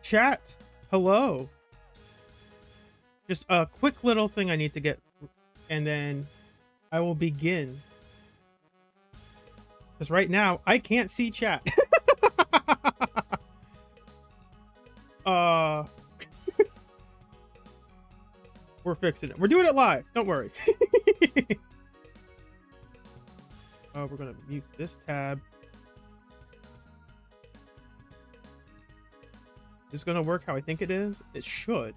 Chat, hello. Just a quick little thing I need to get, and then I will begin. Because right now, I can't see chat. uh, we're fixing it. We're doing it live. Don't worry. We're going to mute this tab. Is this going to work how I think it is? It should.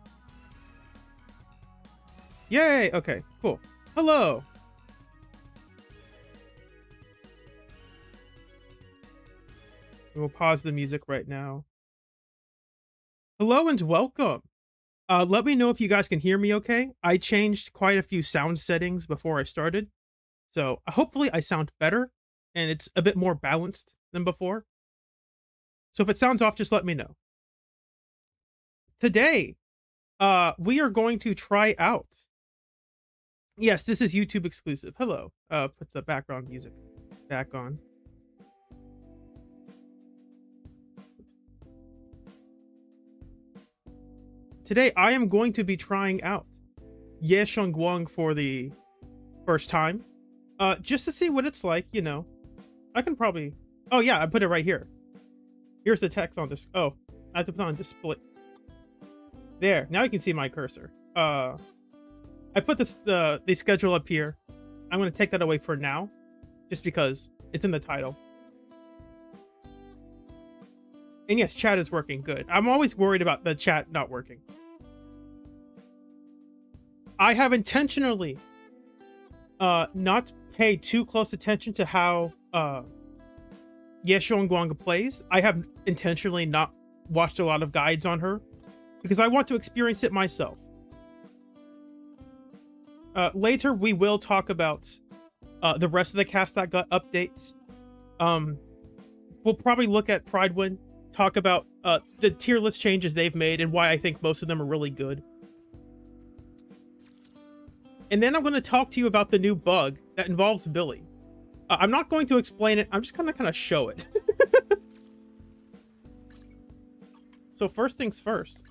Yay! Okay, cool. Hello! We'll pause the music right now. Hello and welcome! Let me know if you guys can hear me okay. I changed quite a few sound settings before I started. So hopefully I sound better and it's a bit more balanced than before. So if it sounds off, just let me know. Today, we are going to try out. Yes, this is YouTube exclusive. Hello. Put the background music back on. Today, I am going to be trying out Shunguang for the first time. Just to see what it's like, you know. I can probably... Oh, yeah, I put it right here. Here's the text on this. Oh, I have to put on display. There, now you can see my cursor. I put this the schedule up here. I'm going to take that away for now, just because it's in the title. And yes, chat is working good. I'm always worried about the chat not working. I have intentionally not paid too close attention to how Yong Guang plays. I have intentionally not watched a lot of guides on her because I want to experience it myself. Later, we will talk about the rest of the cast that got updates. We'll probably look at Prydwen, talk about the tier list changes they've made and why I think most of them are really good. And then I'm going to talk to you about the new bug that involves Billy. I'm not going to explain it. I'm just going to kind of show it. So first things first.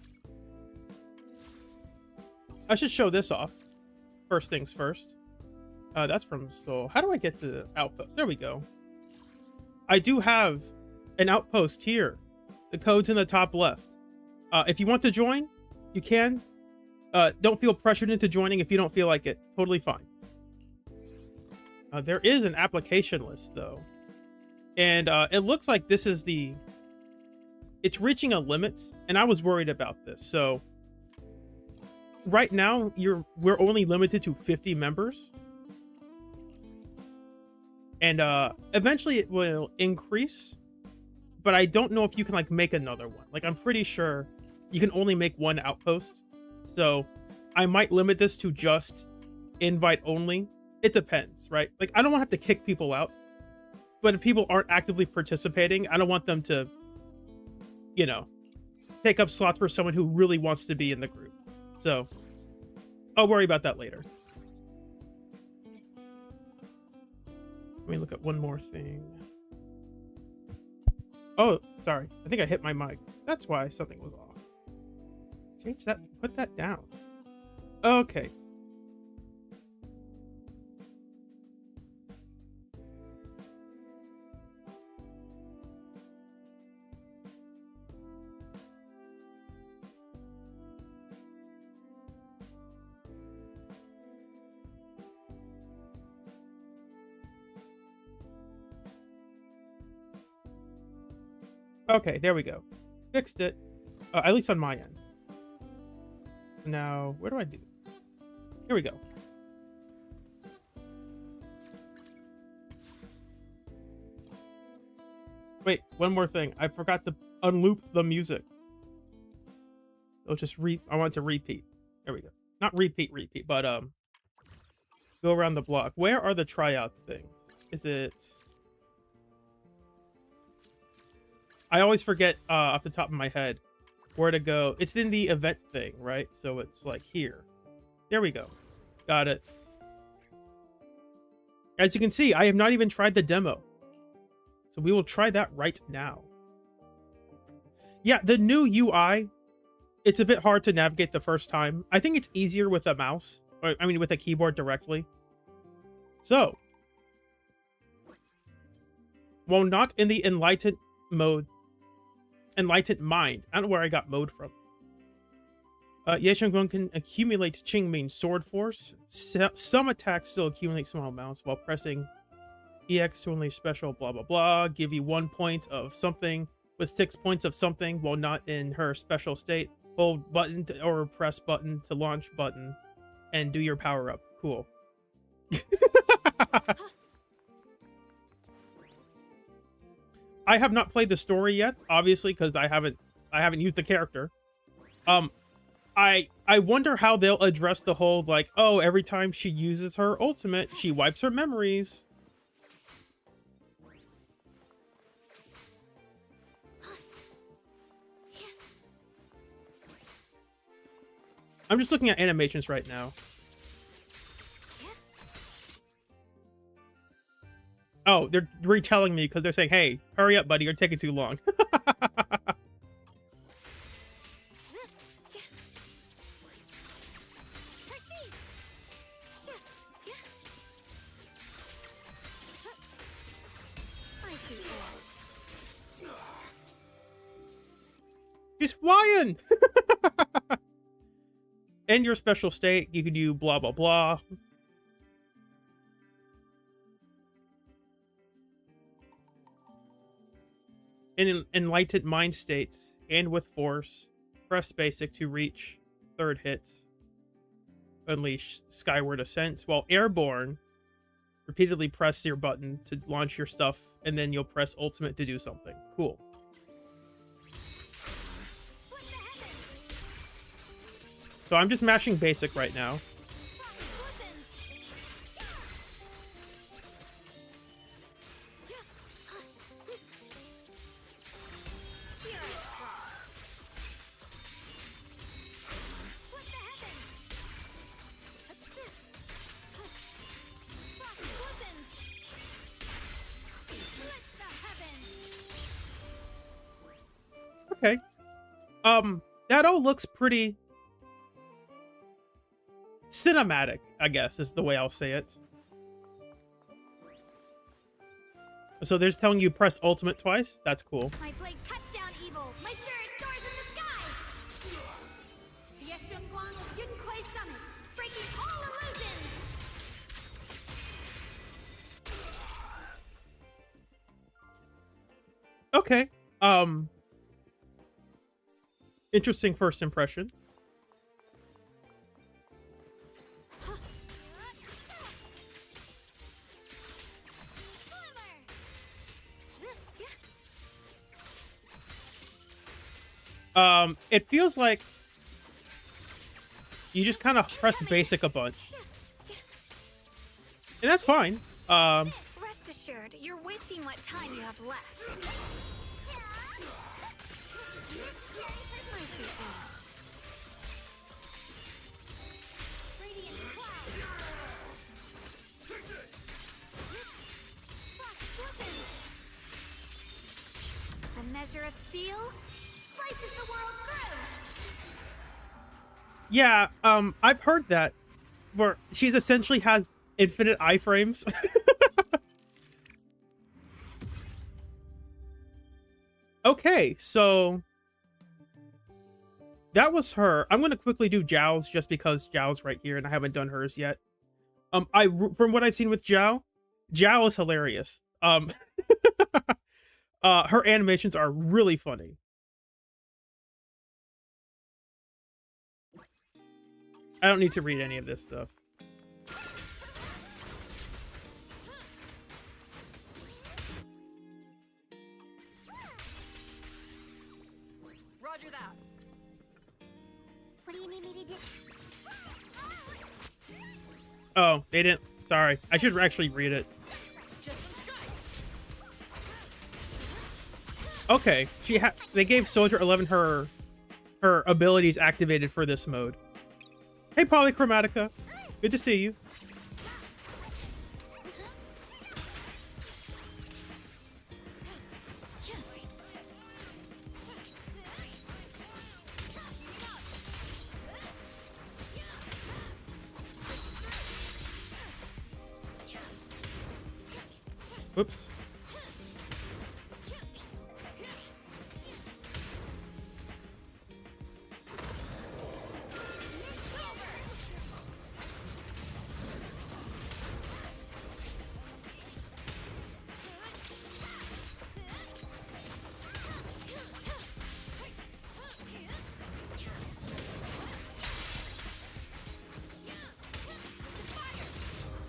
I should show this off. First things first. That's from Seoul. How do I get to the outpost? There we go. I do have an outpost here. The code's in the top left. If you want to join, you can. Don't feel pressured into joining if you don't feel like it. Totally fine. There is an application list, though. And it looks like this is the... It's reaching a limit, and I was worried about this. So right now, we're only limited to 50 members. And eventually it will increase. But I don't know if you can like make another one. Like, I'm pretty sure you can only make one outpost. So I might limit this to just invite only. It depends, right? Like, I don't want to have to kick people out. But if people aren't actively participating, I don't want them to, you know, take up slots for someone who really wants to be in the group. So I'll worry about that later. Let me look at one more thing. Oh, sorry. I think I hit my mic. That's why something was off. Change that. Put that down. Okay. Okay, there we go. Fixed it. At least on my end. Now, where do I do? Here we go. Wait, one more thing. I forgot to unloop the music. I'll just I want to repeat. There we go. Not repeat, but go around the block. Where are the tryout things? Is it? I always forget off the top of my head where to go. It's in the event thing, right? So it's like here. There we go. Got it. As you can see, I have not even tried the demo. So we will try that right now. Yeah, the new UI, it's a bit hard to navigate the first time. I think it's easier with a mouse. Or, I mean, with a keyboard directly. So, while not in the enlightened mode, enlightened mind. I don't know where I got mode from. Shunguang can accumulate Qingming sword force. Some attacks still accumulate small amounts while pressing EX to unleash special blah blah blah. Give you 1 point of something with 6 points of something while not in her special state. Hold button or press button to launch button and do your power up. Cool. I have not played the story yet, obviously, because I haven't used the character. I wonder how they'll address the whole like, oh, every time she uses her ultimate, she wipes her memories. I'm just looking at animations right now. Oh, they're retelling me because they're saying, hey, hurry up, buddy, you're taking too long. She's flying! In your special state, you can do blah, blah, blah. In an enlightened mind state and with force, press basic to reach third hit. Unleash skyward ascent. While airborne, repeatedly press your button to launch your stuff, and then you'll press ultimate to do something. Cool. So I'm just mashing basic right now. Okay. That all looks pretty cinematic, I guess, is the way I'll say it. So they're just telling you press ultimate twice? That's cool. My blade cuts down evil. My spirit soars in the sky. Yes, Shunguang of Yong Guang summit, breaking all illusions. Okay. Interesting first impression. It feels like you just kind of press basic a bunch. And that's fine. Rest assured, you're wasting what time you have left. A measure of steel slices the world through. Yeah, I've heard that where she's essentially has infinite iframes. Okay, so that was her. I'm gonna quickly do Jiao's just because Jiao's right here and I haven't done hers yet. From what I've seen with Jiao is hilarious. Her animations are really funny. I don't need to read any of this stuff. Roger that. What do you need me to do? Oh, they didn't. Sorry. I should actually read it. Just some strike. Okay. They gave Soldier 11 her abilities activated for this mode. Hey, Polychromatica. Good to see you. Whoops.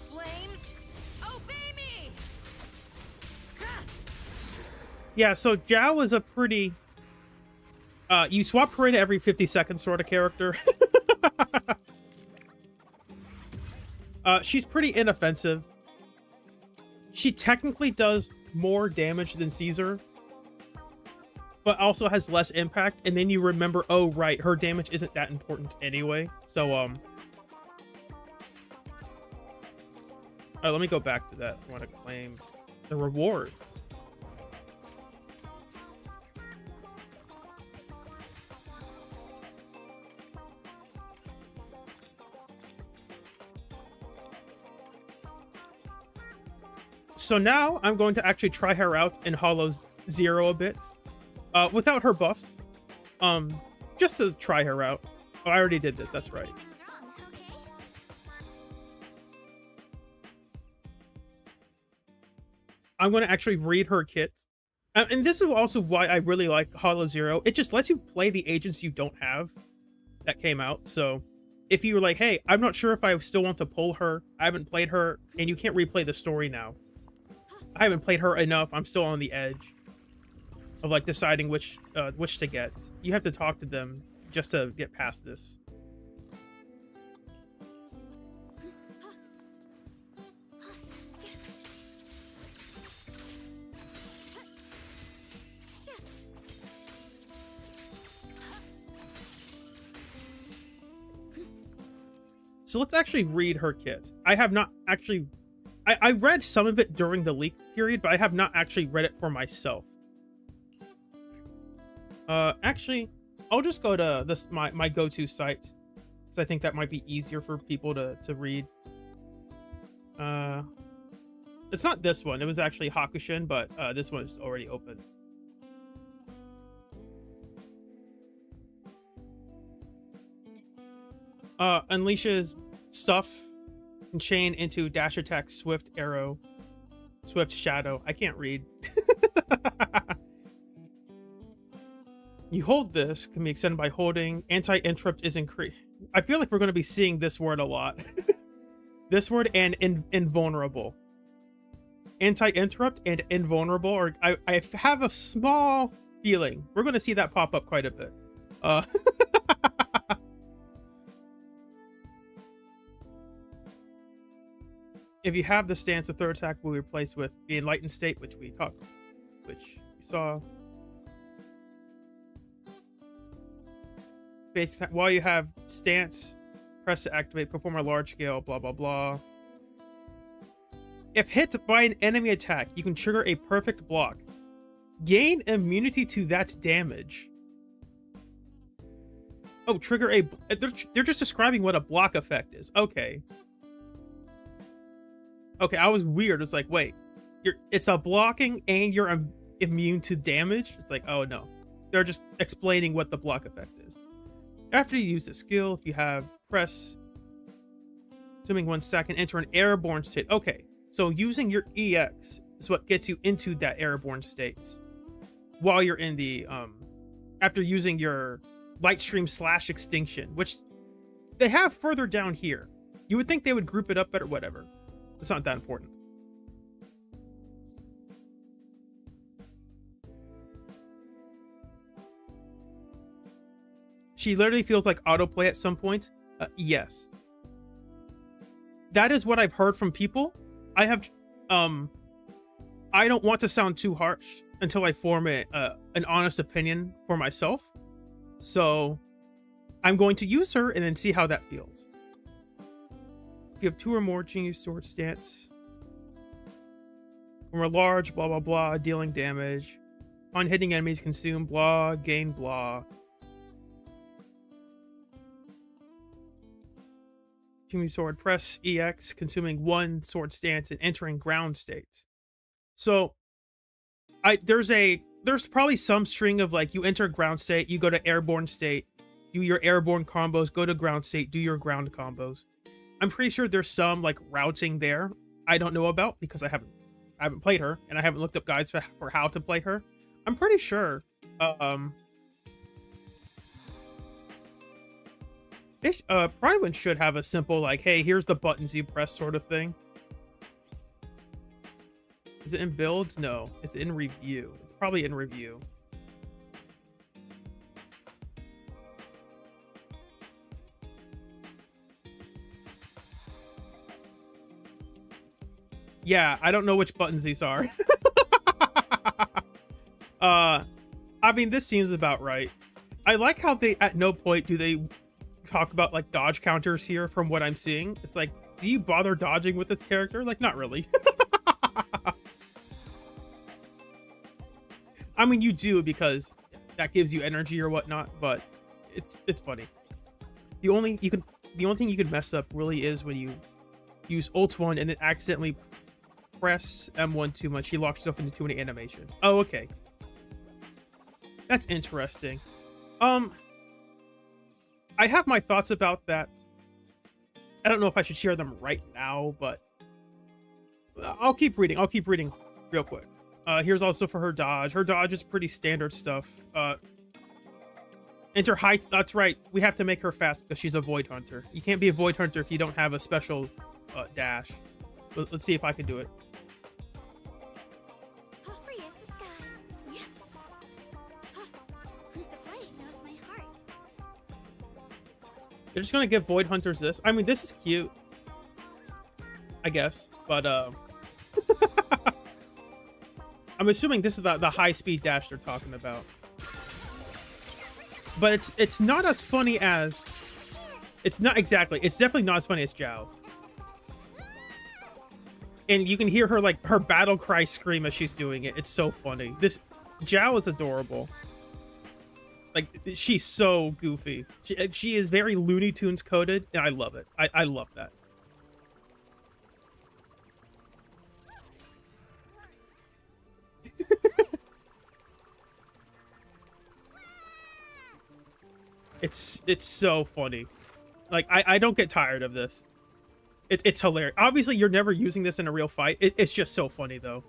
Flames, obey me. Yeah, so Jiao is a pretty you swap her in every 50 seconds sort of character. She's pretty inoffensive. She technically does more damage than Caesar, but also has less impact, and then you remember, oh right, her damage isn't that important anyway. So alright, let me go back to that. I want to claim the rewards. So now I'm going to actually try her out in Hollow Zero a bit, without her buffs, just to try her out. Oh, I already did this. That's right. Nothing's wrong, okay? I'm going to actually read her kit. And this is also why I really like Hollow Zero. It just lets you play the agents you don't have that came out. So if you were like, hey, I'm not sure if I still want to pull her, I haven't played her, and you can't replay the story now. I haven't played her enough. I'm still on the edge of like deciding which to get. You have to talk to them just to get past this. So let's actually read her kit. I have not actually... I read some of it during the leak period, but I have not actually read it for myself. Actually, I'll just go to this my go-to site, because I think that might be easier for people to read. It's not this one. It was actually Hakushin, but this one is already open. Unleashes stuff and chain into dash attack, swift arrow, swift shadow. I can't read. You hold this, can be extended by holding. Anti-interrupt is increased. I feel like we're going to be seeing this word a lot. This word and invulnerable. Anti-interrupt and invulnerable, or I have a small feeling we're going to see that pop up quite a bit. If you have the stance, the third attack will be replaced with the enlightened state, which we saw. Base attack, while you have stance, press to activate, perform a large scale, blah blah blah. If hit by an enemy attack, you can trigger a perfect block. Gain immunity to that damage. Oh, trigger a... They're just describing what a block effect is. Okay. Okay, I was weird. It's like, wait, it's a blocking and you're immune to damage? It's like, oh no. They're just explaining what the block effect is. After you use the skill, if you have press, assuming 1 second, enter an airborne state. Okay, so using your EX is what gets you into that airborne state. While you're in the, after using your light stream / extinction, which They have further down here. You would think they would group it up better. Whatever. It's not that important. She literally feels like autoplay at some point. Yes. That is what I've heard from people. I have, I don't want to sound too harsh until I form an honest opinion for myself. So I'm going to use her and then see how that feels. If you have 2 or more, change sword stance. From a large, blah, blah, blah, dealing damage. On hitting enemies, consume, blah, gain, blah. Changing sword, press EX, consuming 1 sword stance and entering ground state. So there's probably some string of like you enter ground state, you go to airborne state, do your airborne combos, go to ground state, do your ground combos. I'm pretty sure there's some like routing there I don't know about because I haven't played her and I haven't looked up guides for how to play her. I'm pretty sure Prydwen should have a simple like, hey, here's the buttons you press sort of thing. Is it in builds? No, it's in review. It's probably in review. Yeah, I don't know which buttons these are. I mean, this seems about right. I like how they, at no point do they talk about like dodge counters here from what I'm seeing. It's like, do you bother dodging with this character? Like, not really. I mean, you do because that gives you energy or whatnot, but it's funny. The only thing you can mess up really is when you use ult 1 and then accidentally press M1 too much. He locks yourself into too many animations. Oh, okay. That's interesting. I have my thoughts about that. I don't know if I should share them right now, but I'll keep reading. I'll keep reading real quick. Here's also for her dodge. Her dodge is pretty standard stuff. Enter height. That's right. We have to make her fast because she's a void hunter. You can't be a void hunter if you don't have a special dash. Let's see if I can do it. Free as the skies. The flame knows my heart. They're just gonna give void hunters this. I mean, this is cute, I guess, but I'm assuming this is the high speed dash they're talking about. But it's not as funny as, it's definitely not as funny as Jiao's. And you can hear her like her battle cry scream as she's doing it. It's so funny. This Jiao is adorable. Like, she's so goofy. She is very Looney Tunes coded, and I love it. I love that. It's so funny. Like, I don't get tired of this. It's hilarious. Obviously, you're never using this in a real fight. It's just so funny, though.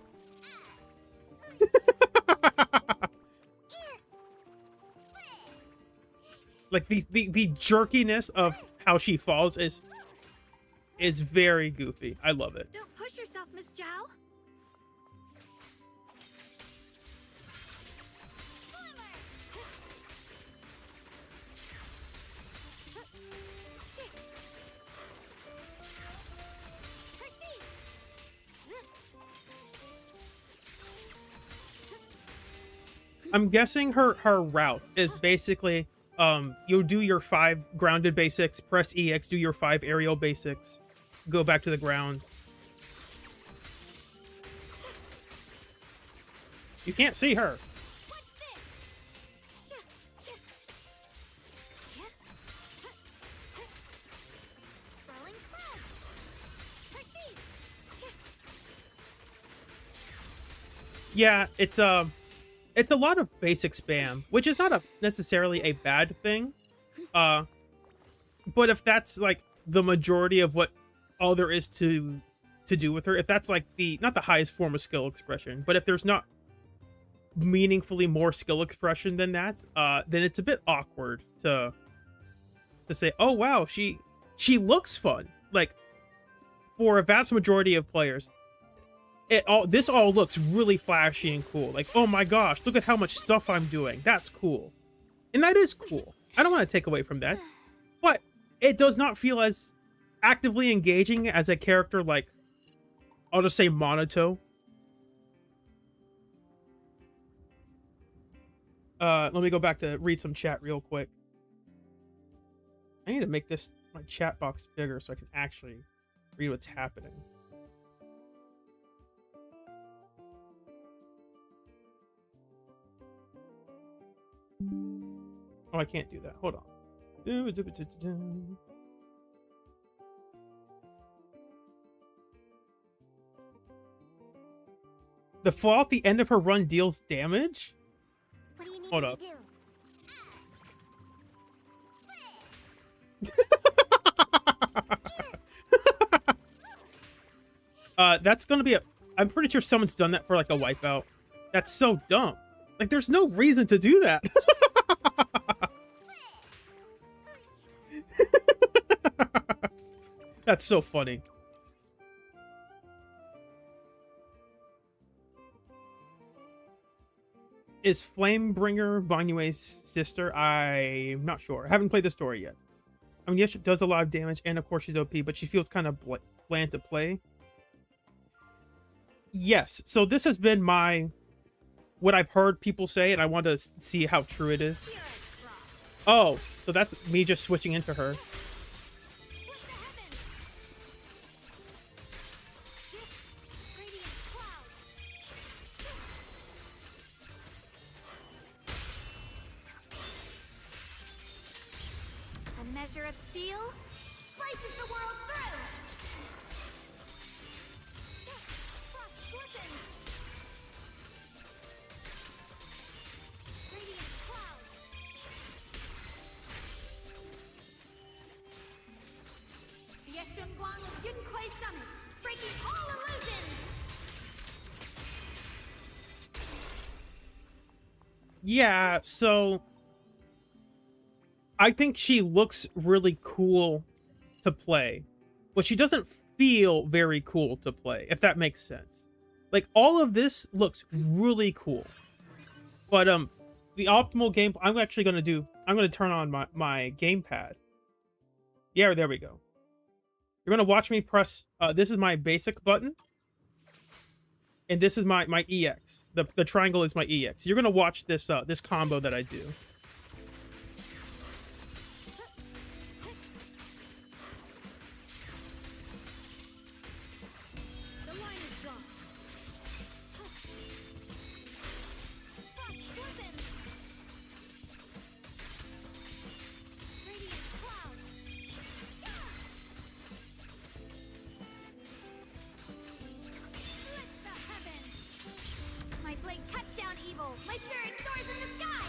Like, the jerkiness of how she falls is very goofy. I love it. Don't push yourself, Miss Jiao. I'm guessing her route is basically you'll do your 5 grounded basics, press EX, do your 5 aerial basics, go back to the ground. You can't see her. Yeah, it's a lot of basic spam, which is not necessarily a bad thing. But if that's like the majority of what all there is to do with her, if that's like not the highest form of skill expression, but if there's not meaningfully more skill expression than that, then it's a bit awkward to to say, oh wow, she looks fun. Like, for a vast majority of players, this all looks really flashy and cool. Like, oh my gosh, look at how much stuff I'm doing. That's cool. And that is cool. I don't want to take away from that. But it does not feel as actively engaging as a character like, I'll just say Monato. Let me go back to read some chat real quick. I need to make my chat box bigger so I can actually read what's happening. Oh, I can't do that. Hold on. The fall at the end of her run deals damage? What do you need Hold me up. to do? That's gonna be I'm pretty sure someone's done that for like a wipeout. That's so dumb. Like, there's no reason to do that. That's so funny. Is Flamebringer Banyue's sister? I'm not sure. I haven't played the story yet. I mean, yes, she does a lot of damage, and of course she's OP, but she feels kind of bland to play. Yes, so this has been what I've heard people say, and I want to see how true it is. Oh, so that's me just switching into her. A measure of steel slices the world through. Frost glistens. Radiant cloud. The Shunguang of Yunquai Summit, breaking all illusions. Yeah, so I think she looks really cool to play, but she doesn't feel very cool to play, if that makes sense. Like, all of this looks really cool, but the optimal game I'm actually going to turn on my gamepad. Yeah, there we go. You're going to watch me press this is my basic button, and this is my EX. The triangle is my EX. You're going to watch this this combo that I do. The line is drawn. Frost glistens. Radiant cloud. Split the heavens. My blade cuts down evil. My spirit soars in the sky.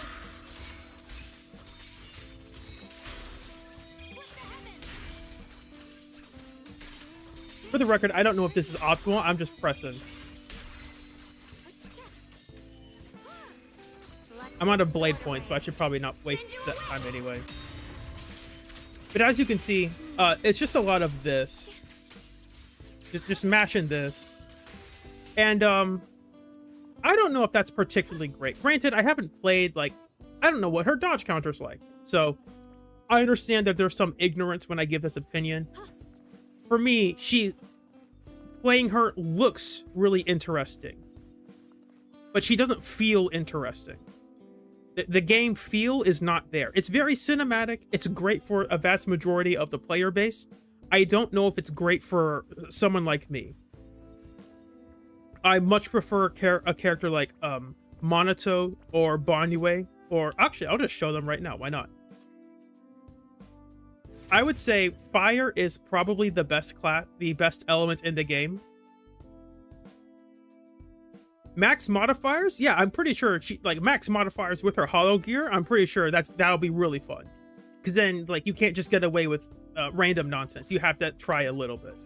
Split the heavens. For the record, I don't know if this is optimal. I'm just pressing. I'm out of blade points, so I should probably not waste that time anyway. But as you can see, it's just a lot of this. Just mashing this. And I don't know if that's particularly great. Granted, I haven't played, like, I don't know what her dodge counter's like. So I understand that there's some ignorance when I give this opinion. For me, playing her looks really interesting, but she doesn't feel interesting. The game feel is not there. It's very cinematic. It's great for a vast majority of the player base. I don't know if it's great for someone like me. I much prefer a character like Monato or Banyue, or actually, I'll just show them right now. Why not? I would say fire is probably the best element in the game. Max modifiers, yeah, I'm pretty sure max modifiers with her hollow gear. I'm pretty sure that'll be really fun, because then like you can't just get away with random nonsense. You have to try a little bit.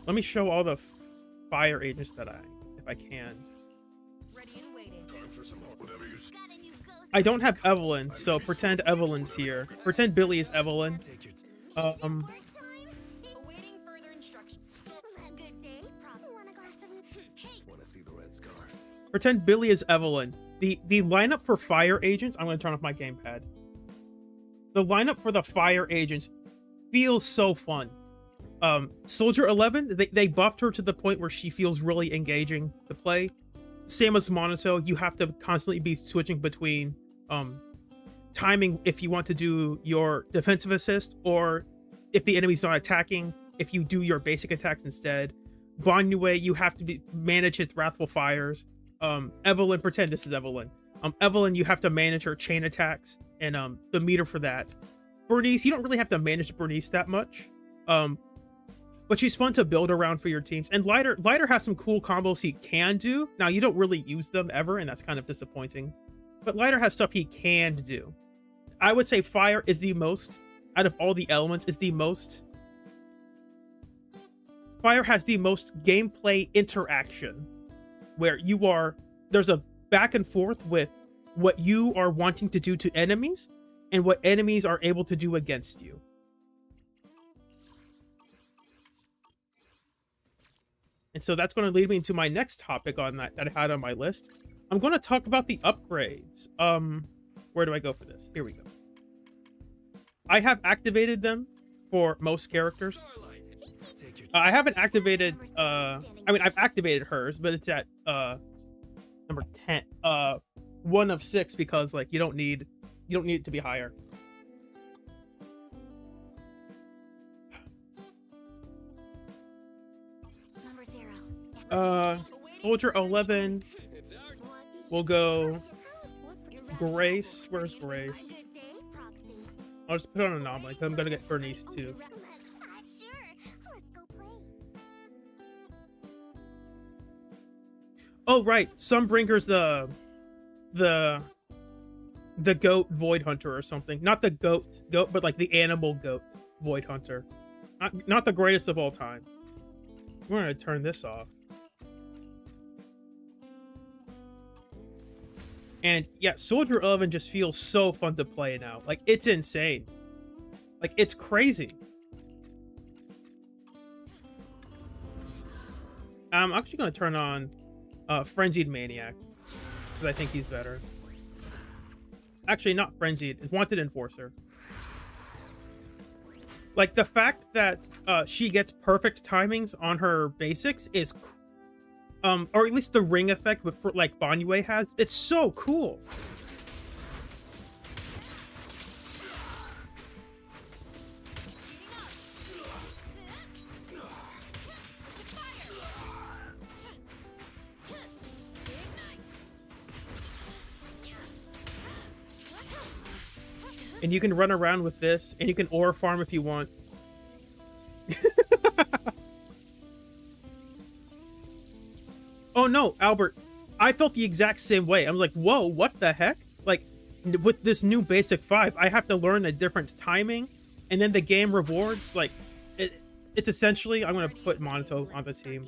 Let me show all the fire agents that if I can. Ready and waiting. Got a new I don't have Evelyn, so pretend Evelyn's here. Pretend Billy is Evelyn. Um, Part time? Awaiting further instructions. Good day, Prop. Want a glass of... Hey, pretend Billy is Evelyn. The lineup for fire agents. I'm gonna turn off my gamepad. The lineup for the fire agents feels so fun. Soldier 11, they buffed her to the point where she feels really engaging to play. Same as Monato, you have to constantly be switching between timing if you want to do your defensive assist, or if the enemy's not attacking, if you do your basic attacks instead. Banyue, you have to manage his wrathful fires. Evelyn, pretend this is Evelyn. Evelyn, you have to manage her chain attacks and the meter for that. Bernice, you don't really have to manage Bernice that much. But she's fun to build around for your teams. And Lighter has some cool combos he can do. Now, you don't really use them ever, and that's kind of disappointing. But Lighter has stuff he can do. I would say Fire is the most, out of all the elements, is the most... Fire has the most gameplay interaction, where there's a back and forth with what you are wanting to do to enemies, and what enemies are able to do against you. And so that's going to lead me to my next topic on that I had on my list. I'm going to talk about the upgrades. Where do I go for this? Here we go. I have activated them for most characters. I haven't activated, I mean, I've activated hers, but it's at number 10, 1 of 6, because like you don't need it to be higher. number 0. Soldier 11 will go Grace. Where's Grace? Good day, Proxy. I'll just put on Anomaly, because I'm gonna get Bernice too. Sure. Let's go play. Oh right, Sunbringer's the goat Void Hunter or something. Not the goat, but like the animal goat Void Hunter. Not the greatest of all time. We're gonna turn this off. And yeah, Soldier 11 just feels so fun to play now. Like, it's insane. Like, it's crazy. I'm actually gonna turn on Frenzied Maniac, because I think he's better. Actually, not Frenzied. It's Wanted Enforcer. Like, the fact that she gets perfect timings on her basics is, or at least the ring effect with like Banyue has, it's so cool. And you can run around with this, and you can ore farm if you want. Oh no, Albert, I felt the exact same way. I'm like, whoa, what the heck? Like, with this new basic 5, I have to learn a different timing, and then the game rewards, like, it's essentially, I'm gonna put Monato on the team.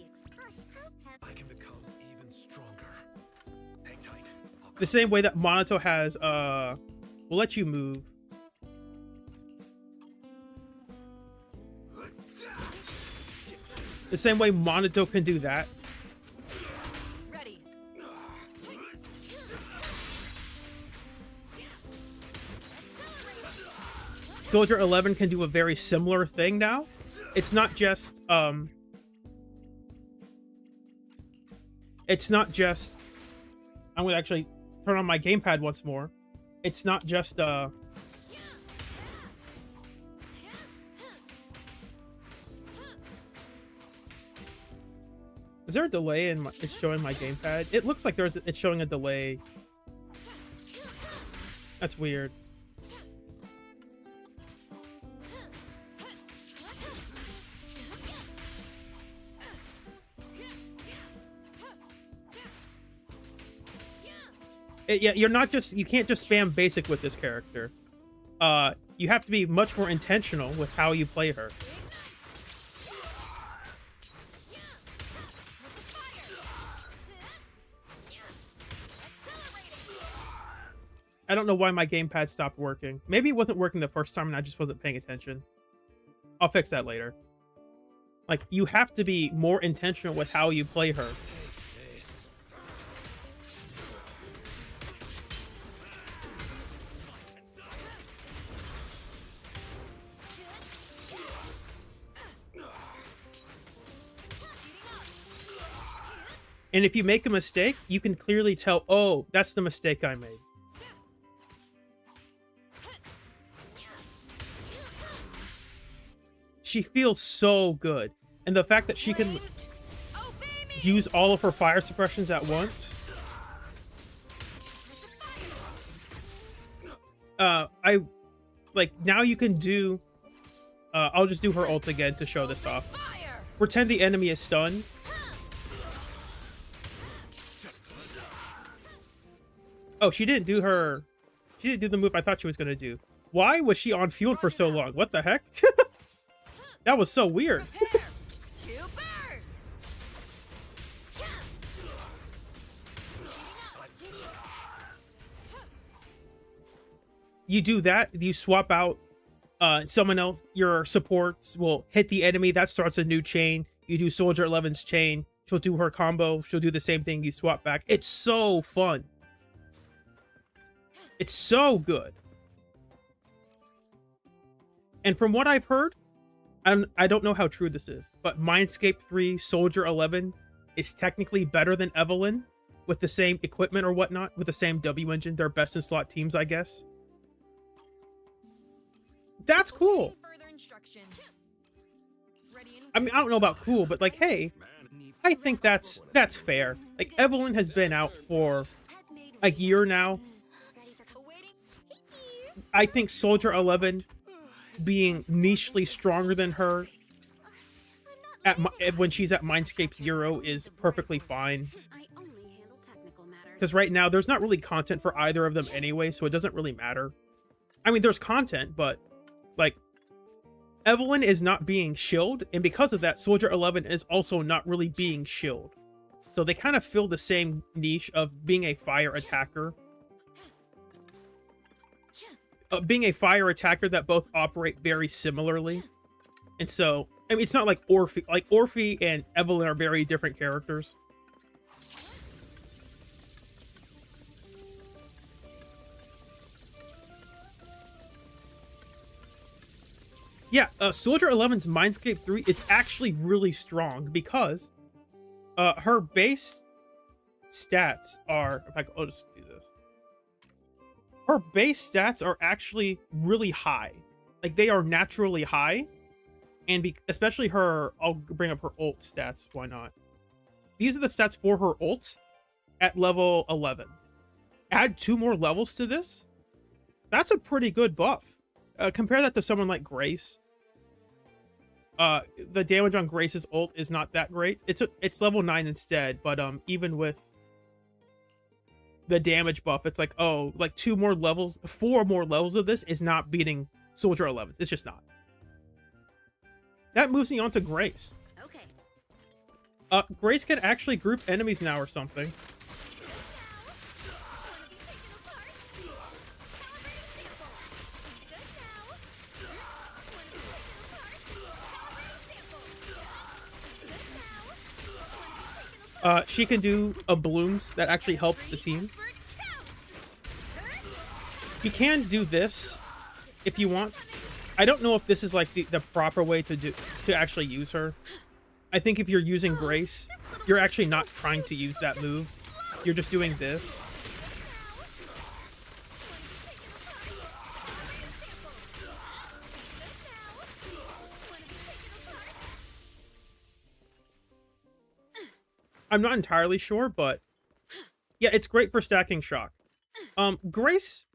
I can become even stronger. Hang tight. The same way that Monato has, we'll let you move. The same way Monato can do that. Ready. Soldier 11 can do a very similar thing now. It's not just I'm gonna actually turn on my gamepad once more. It's not just is there a delay in it's showing my gamepad? It looks like it's showing a delay. That's weird. Yeah, you can't just spam basic with this character. You have to be much more intentional with how you play her. I don't know why my gamepad stopped working. Maybe it wasn't working the first time and I just wasn't paying attention. I'll fix that later. Like, you have to be more intentional with how you play her. And if you make a mistake, you can clearly tell, oh, that's the mistake I made. She feels so good. And the fact that she can use all of her fire suppressions at once. Now you can do, I'll just do her ult again to show this off. Pretend the enemy is stunned. Oh, she didn't do the move I thought she was going to do. Why was she on field for so long? What the heck? That was so weird. You do that, you swap out someone else, your supports will hit the enemy, that starts a new chain. You do Soldier 11's chain, she'll do her combo, she'll do the same thing, you swap back. It's so fun. It's so good. And from what I've heard, and I don't know how true this is, but Mindscape 3 Soldier 11 is technically better than Evelyn with the same equipment or whatnot, with the same W engine. They're best in slot teams, I guess. That's cool. I mean, I don't know about cool, but like, hey, I think that's fair. Like, Evelyn has been out for a year now. I think Soldier 11 being nichely stronger than her when she's at Mindscape 0 is perfectly fine. Because right now, there's not really content for either of them anyway, so it doesn't really matter. I mean, there's content, but like, Evelyn is not being shilled, and because of that, Soldier 11 is also not really being shilled. So they kind of fill the same niche of being a fire attacker. Being a fire attacker that both operate very similarly. And so, I mean, it's not like Orphe. Like, Orphe and Evelyn are very different characters. Yeah, Soldier 11's Mindscape 3 is actually really strong because her base stats are... In fact, I'll just do this. Her base stats are actually really high. Like, they are naturally high. And especially her... I'll bring up her ult stats. Why not? These are the stats for her ult at level 11. Add 2 more levels to this. That's a pretty good buff. Compare that to someone like Grace. The damage on Grace's ult is not that great. It's level 9 instead, but even with the damage buff, it's like, oh, like 4 more levels of this is not beating Soldier 11. It's just not. That moves me on to Grace. Okay. Grace can actually group enemies now or something. She can do blooms that actually help the team. You can do this if you want. I don't know if this is like the proper way to actually use her. I think if you're using Grace, you're actually not trying to use that move. You're just doing this. I'm not entirely sure, but yeah, it's great for stacking shock. Grace,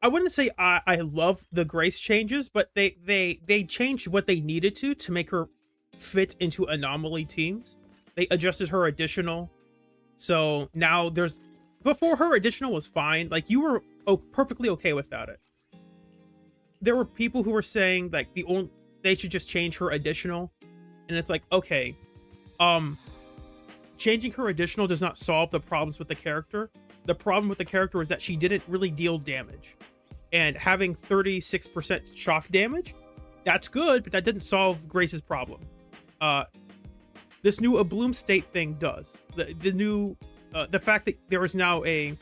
I wouldn't say I love the Grace changes, but they changed what they needed to make her fit into anomaly teams. They adjusted her additional, so now before her additional was fine. Like, you were perfectly okay without it. There were people who were saying like they should just change her additional, and it's like, okay, changing her additional does not solve the problems with the character. the problem with the character is that she didn't really deal damage. And having 36% shock damage, that's good, but that didn't solve Grace's problem. This new Abloom state thing does. The fact that there is now a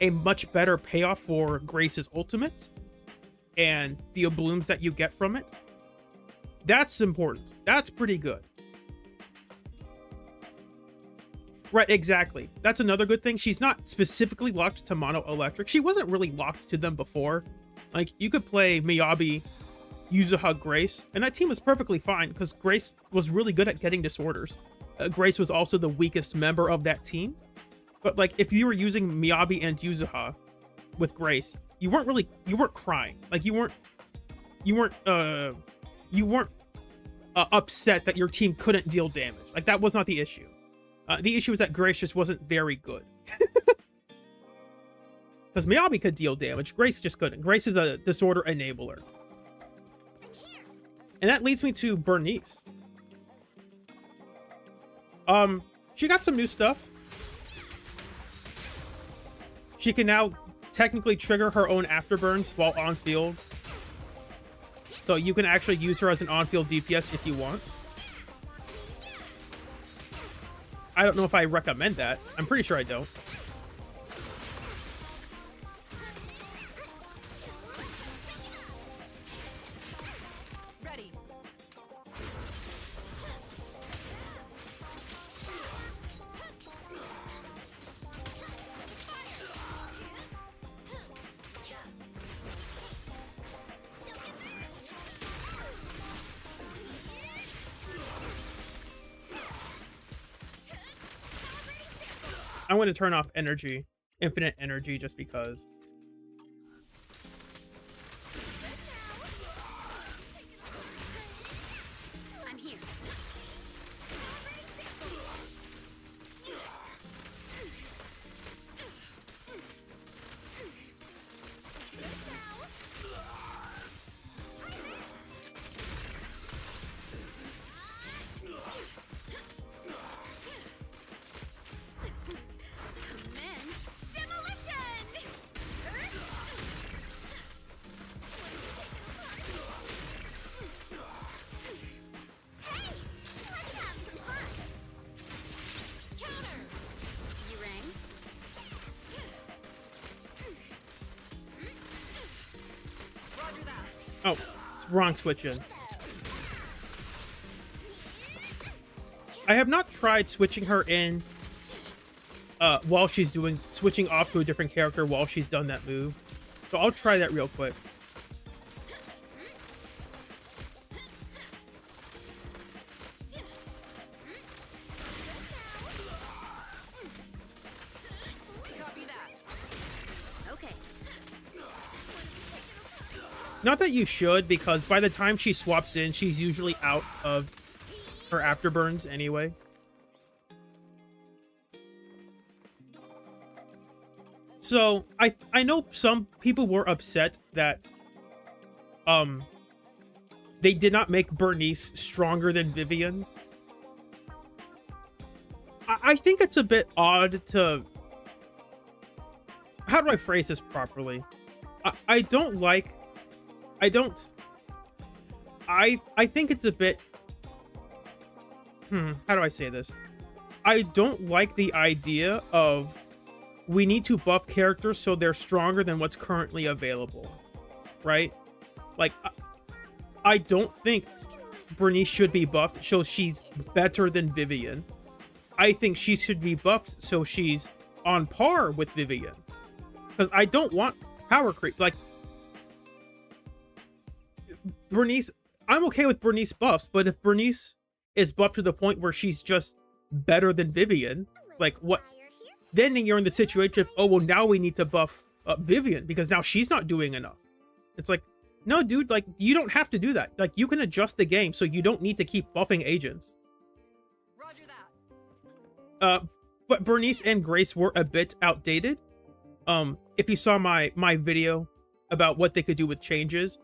much better payoff for Grace's ultimate and the Ablooms that you get from it, that's important. That's pretty good. Right, exactly. That's another good thing. She's not specifically locked to mono electric. She wasn't really locked to them before. Like, you could play Miyabi, Yuzuha, Grace, and that team was perfectly fine because Grace was really good at getting disorders. Grace was also the weakest member of that team. But like, if you were using Miyabi and Yuzuha with Grace, you weren't crying. Like, you weren't upset that your team couldn't deal damage. Like, that was not the issue. The issue is that Grace just wasn't very good. Because Miyabi could deal damage, Grace just couldn't. Grace is a disorder enabler. And that leads me to Bernice. She got some new stuff. She can now technically trigger her own afterburns while on field. So you can actually use her as an on-field DPS if you want. I don't know if I recommend that. I'm pretty sure I don't. Ready. I'm going to turn off energy, infinite energy, just because. I'm here. Commence demolition! Hey, let's have some fun. Counter. You rang? Roger that. Oh, it's wrong switch in. I have not tried switching her in while she's switching off to a different character while she's done that move. So I'll try that real quick. Copy that. Okay. Not that you should, because by the time she swaps in, she's usually out of her afterburns anyway. So I know some people were upset that they did not make Bernice stronger than Vivian. I think it's a bit odd to... How do I phrase this properly? I think it's a bit... How do I say this? I don't like the idea of we need to buff characters so they're stronger than what's currently available, right? Like, I don't think Bernice should be buffed so she's better than Vivian. I think she should be buffed so she's on par with Vivian. Because I don't want power creep. Like, Bernice, I'm okay with Bernice buffs, but if Bernice is buffed to the point where she's just better than Vivian, like, what? Then you're in the situation of, oh, well, now we need to buff Vivian because now she's not doing enough. It's like, no, dude, like, you don't have to do that. Like, you can adjust the game so you don't need to keep buffing agents. Roger that. But Bernice and Grace were a bit outdated. If you saw my video about what they could do with changes,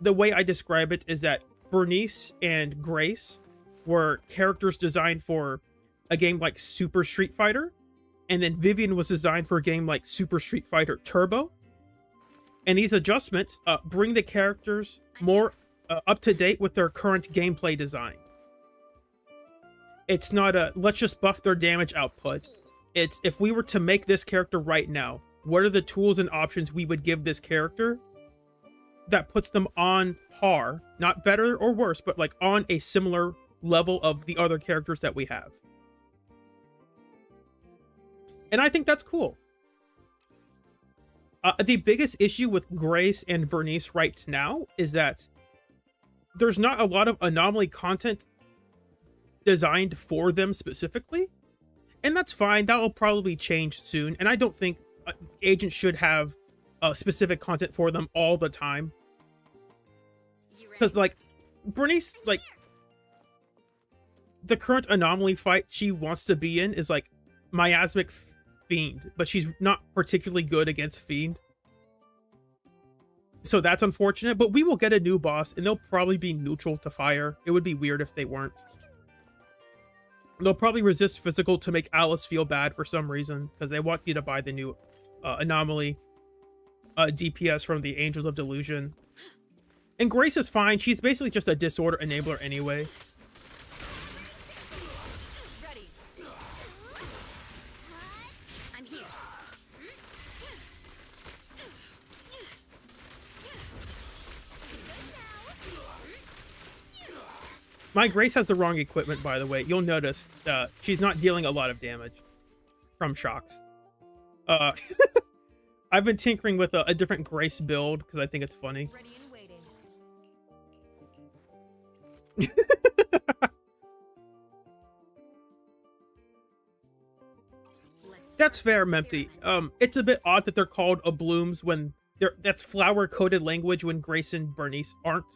the way I describe it is that Bernice and Grace were characters designed for a game like Super Street Fighter, and then Vivian was designed for a game like Super Street Fighter Turbo. And these adjustments bring the characters more up to date with their current gameplay design. It's not a let's just buff their damage output. It's if we were to make this character right now, what are the tools and options we would give this character that puts them on par, not better or worse, but like on a similar level of the other characters that we have. And I think that's cool. The biggest issue with Grace and Bernice right now is that there's not a lot of anomaly content designed for them specifically. And that's fine. That will probably change soon. And I don't think agents should have specific content for them all the time. Because, like, Bernice, like, the current anomaly fight she wants to be in is, like, miasmic Fiend. But she's not particularly good against Fiend. So that's unfortunate. But we will get a new boss, and they'll probably be neutral to fire. It would be weird if they weren't. They'll probably resist physical to make Alice feel bad for some reason, because they want you to buy the new anomaly DPS from the Angels of Delusion. And Grace is fine. She's basically just a disorder enabler anyway. Ready. I'm here. My Grace has the wrong equipment, by the way. You'll notice she's not dealing a lot of damage from shocks. I've been tinkering with a different Grace build because I think it's funny. Ready and waiting. That's fair, Mempty. It's a bit odd that they're called Oblooms when that's flower-coded language when Grace and Bernice aren't.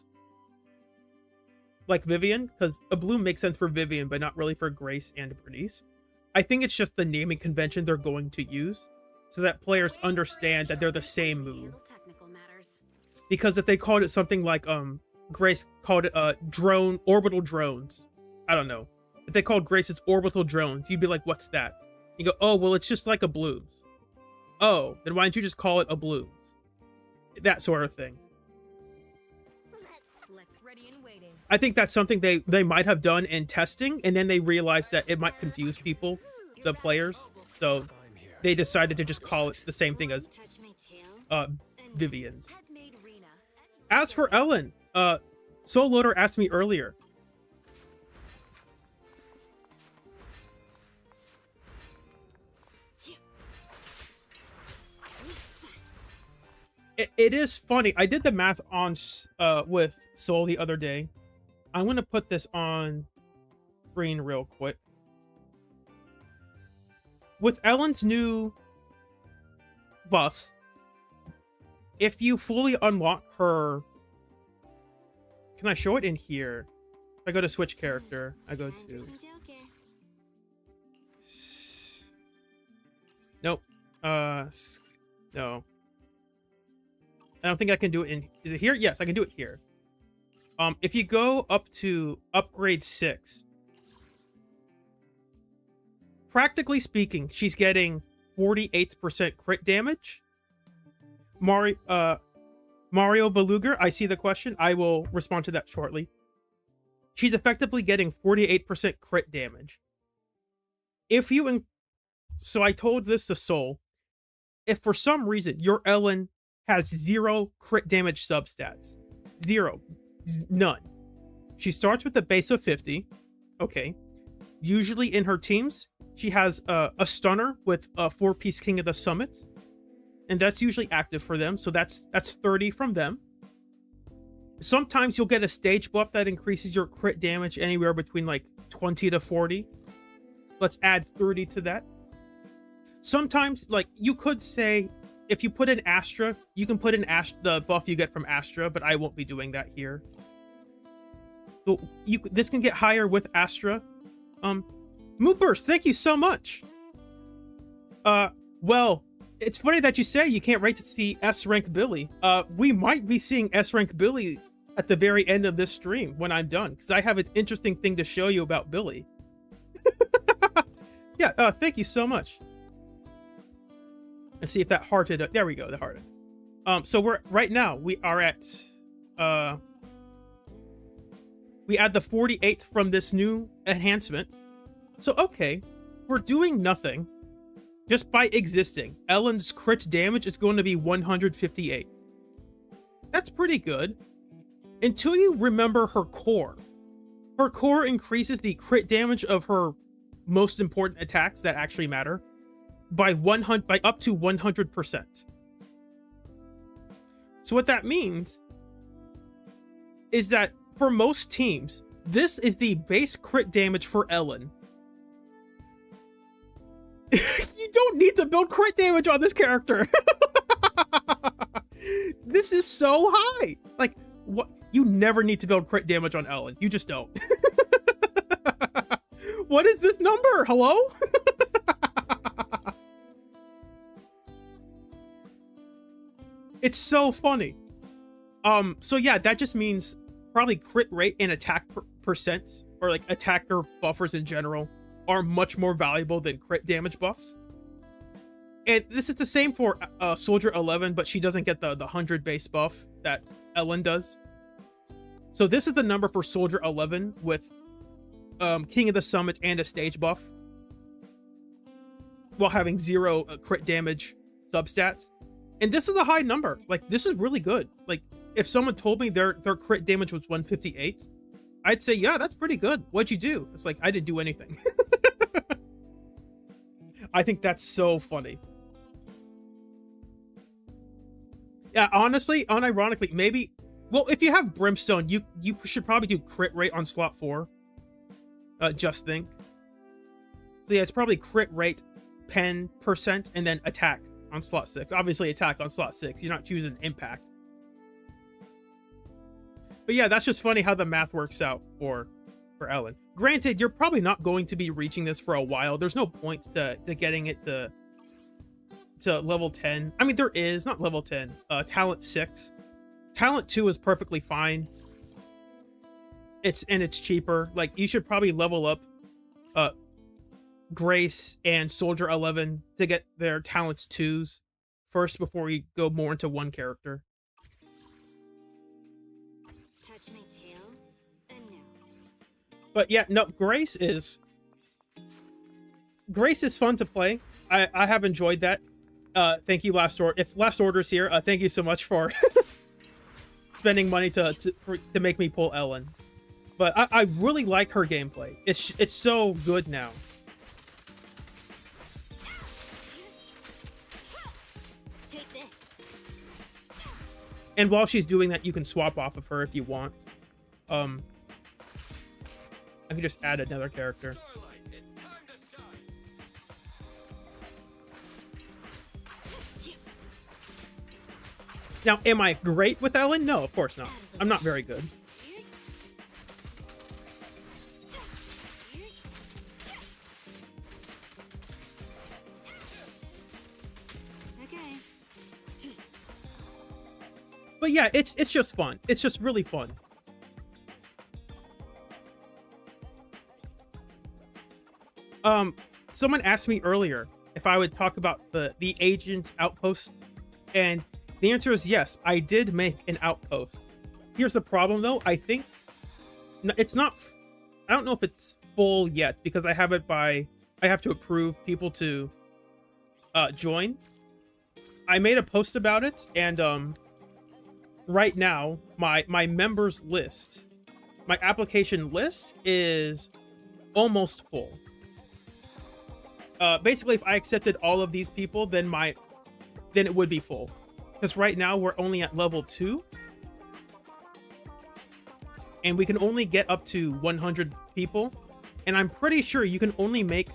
Like Vivian, because a bloom makes sense for Vivian, but not really for Grace and Bernice. I think it's just the naming convention they're going to use, so that players understand that they're the same move. Technical matters. Because if they called it something like Grace called it drone orbital drones, I don't know. If they called Grace's orbital drones, you'd be like, what's that? You go, oh well, it's just like a blooms. Oh, then why don't you just call it a blooms? That sort of thing. Let's ready and waiting. I think that's something they might have done in testing, and then they realized that it might confuse people, the players. So I'm here. they decided to just call it the same thing as Touch my tail. Vivian's. Pet made Rena. As for Ellen, Soul Loader asked me earlier. It is funny. I did the math on with Soul the other day. I'm going to put this on screen real quick. With Ellen's new buffs, if you fully unlock her... Can I show it in here? If I go to switch character, I go to... Nope. No. I don't think I can do it in... Is it here? Yes, I can do it here. If you go up to upgrade 6, practically speaking, she's getting 48% crit damage. Mario Beluga, I see the question. I will respond to that shortly. She's effectively getting 48% crit damage. If you... So I told this to Soul. If for some reason your Ellen has 0 crit damage substats. 0. None. She starts with a base of 50. Okay. Usually in her teams, she has a stunner with a 4-piece King of the Summit. And that's usually active for them. So that's 30 from them. Sometimes you'll get a stage buff that increases your crit damage anywhere between like 20 to 40. Let's add 30 to that. Sometimes, like, you could say... If you put in Astra, you can put in the buff you get from Astra, but I won't be doing that here. So this can get higher with Astra. Moopers, thank you so much. Well, it's funny that you say you can't wait to see S-Rank Billy. We might be seeing S-Rank Billy at the very end of this stream when I'm done, because I have an interesting thing to show you about Billy. Yeah, thank you so much. and see if that hearted. There we go, the hearted. So we're right now we are at we add the 48 from this new enhancement. So okay, we're doing nothing. Just by existing, Ellen's crit damage is going to be 158. That's pretty good. Until you remember her core. Her core increases the crit damage of her most important attacks that actually matter by up to 100%. So what that means is that for most teams, this is the base crit damage for Ellen. You don't need to build crit damage on this character. This is so high. Like, what? You never need to build crit damage on Ellen. You just don't. What is this number? Hello? It's so funny. So yeah, that just means probably crit rate and attack percent, or like attacker buffers in general, are much more valuable than crit damage buffs. And this is the same for Soldier 11, but she doesn't get the 100 base buff that Ellen does. So this is the number for Soldier 11 with King of the Summit and a stage buff, while having 0 crit damage substats. And this is a high number. Like, this is really good. Like, if someone told me their crit damage was 158, I'd say, yeah, that's pretty good. What'd you do? It's like, I didn't do anything. I think that's so funny. Yeah, honestly, unironically, maybe... Well, if you have Brimstone, you should probably do crit rate on slot 4. Just think. So yeah, it's probably crit rate 10% and then attack on slot 6. Obviously, attack on slot 6. You're not choosing impact. But yeah, that's just funny how the math works out for Ellen. Granted, you're probably not going to be reaching this for a while. There's no point to getting it to level 10. I mean, there is, not level 10. Talent 6. Talent 2 is perfectly fine. It's cheaper. Like, you should probably level up Grace and Soldier 11 to get their talents 2s first before you go more into one character. Touch my tail, and no. But yeah, no, Grace is fun to play. I have enjoyed that. Thank you, Last Order. If Last Order's here, thank you so much for spending money to make me pull Ellen. But I really like her gameplay. It's so good now. Take this. And while she's doing that, you can swap off of her if you want. I can just add another character. Starlight, it's time to shine. Now, am I great with Ellen? No, of course not. I'm not very good. Okay. But yeah, it's just fun. It's just really fun. Someone asked me earlier if I would talk about the agent outpost, and the answer is yes. I did make an outpost. Here's the problem though. I think it's not. I don't know if it's full yet because I have it by. I have to approve people to join. I made a post about it, and right now my members list, my application list is almost full. Basically, if I accepted all of these people, then it would be full. Because right now we're only at level 2, and we can only get up to 100 people. And I'm pretty sure you can only make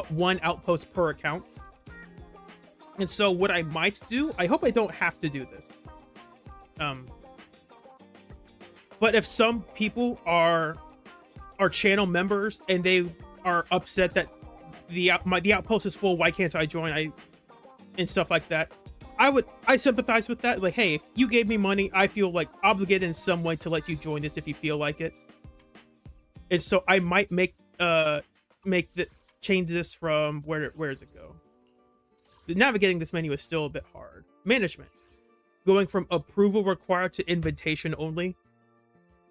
one outpost per account. And so what I might do, I hope I don't have to do this. But if some people are channel members and they are upset that the outpost is full, why can't I join? And stuff like that. I sympathize with that. Like, hey, if you gave me money, I feel like obligated in some way to let you join this if you feel like it. And so I might change this from where does it go? navigating this menu is still a bit hard. Management. Going from approval required to invitation only.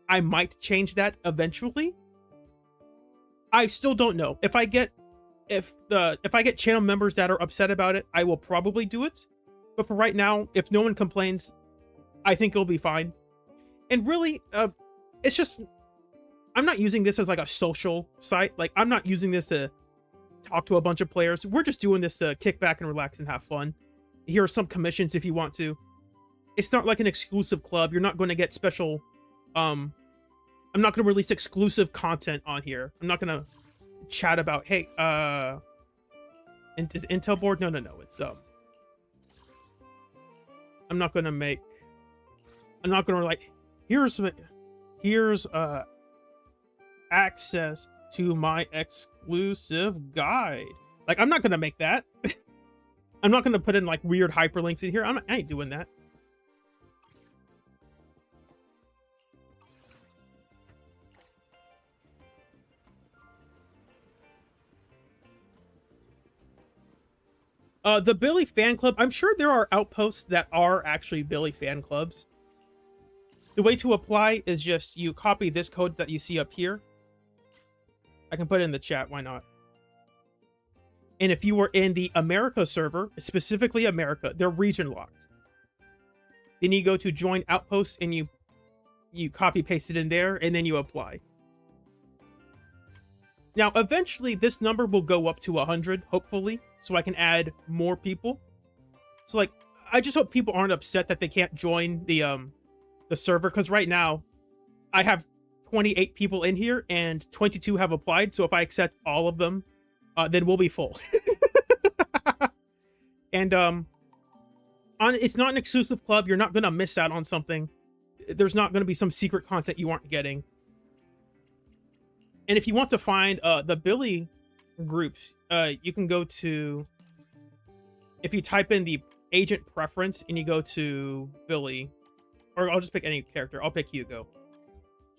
I might change that eventually. I still don't know. If I get channel members that are upset about it, I will probably do it. But for right now, if no one complains, I think it'll be fine. And really, it's just, I'm not using this as like a social site. Like, I'm not using this to talk to a bunch of players. We're just doing this to kick back and relax and have fun. Here are some commissions if you want to. It's not like an exclusive club. You're not going to get special, I'm not going to release exclusive content on here. I'm not going to chat about, hey, is Intel board? No, it's, I'm not going to like, here's access to my exclusive guide. Like, I'm not going to make that. I'm not going to put in like weird hyperlinks in here. I ain't doing that. The Billy fan club, I'm sure there are outposts that are actually Billy fan clubs. The way to apply is just you copy this code that you see up here. I can put it in the chat, why not? And if you were in the America server, specifically America, they're region locked. Then you go to join outposts and you copy paste it in there and then you apply. Now, eventually this number will go up to 100, hopefully, so I can add more people. So like, I just hope people aren't upset that they can't join the server, because right now I have 28 people in here and 22 have applied. So if I accept all of them, then we'll be full. And it's not an exclusive club. You're not gonna miss out on something. There's not gonna be some secret content you aren't getting. And if you want to find the Billy groups, you can go to, if you type in the agent preference and you go to Billy, or I'll just pick any character. I'll pick Hugo.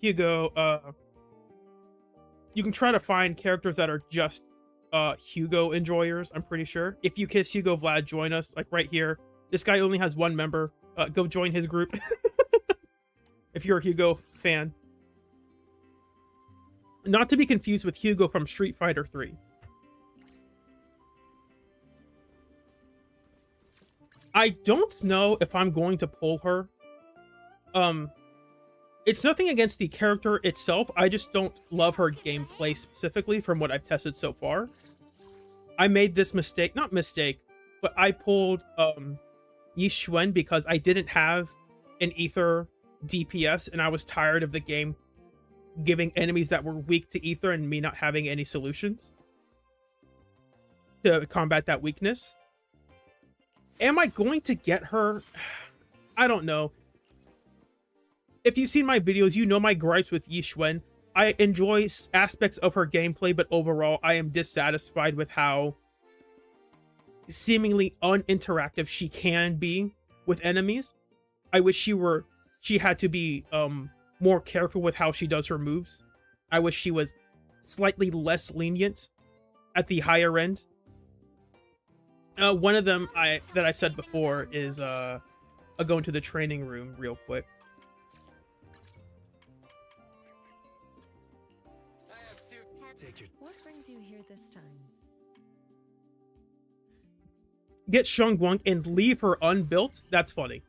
Hugo, you can try to find characters that are just Hugo enjoyers, I'm pretty sure. If you kiss Hugo Vlad, join us, like right here. This guy only has one member. Go join his group. If you're a Hugo fan. Not to be confused with Hugo from Street Fighter 3. I don't know if I'm going to pull her. It's nothing against the character itself. I just don't love her gameplay specifically from what I've tested so far. I made this mistake, not mistake, but I pulled Yi Xuan because I didn't have an ether DPS and I was tired of the game giving enemies that were weak to ether and me not having any solutions to combat that weakness. Am I going to get her? I don't know. If you've seen my videos, you know my gripes with Yi Xuan. I enjoy aspects of her gameplay, but overall, I am dissatisfied with how seemingly uninteractive she can be with enemies. I wish she had to be more careful with how she does her moves. I wish she was slightly less lenient at the higher end. One of them that I've said before is I'll go into the training room real quick. What brings you here this time? Get Shunguang and leave her unbuilt? That's funny.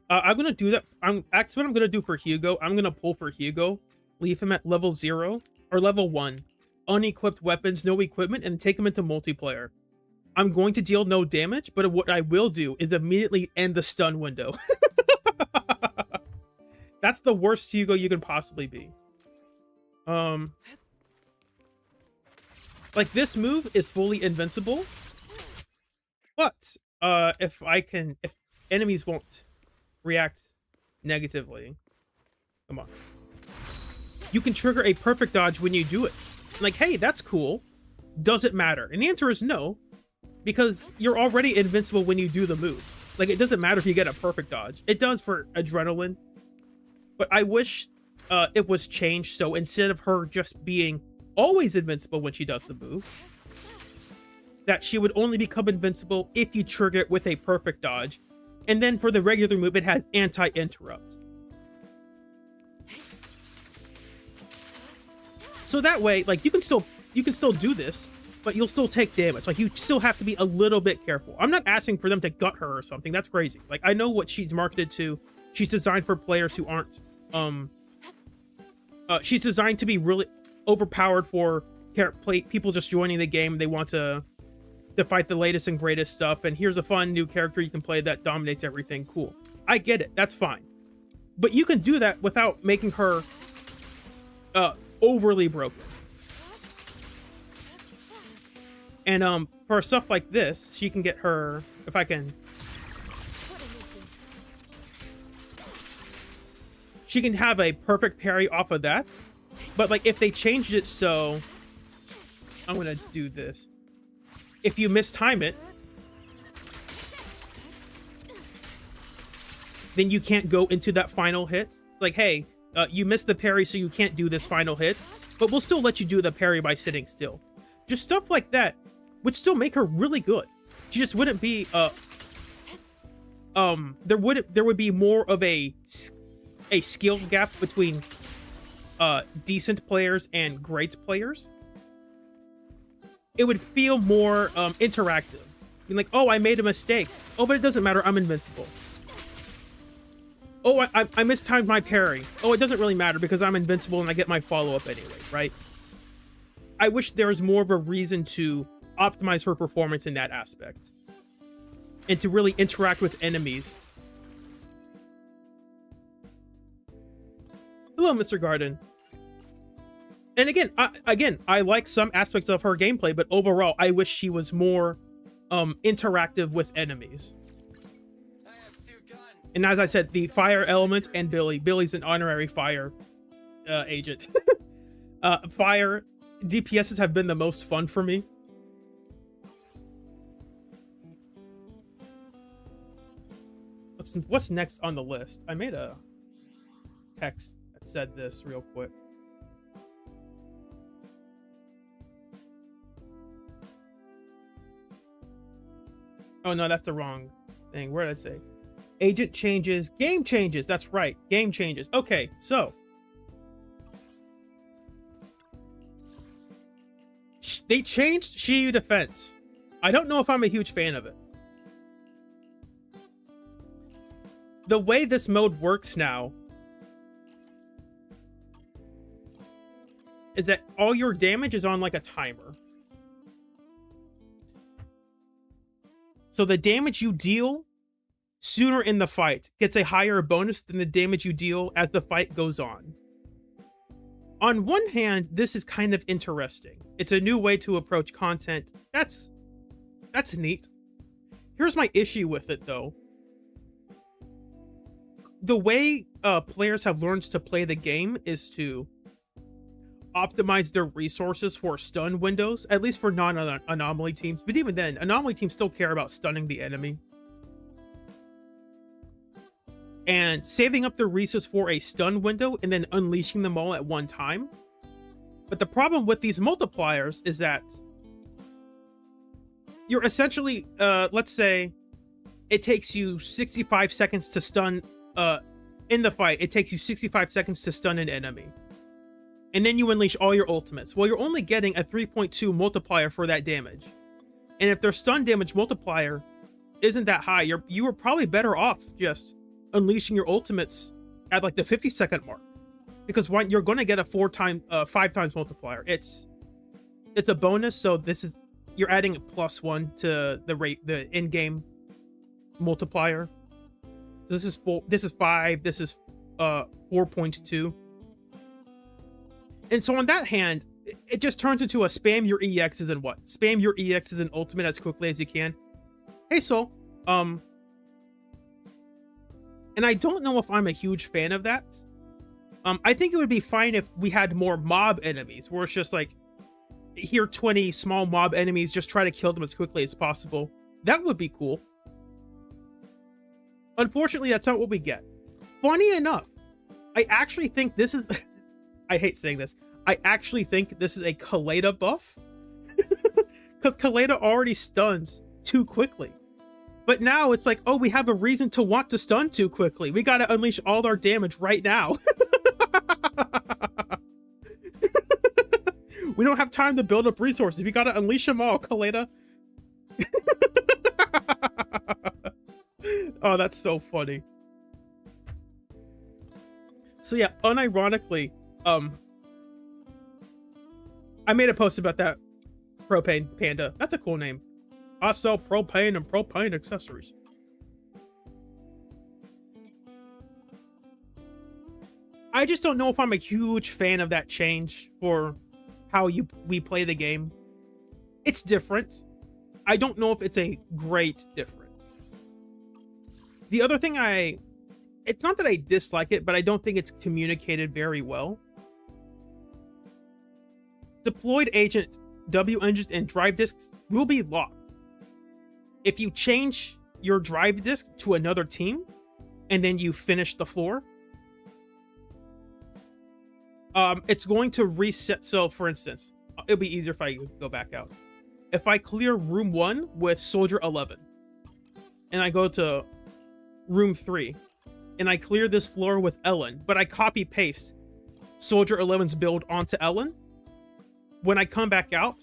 I'm gonna do that. That's what I'm gonna do for Hugo. I'm gonna pull for Hugo, leave him at level 0 or level 1, unequipped weapons, no equipment, and take him into multiplayer. I'm going to deal no damage, but what I will do is immediately end the stun window. That's the worst Hugo you can possibly be. Like, this move is fully invincible, but if enemies won't react negatively, come on, you can trigger a perfect dodge when you do it. Like, hey, that's cool. Does it matter? And the answer is no, because you're already invincible when you do the move. Like, it doesn't matter if you get a perfect dodge. It does for adrenaline, but I wish it was changed so instead of her just being always invincible when she does the move, that she would only become invincible if you trigger it with a perfect dodge. And then for the regular move, it has anti-interrupt. So that way, like, you can still do this, but you'll still take damage. Like, you still have to be a little bit careful. I'm not asking for them to gut her or something. That's crazy. Like, I know what she's marketed to. She's designed for players who aren't, she's designed to be really overpowered for people just joining the game. They want to fight the latest and greatest stuff. And here's a fun new character you can play that dominates everything. Cool. I get it. That's fine. But you can do that without making her, overly broken. And for stuff like this, she can get her, if I can, she can have a perfect parry off of that. But like, if they changed it so, I'm gonna do this, if you mistime it, then you can't go into that final hit. Like, hey, you missed the parry, so you can't do this final hit, but we'll still let you do the parry by sitting still. Just stuff like that would still make her really good. She just wouldn't be there would be more of a skill gap between decent players and great players. It would feel more interactive. I mean, like, oh, I made a mistake. Oh, but it doesn't matter. I'm invincible. Oh, I mistimed my parry. Oh, it doesn't really matter because I'm invincible and I get my follow-up anyway, right? I wish there was more of a reason to optimize her performance in that aspect. And to really interact with enemies. Hello, Mr. Garden. And again, I like some aspects of her gameplay, but overall, I wish she was more interactive with enemies. And as I said, the fire element and Billy's an honorary fire agent. Fire DPSs have been the most fun for me. What's next on the list? I made a text that said this real quick. Oh no, that's the wrong thing. Where did I say? Agent changes, game changes. That's right, game changes. Okay, so they changed Shiyu defense. I don't know if I'm a huge fan of it. The way this mode works now is that all your damage is on like a timer. So the damage you deal sooner in the fight gets a higher bonus than the damage you deal as the fight goes on. On one hand, this is kind of interesting. It's a new way to approach content. That's neat. Here's my issue with it though. The way players have learned to play the game is to optimize their resources for stun windows, at least for non-anomaly teams. But even then, anomaly teams still care about stunning the enemy. And saving up their resources for a stun window and then unleashing them all at one time. But the problem with these multipliers is that you're essentially, let's say, it takes you 65 seconds to stun, in the fight, it takes you 65 seconds to stun an enemy. And then you unleash all your ultimates. Well, you're only getting a 3.2 multiplier for that damage. And if their stun damage multiplier isn't that high, you are probably better off just unleashing your ultimates at like the 50-second mark. Because you're going to get a 5 times multiplier. It's a bonus, so you're adding +1 to the in-game multiplier. This is 5, this is 4.2. And so on that hand, it just turns into a spam your EXs and what? Spam your EXs and ultimate as quickly as you can. Hey Soul, and I don't know if I'm a huge fan of that. I think it would be fine if we had more mob enemies, where it's just like, here 20 small mob enemies, just try to kill them as quickly as possible. That would be cool. Unfortunately, that's not what we get. Funny enough, I actually think this is... I hate saying this. I actually think this is a Kaleda buff. because Kaleda already stuns too quickly. But now it's like, oh, we have a reason to want to stun too quickly. We gotta unleash all our damage right now. We don't have time to build up resources. We gotta unleash them all, Kaleda. Oh, that's so funny. So yeah, unironically, I made a post about that propane panda. That's a cool name. I sell propane and propane accessories. I just don't know if I'm a huge fan of that change for how we play the game. It's different. I don't know if it's a great difference. The other thing it's not that I dislike it, but I don't think it's communicated very well. Deployed agent W engines and drive disks will be locked. If you change your drive disk to another team and then you finish the floor, it's going to reset. So for instance, it'll be easier if I go back out. If I clear room 1 with soldier 11 and I go to room 3 and I clear this floor with Ellen, but I copy paste soldier 11's build onto Ellen, when I come back out,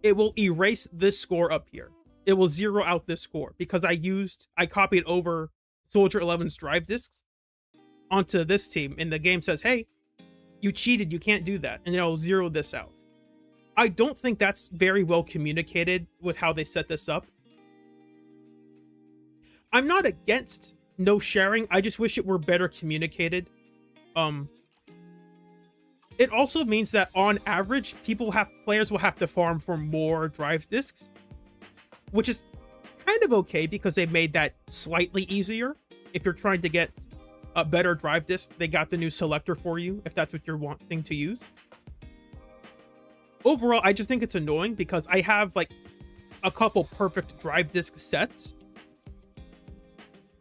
it will erase this score up here. It will zero out this score because I copied over soldier 11's drive disks onto this team, and the game says, hey, you cheated, you can't do that, and it'll zero this out. I don't think that's very well communicated with how they set this up. I'm not against no sharing, I just wish it were better communicated. It also means that on average, players will have to farm for more drive disks, which is kind of okay because they made that slightly easier. If you're trying to get a better drive disk, they got the new selector for you, if that's what you're wanting to use. Overall, I just think it's annoying because I have like a couple perfect drive disk sets,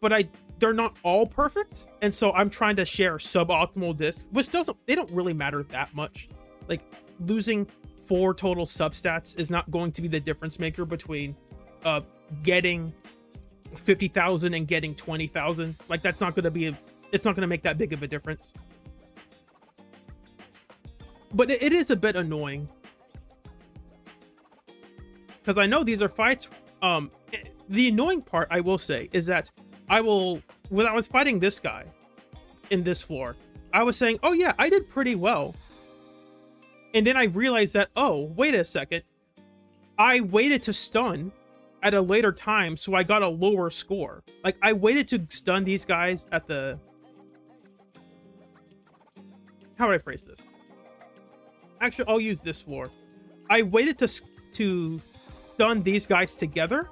but they're not all perfect, and so I'm trying to share suboptimal discs, which they don't really matter that much. Like losing 4 total substats is not going to be the difference maker between getting 50,000 and getting 20,000. Like that's not going to it's not going to make that big of a difference. But it is a bit annoying because I know these are fights. The annoying part, I will say, is that when I was fighting this guy in this floor, I was saying, oh yeah, I did pretty well. And then I realized that, oh, wait a second. I waited to stun at a later time, so I got a lower score. Like, I waited to stun these guys at the... How would I phrase this? Actually, I'll use this floor. I waited to stun these guys together,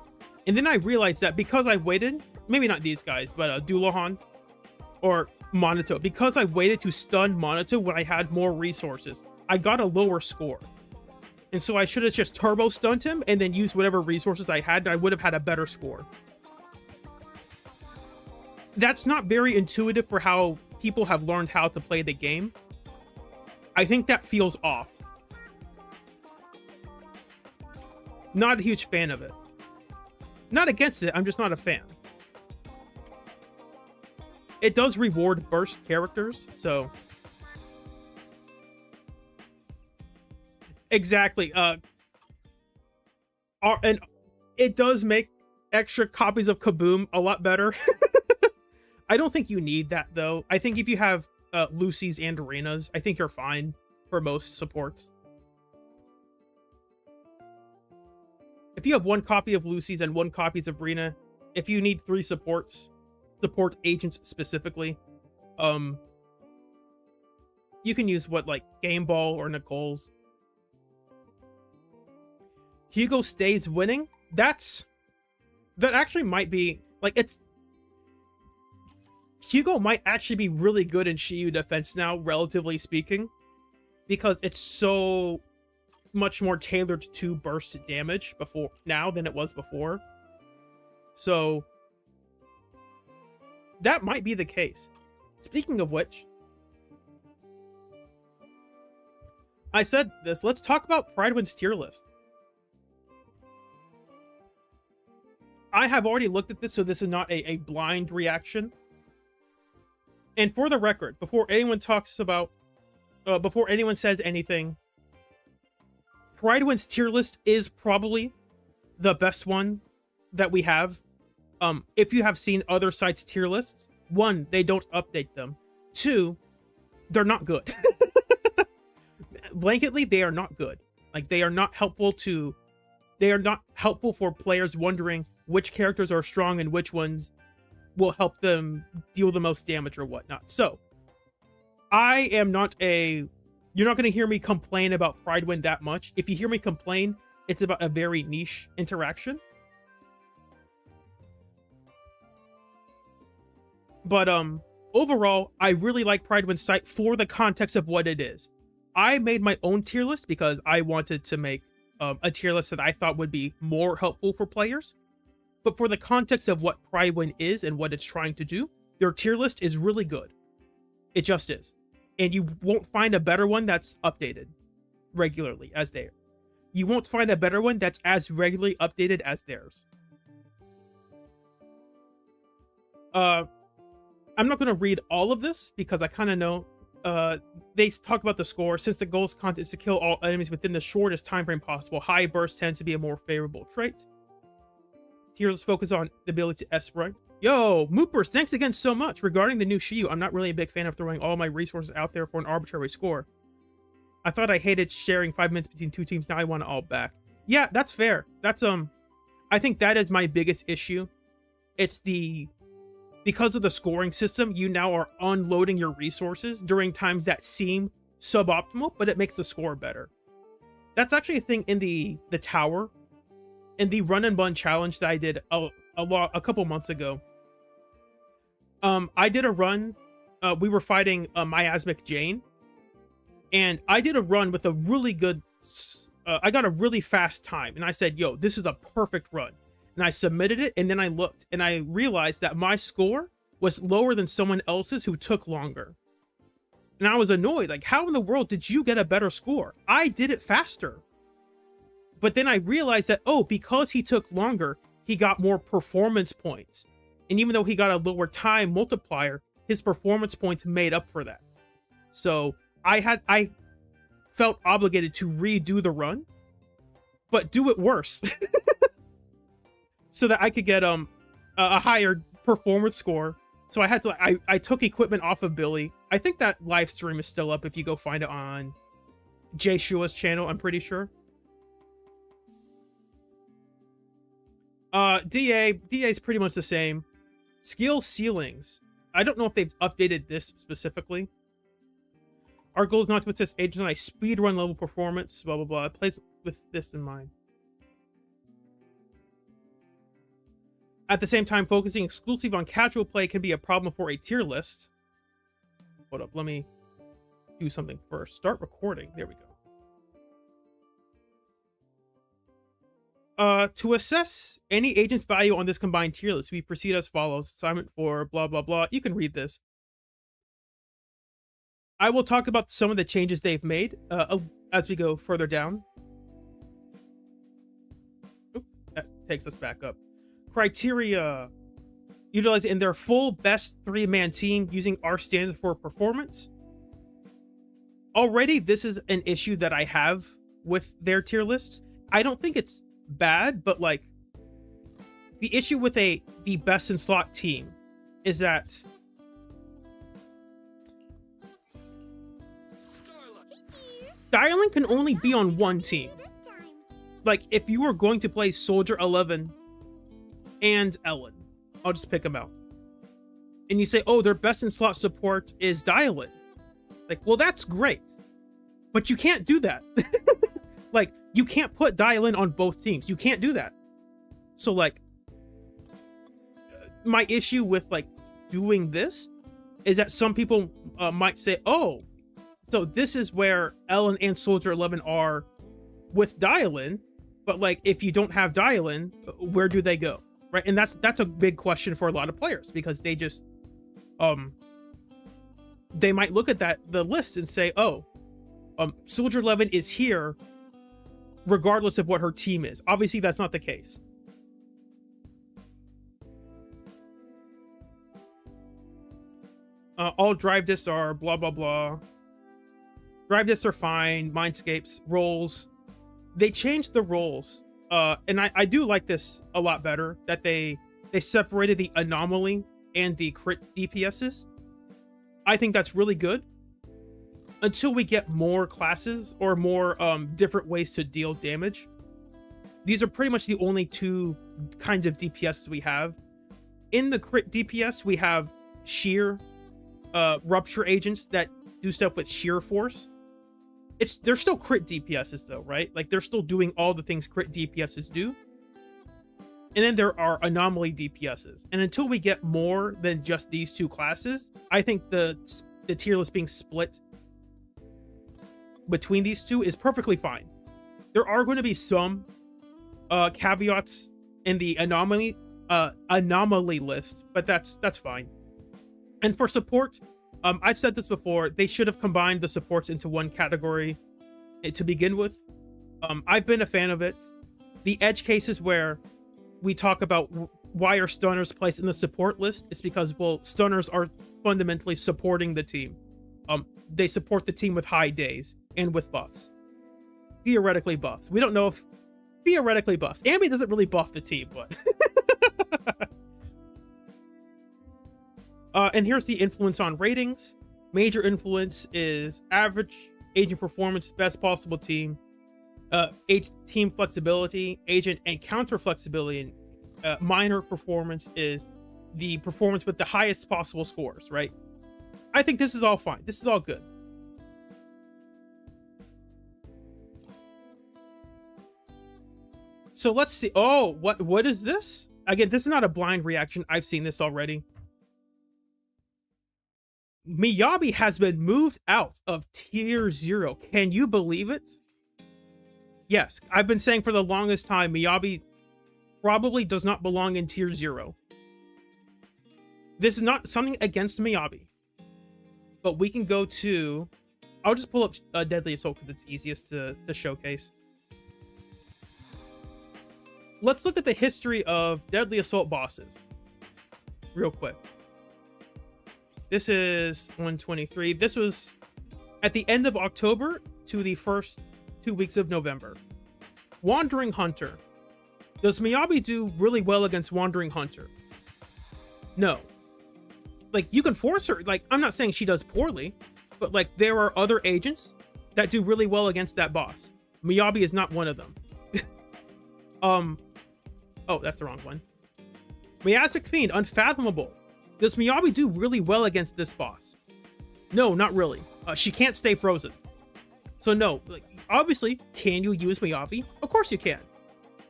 and then I realized that because I waited... Maybe not these guys, but Dulahan or Monato. Because I waited to stun Monato when I had more resources, I got a lower score. And so I should have just turbo stunned him and then used whatever resources I had, and I would have had a better score. That's not very intuitive for how people have learned how to play the game. I think that feels off. Not a huge fan of it. Not against it, I'm just not a fan. It does reward burst characters, so... Exactly. And it does make extra copies of Kaboom a lot better. I don't think you need that, though. I think if you have Lucy's and Arenas, I think you're fine for most supports. If you have 1 copy of Lucy's and 1 copy of Arena, if you need 3 support agents specifically, you can use like Game Ball or Nicole's. Hugo stays winning. That actually might be like Hugo might actually be really good in Shiyu defense now, relatively speaking, because it's so much more tailored to burst damage now than it was before. So that might be the case. Speaking of which, I said this, let's talk about Prydwen's tier list. I have already looked at this, so this is not a blind reaction. And for the record, before anyone talks about, before anyone says anything, Prydwen's tier list is probably the best one that we have. If you have seen other sites' tier lists, one, they don't update them. Two, they're not good. Blanketly, they are not good. Like, they are not helpful for players wondering which characters are strong and which ones will help them deal the most damage or whatnot. So, I am not you're not going to hear me complain about Prydwen that much. If you hear me complain, it's about a very niche interaction. But overall, I really like Prydwen's site for the context of what it is. I made my own tier list because I wanted to make a tier list that I thought would be more helpful for players. But for the context of what Prydwen is and what it's trying to do, their tier list is really good. It just is. And you won't find a better one that's updated regularly as theirs. You won't find a better one that's as regularly updated as theirs. I'm not going to read all of this because I kind of know they talk about the score. Since the goal's content is to kill all enemies within the shortest time frame possible, high burst tends to be a more favorable trait. Here, let's focus on the ability to S rank. Yo, Moopers, thanks again so much. Regarding the new Shiyu, I'm not really a big fan of throwing all my resources out there for an arbitrary score. I thought I hated sharing 5 minutes between two teams. Now I want it all back. Yeah, that's fair. That's I think that is my biggest issue. It's because of the scoring system, you now are unloading your resources during times that seem suboptimal, but it makes the score better. That's actually a thing in the tower, in the run and bun challenge that I did a couple months ago. I did a run. We were fighting Miasmic Jane, and I did a run with a really good. I got a really fast time, and I said, "Yo, this is a perfect run." And I submitted it, and then I looked, and I realized that my score was lower than someone else's who took longer. And I was annoyed. Like, how in the world did you get a better score? I did it faster. But then I realized that, oh, because he took longer, he got more performance points. And even though he got a lower time multiplier, his performance points made up for that. So I felt obligated to redo the run, but do it worse. So that I could get a higher performance score. So I had to, I took equipment off of Billy. I think that live stream is still up if you go find it on Jay Shua's channel, I'm pretty sure. DA is pretty much the same. Skill ceilings. I don't know if they've updated this specifically. Our goal is not to assist agents on a speedrun level performance, blah, blah, blah. It plays with this in mind. At the same time, focusing exclusively on casual play can be a problem for a tier list. Hold up, let me do something first. Start recording. There we go. To assess any agent's value on this combined tier list, we proceed as follows. Assignment for blah, blah, blah. You can read this. I will talk about some of the changes they've made as we go further down. Oop, that takes us back up. Criteria utilized in their full best 3-man team using our standards for performance. Already, this is an issue that I have with their tier lists. I don't think it's bad, but like the issue with the best in slot team is that Dialing can only be on one team. Like if you were going to play Soldier 11 and Ellen, I'll just pick them out, and you say, oh, their best in slot support is Dialin. Like, well, that's great, but you can't do that. Like, you can't put Dialin on both teams. You can't do that. So like, my issue with like doing this is that some people might say, oh, so this is where Ellen and Soldier 11 are with Dialin, but like if you don't have Dialin, where do they go? Right? And that's a big question for a lot of players, because they just they might look at the list and say, oh, Soldier 11 is here regardless of what her team is. Obviously that's not the case. All drive discs are blah blah blah. Drive discs are fine. Mindscapes, roles. They changed the roles. And I do like this a lot better, that they separated the anomaly and the crit DPSs. I think that's really good. Until we get more classes or more different ways to deal damage. These are pretty much the only two kinds of DPS we have. In the crit DPS, we have sheer rupture agents that do stuff with sheer force. They're still crit DPSs though, right? Like they're still doing all the things crit DPSs do. And then there are anomaly DPSs. And until we get more than just these two classes, I think the tier list being split between these two is perfectly fine. There are going to be some caveats in the anomaly list, but that's fine. And for support, I've said this before, they should have combined the supports into one category to begin with. I've been a fan of it. The edge cases where we talk about why are stunners placed in the support list is because, well, stunners are fundamentally supporting the team. They support the team with high days and with buffs. Theoretically buffs. We don't know if theoretically buffs. Ambi doesn't really buff the team, but and here's the influence on ratings. Major influence is average agent performance, best possible team, team flexibility, agent and counter flexibility. And minor performance is the performance with the highest possible scores, right? I think this is all fine. This is all good. So let's see. Oh, what is this? Again, this is not a blind reaction. I've seen this already. Miyabi has been moved out of tier 0. Can you believe it? Yes, I've been saying for the longest time, Miyabi probably does not belong in tier 0. This is not something against Miyabi, but we can go to, I'll just pull up Deadly Assault because it's easiest to showcase. Let's look at the history of Deadly Assault bosses real quick. This is 123. This was at the end of October to the first 2 weeks of November. Wandering Hunter. Does Miyabi do really well against Wandering Hunter? No. Like, you can force her. Like, I'm not saying she does poorly, but like, there are other agents that do really well against that boss. Miyabi is not one of them. Oh, that's the wrong one. Miasmic Fiend, Unfathomable. Does Miyabi do really well against this boss? No, not really. She can't stay frozen. So no, like, obviously, can you use Miyabi? Of course you can.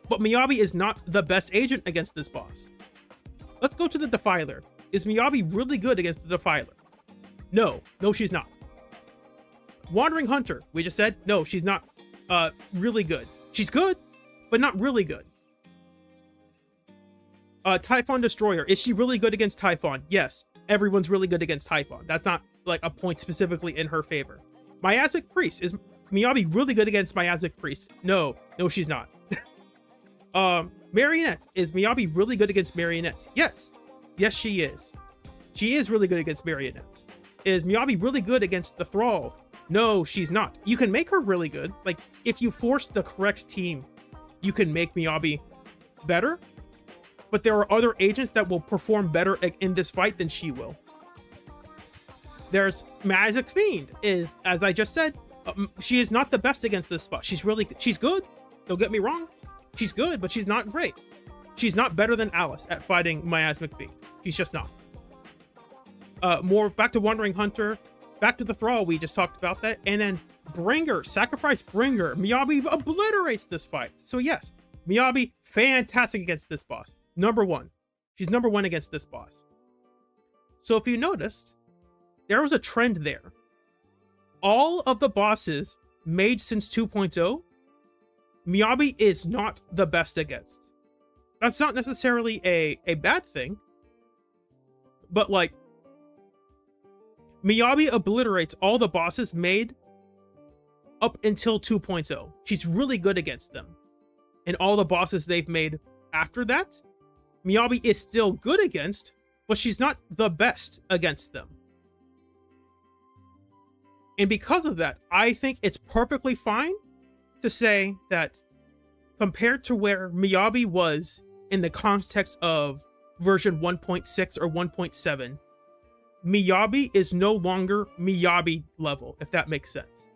But Miyabi is not the best agent against this boss. Let's go to the Defiler. Is Miyabi really good against the Defiler? No, she's not. Wandering Hunter, we just said, no, she's not really good. She's good, but not really good. Typhon Destroyer, is she really good against Typhon? Yes, everyone's really good against Typhon. That's not like a point specifically in her favor. Miasmic Priest, is Miyabi really good against Miasmic Priest? No, she's not. Marionette, is Miyabi really good against Marionette? Yes, she is. She is really good against Marionette. Is Miyabi really good against the Thrall? No, she's not. You can make her really good. Like, if you force the correct team, you can make Miyabi better. But there are other agents that will perform better in this fight than she will. There's Magic Fiend, is, as I just said, she is not the best against this spot. She's good. Don't get me wrong. She's good, but she's not great. She's not better than Alice at fighting Miasmic Fiend. She's just not. More back to Wandering Hunter, back to the Thrall. We just talked about that. And then Bringer, Sacrifice Bringer. Miyabi obliterates this fight. So yes, Miyabi, fantastic against this boss. Number 1. She's number 1 against this boss. So if you noticed, there was a trend there. All of the bosses made since 2.0, Miyabi is not the best against. That's not necessarily a bad thing, but like, Miyabi obliterates all the bosses made up until 2.0. She's really good against them. And all the bosses they've made after that, Miyabi is still good against, but she's not the best against them. And because of that, I think it's perfectly fine to say that compared to where Miyabi was in the context of version 1.6 or 1.7, Miyabi is no longer Miyabi level, if that makes sense.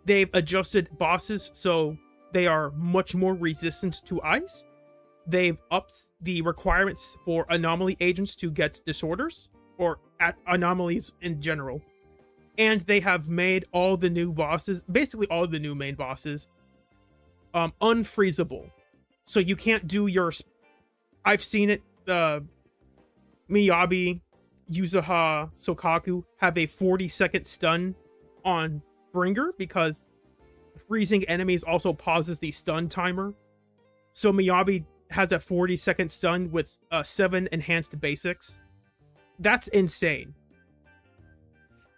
They've adjusted bosses so they are much more resistant to ice. They've upped the requirements for anomaly agents to get disorders, or at anomalies in general. And they have made all the new bosses, basically all the new main bosses, unfreezable. So you can't do your... I've seen it, Miyabi, Yuzuha, Sokaku have a 40-second stun on Bringer because freezing enemies also pauses the stun timer. So Miyabi has a 40-second stun with 7 enhanced basics. That's insane.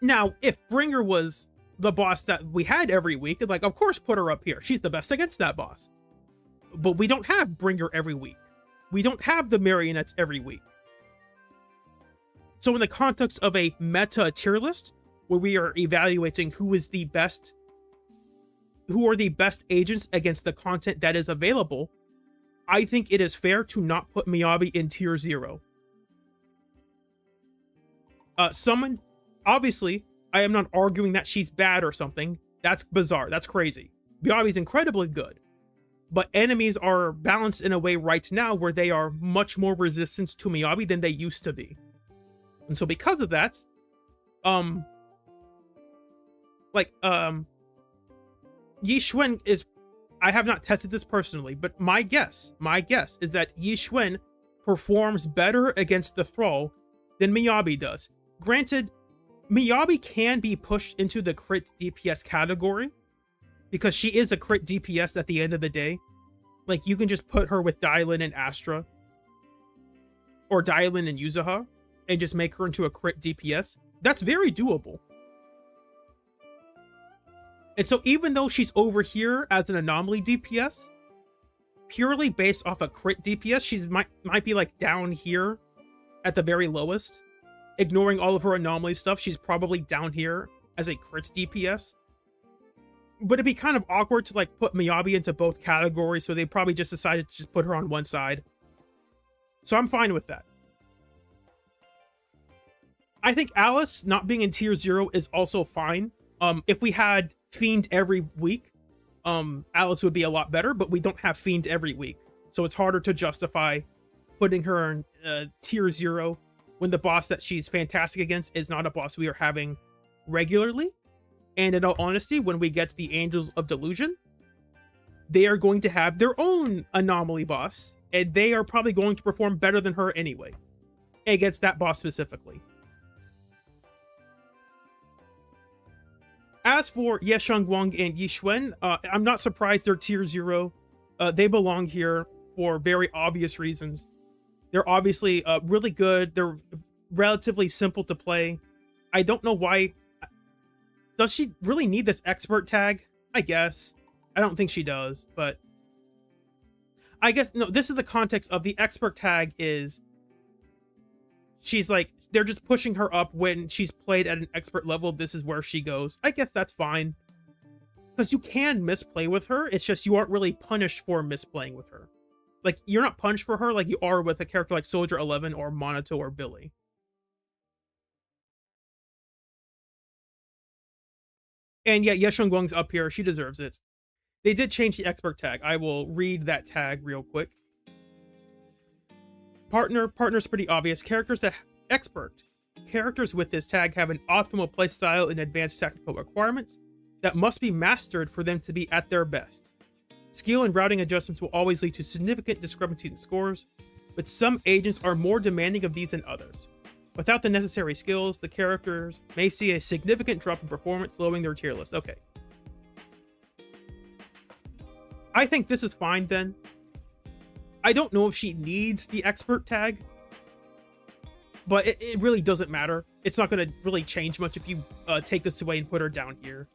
Now, if Bringer was the boss that we had every week, like, of course, put her up here. She's the best against that boss. But we don't have Bringer every week. We don't have the marionettes every week. So in the context of a meta tier list, where we are evaluating who are the best agents against the content that is available, I think it is fair to not put Miyabi in tier 0. Obviously, I am not arguing that she's bad or something. That's bizarre. That's crazy. Miyabi's incredibly good. But enemies are balanced in a way right now where they are much more resistant to Miyabi than they used to be. And so because of that, Yi Xuan is... I have not tested this personally, but my guess is that Yi Xuan performs better against the Thrall than Miyabi does. Granted, Miyabi can be pushed into the crit DPS category because she is a crit DPS at the end of the day. Like, you can just put her with Dylan and Astra, or Dylan and Yuzuha, and just make her into a crit DPS. That's very doable. And so even though she's over here as an anomaly DPS, purely based off a crit DPS, she's might be like down here at the very lowest. Ignoring all of her anomaly stuff, she's probably down here as a crit DPS. But it'd be kind of awkward to like put Miyabi into both categories, so they probably just decided to just put her on one side. So I'm fine with that. I think Alice not being in tier 0 is also fine. If we had Fiend every week, Alice would be a lot better, but we don't have Fiend every week. So it's harder to justify putting her in tier 0 when the boss that she's fantastic against is not a boss we are having regularly. And in all honesty, when we get to the Angels of Delusion, they are going to have their own anomaly boss, and they are probably going to perform better than her anyway, against that boss specifically. As for Shunguang and Yi Xuan, I'm not surprised they're tier 0. They belong here for very obvious reasons. They're obviously really good. They're relatively simple to play. I don't know why. Does she really need this expert tag? I guess. I don't think she does, but I guess, no, this is the context of the expert tag is she's like, they're just pushing her up when she's played at an expert level. This is where she goes. I guess that's fine. Because you can misplay with her. It's just you aren't really punished for misplaying with her. Like, you're not punished for her like you are with a character like Soldier 11 or Monato or Billy. And yeah, Shunguang's up here. She deserves it. They did change the expert tag. I will read that tag real quick. Partner's pretty obvious. Characters with this tag have an optimal playstyle and advanced technical requirements that must be mastered for them to be at their best. Skill and routing adjustments will always lead to significant discrepancies in scores, but some agents are more demanding of these than others. Without the necessary skills, the characters may see a significant drop in performance, lowering their tier list. Okay. I think this is fine then. I don't know if she needs the expert tag, but it really doesn't matter. It's not going to really change much if you take this away and put her down here.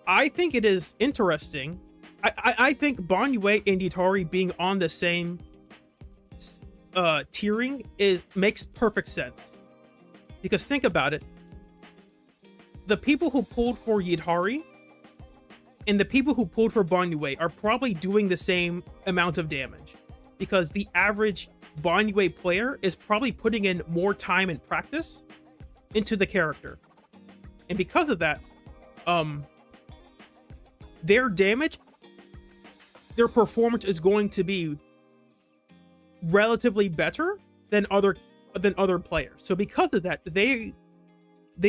I think it is interesting. I think Banyue and Itari being on the same tiering makes perfect sense. Because think about it. The people who pulled for Yidhari and the people who pulled for Banyue are probably doing the same amount of damage. Because the average Banyue player is probably putting in more time and practice into the character. And because of that, their damage, their performance is going to be relatively better than other players. So because of that, they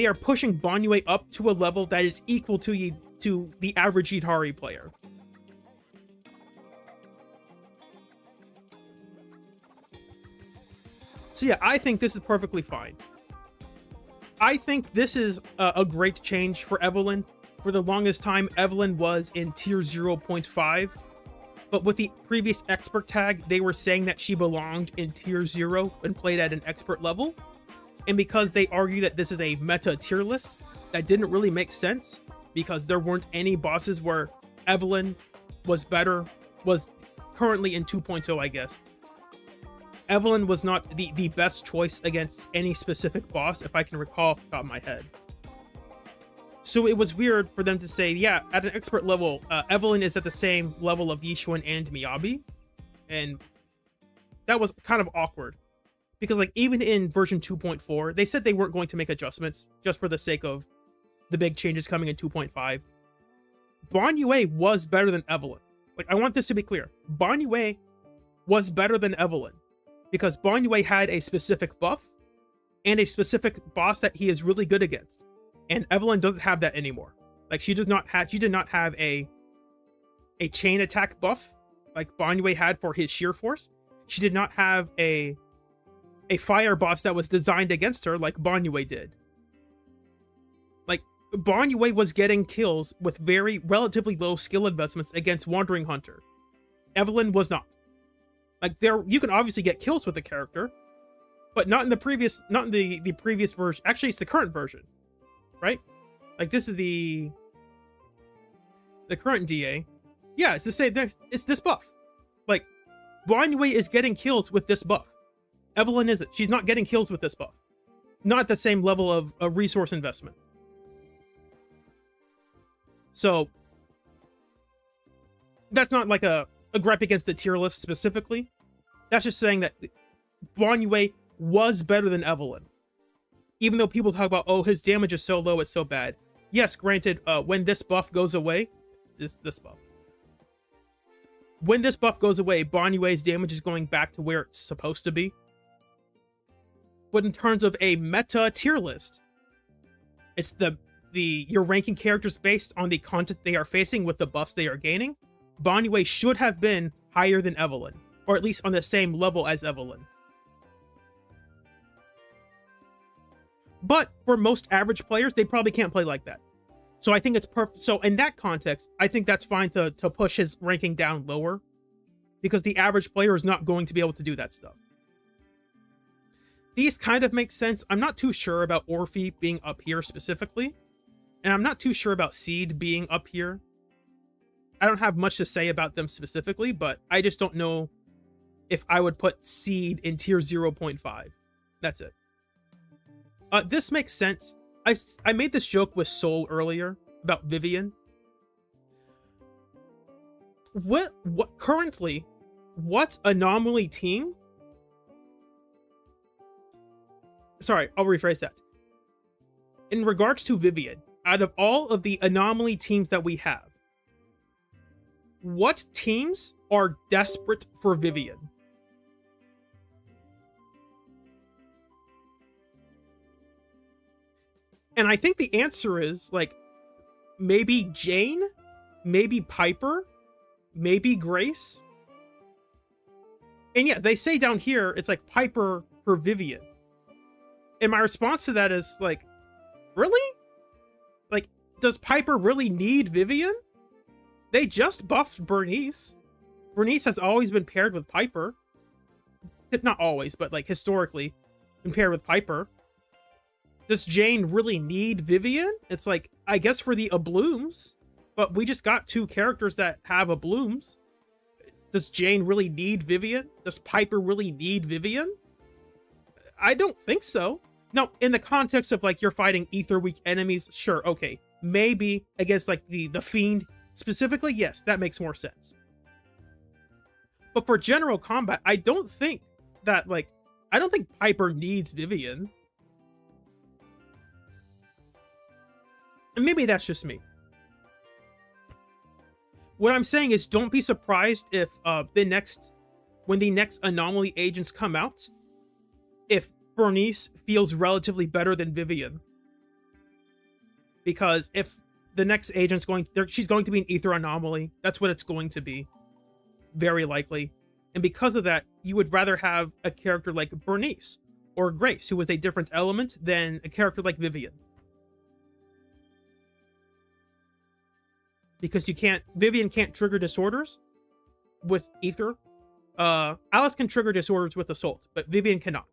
are pushing Banyue up to a level that is equal to the average Yidhari player. So yeah, I think this is perfectly fine. I think this is a great change for Evelynn. For the longest time, Evelynn was in tier 0.5, but with the previous expert tag, they were saying that she belonged in tier 0 and played at an expert level. And because they argue that this is a meta tier list, that didn't really make sense, because there weren't any bosses where Evelynn was currently in 2.0, I guess. Evelynn was not the best choice against any specific boss, if I can recall off the top of my head. So it was weird for them to say, yeah, at an expert level, Evelynn is at the same level of Yishuan and Miyabi. And that was kind of awkward. Because like even in version 2.4, they said they weren't going to make adjustments just for the sake of the big changes coming in 2.5. Banyue was better than Evelynn. Like, I want this to be clear. Banyue was better than Evelynn. Because Banyue had a specific buff and a specific boss that he is really good against. And Evelynn doesn't have that anymore. Like, she did not have a chain attack buff like Banyue had for his sheer force. She did not have a fire boss that was designed against her like Banyue did. Like, Banyue was getting kills with very relatively low skill investments against Wandering Hunter. Evelynn was not. Like, you can obviously get kills with the character, but not in the previous version. Actually, it's the current version, right? Like, this is the current DA. Yeah, it's the same. It's this buff. Like, Banyue is getting kills with this buff. Evelynn isn't. She's not getting kills with this buff. Not at the same level of resource investment. So that's not like a gripe against the tier list specifically. That's just saying that Banyue was better than Evelynn. Even though people talk about, oh, his damage is so low, it's so bad. Yes, granted, when this buff goes away, this buff. When this buff goes away, Banyue's damage is going back to where it's supposed to be. But in terms of a meta tier list, it's you're ranking characters based on the content they are facing with the buffs they are gaining. Banyue should have been higher than Evelynn, or at least on the same level as Evelynn. But for most average players, they probably can't play like that. So I think it's perfect. So in that context, I think that's fine to push his ranking down lower, because the average player is not going to be able to do that stuff. These kind of make sense. I'm not too sure about Orphe being up here specifically, and I'm not too sure about Seed being up here. I don't have much to say about them specifically, but I just don't know if I would put Seed in tier 0.5. That's it. This makes sense. I made this joke with Soul earlier about Vivian. What currently, what anomaly team? Sorry, I'll rephrase that. In regards to Vivian, out of all of the anomaly teams that we have, what teams are desperate for Vivian? And I think the answer is, like, maybe Jane, maybe Piper, maybe Grace. And yeah, they say down here, it's like Piper for Vivian. And my response to that is, like, really? Like, does Piper really need Vivian? They just buffed Bernice. Bernice has always been paired with Piper. Not always, but like historically been paired with Piper. Does Jane really need Vivian? It's like, I guess for the Ablooms, but we just got two characters that have Ablooms. Does Jane really need Vivian? Does Piper really need Vivian? I don't think so. Now, in the context of like you're fighting ether weak enemies, sure, okay. Maybe against like the fiend specifically, yes, that makes more sense. But for general combat, I don't think that like I don't think Piper needs Vivian. And maybe that's just me. What I'm saying is don't be surprised if when the next anomaly agents come out, if Bernice feels relatively better than Vivian. Because if the next agent's she's going to be an ether anomaly, that's what it's going to be. Very likely. And because of that, you would rather have a character like Bernice or Grace, who was a different element, than a character like Vivian. Because Vivian can't trigger disorders with ether. Alice can trigger disorders with assault, but Vivian cannot.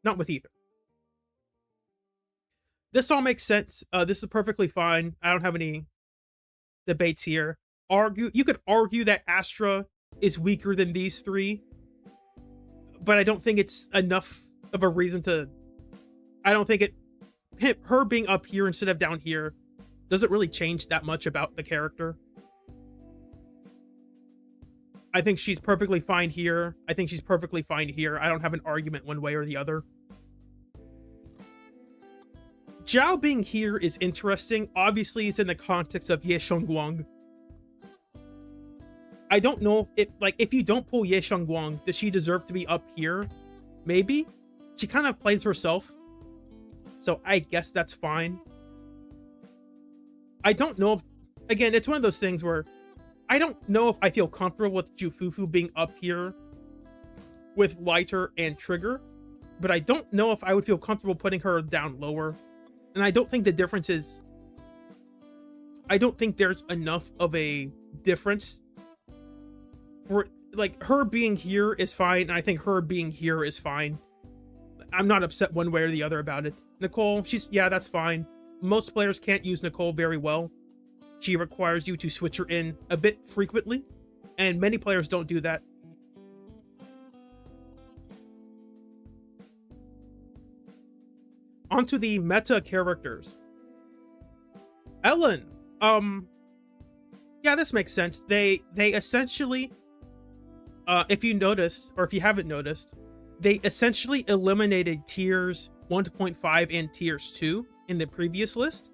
Not with ether. This all makes sense. This is perfectly fine. I don't have any debates here. You could argue that Astra is weaker than these three, but I don't think it's enough of a reason to. I don't think her being up here instead of down here doesn't really change that much about the character. I think she's perfectly fine here. I think she's perfectly fine here. I don't have an argument one way or the other. Jiao being here is interesting. Obviously, it's in the context of Ye Shunguang. I don't know if you don't pull Ye Shunguang, does she deserve to be up here? Maybe. She kind of plays herself. So I guess that's fine. I don't know if, again, it's one of those things where I don't know if I feel comfortable with Jufufu being up here with Lighter and Trigger, but I don't know if I would feel comfortable putting her down lower. And I don't think the difference is, I don't think there's enough of a difference for, like, her being here is fine, and I think her being here is fine. I'm not upset one way or the other about it. Nicole, yeah, that's fine. Most players can't use Nicole very well. She requires you to switch her in a bit frequently, and many players don't do that. Onto the meta characters. Ellen. Yeah, this makes sense. They essentially, if you notice, or if you haven't noticed, they essentially eliminated tiers 1.5 and tiers 2 in the previous list.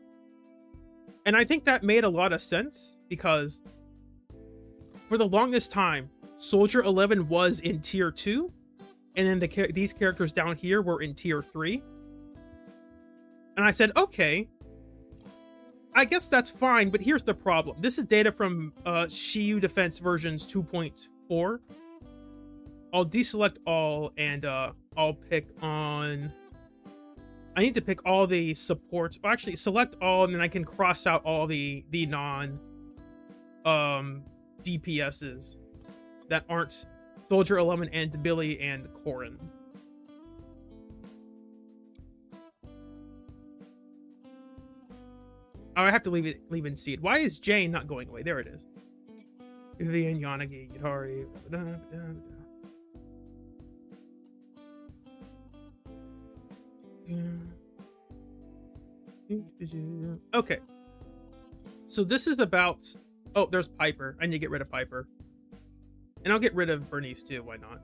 And I think that made a lot of sense because for the longest time, Soldier 11 was in tier 2, and then these characters down here were in tier 3. And I said, okay, I guess that's fine, but here's the problem. This is data from Shiyu Defense versions 2.4. I'll deselect all, and I'll pick on... I need to pick all the support. Well, actually, select all, and then I can cross out all the non DPSs that aren't Soldier 11 and Billy and Corrin. Oh, I have to leave in seed. Why is Jane not going away? There it is. Vivian, Yanagi, Yutari. Okay. So this is about... Oh, there's Piper. I need to get rid of Piper. And I'll get rid of Bernice too. Why not?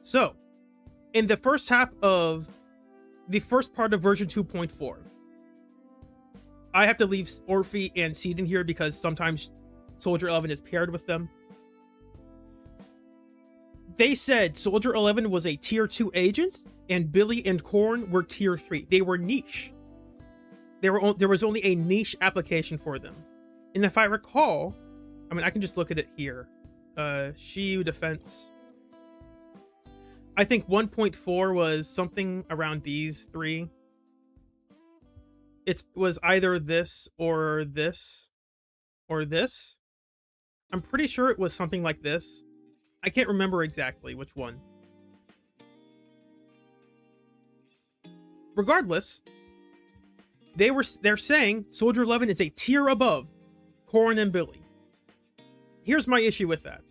So, in the first half of... the first part of version 2.4... I have to leave Orphe and Seed in here because sometimes Soldier 11 is paired with them. They said Soldier 11 was a tier 2 agent and Billy and Corrin were tier 3. They were niche. There was only a niche application for them. And if I recall, I mean, I can just look at it here. Shiyu Defense. I think 1.4 was something around these three. It was either this or this or this. I'm pretty sure it was something like this. I can't remember exactly which one. Regardless, they're saying Soldier 11 is a tier above Corrin and Billy. Here's my issue with that.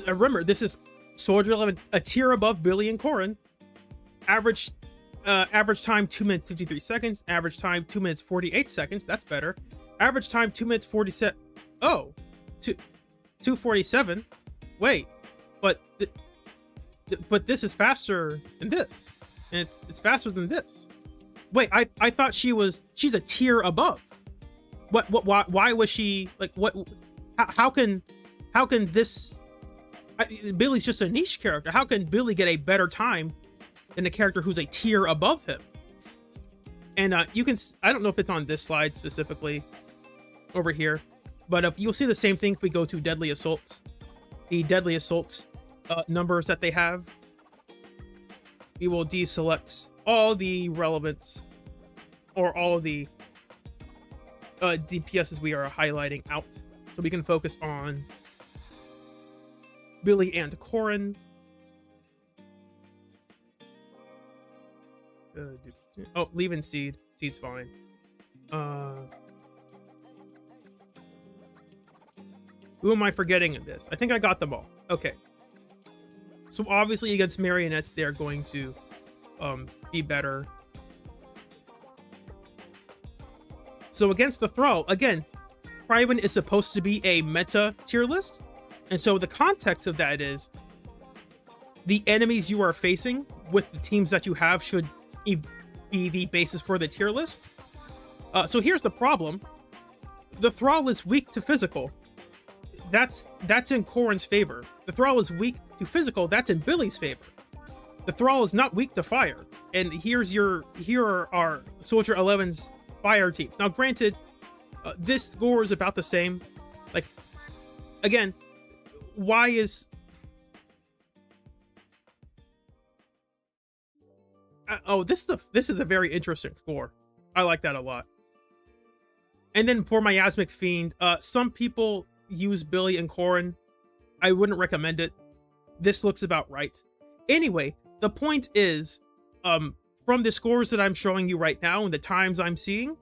Remember, this is Soldier 11 a tier above Billy and Corrin. Average time 2 minutes 53 seconds. Average time 2 minutes 48 seconds. That's better. Average time 2 minutes 47. Oh, 247. Wait, but this is faster than this, and it's faster than this. Wait, I thought she's a tier above. Why was she like what? How can this? Billy's just a niche character. How can Billy get a better time than a character who's a tier above him? And you can, I don't know if it's on this slide specifically over here, but if you'll see the same thing if we go to Deadly Assault, the Deadly Assault numbers that they have. We will deselect all the relevant or all of the DPSs we are highlighting out, so we can focus on Billy and Corrin. Oh, leaving Seed. Seed's fine. Who am I forgetting in this? I think I got them all. Okay. So obviously against marionettes, they're going to be better. So against the Thrall, again, Prydwen is supposed to be a meta tier list. And so the context of that is the enemies you are facing with the teams that you have should be the basis for the tier list. So here's the problem. The Thrall is weak to physical. That's in Corrin's favor. The Thrall is weak to physical. That's in Billy's favor. The Thrall is not weak to fire. And here are our Soldier 11's fire teams. Now, granted, this score is about the same. Like, again, why is... oh, this is a very interesting score. I like that a lot. And then for Miasmic Fiend, some people use Billy and Corrin. I wouldn't recommend it. This looks about right. Anyway, the point is, from the scores that I'm showing you right now and the times I'm seeing,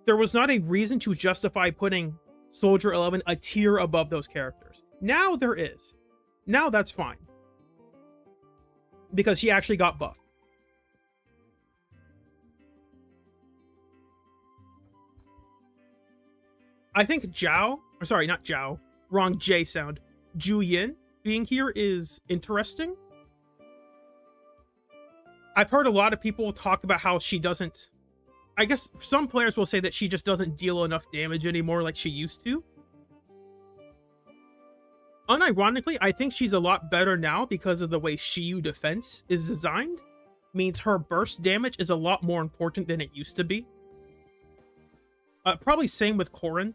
there was not a reason to justify putting Soldier 11 a tier above those characters. Now there is. Now that's fine. Because she actually got buffed. I think Jiao, or sorry, not Jiao, wrong J sound, Juyin being here is interesting. I've heard a lot of people talk about how she doesn't, I guess some players will say that she just doesn't deal enough damage anymore like she used to. Unironically, I think she's a lot better now because of the way Shiyu defense is designed. Means her burst damage is a lot more important than it used to be. Probably same with Corrin.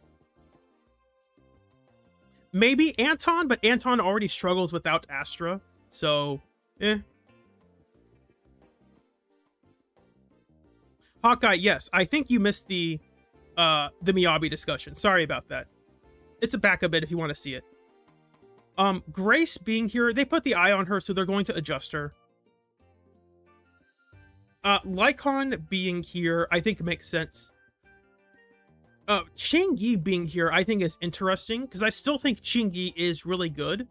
Maybe Anton, but Anton already struggles without Astra, so Hawkeye, yes, I think you missed the Miyabi discussion. Sorry about that. It's a back a bit if you want to see it. Grace being here, they put the eye on her, so they're going to adjust her. Lycon being here, I think makes sense. Qingyi being here, I think is interesting, because I still think Qingyi is really good.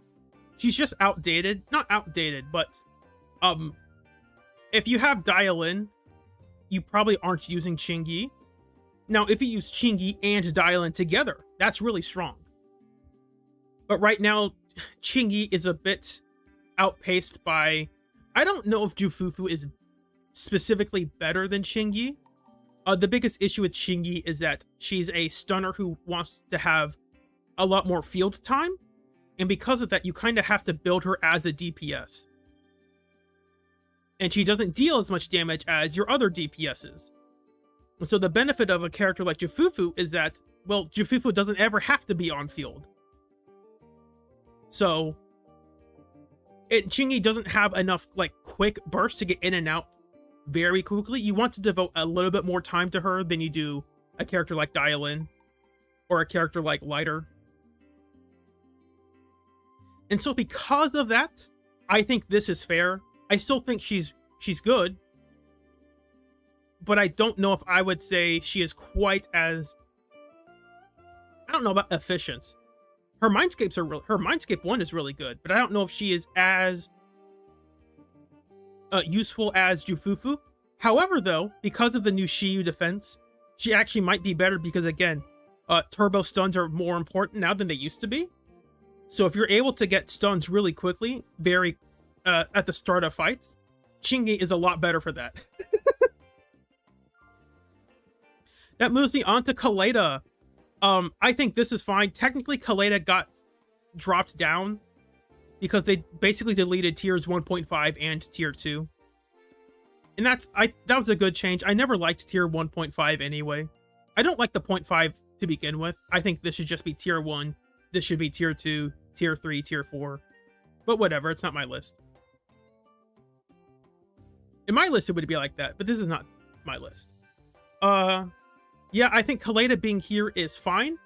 She's just outdated. Not outdated, but if you have Dial-In, you probably aren't using Qingyi. Now, if you use Qingyi and Dial-In together, that's really strong. But right now, Qingyi is a bit outpaced by... I don't know if Jufufu is specifically better than Qingyi. The biggest issue with Qingyi is that she's a stunner who wants to have a lot more field time. And because of that, you kind of have to build her as a DPS. And she doesn't deal as much damage as your other DPSs. So the benefit of a character like Jufufu is that, well, Jufufu doesn't ever have to be on field. So Qingyi doesn't have enough like quick bursts to get in and out very quickly. You want to devote a little bit more time to her than you do a character like Dial-In or a character like Lighter. And so because of that, I think this is fair. I still think she's good, but I don't know if I would say she is quite as, I don't know about efficient, Her Mindscapes are her Mindscape 1 is really good, but I don't know if she is as useful as Jufufu. However, though, because of the new Shiyu defense, she actually might be better because, again, turbo stuns are more important now than they used to be. So if you're able to get stuns really quickly, at the start of fights, Shingi is a lot better for that. That moves me on to Kaleda. I think this is fine. Technically, Kaleda got dropped down because they basically deleted tiers 1.5 and tier 2. And that was a good change. I never liked tier 1.5 anyway. I don't like the 0.5 to begin with. I think this should just be tier 1. This should be tier 2, tier 3, tier 4. But whatever, it's not my list. In my list, it would be like that, but this is not my list. Yeah, I think Kaleda being here is fine.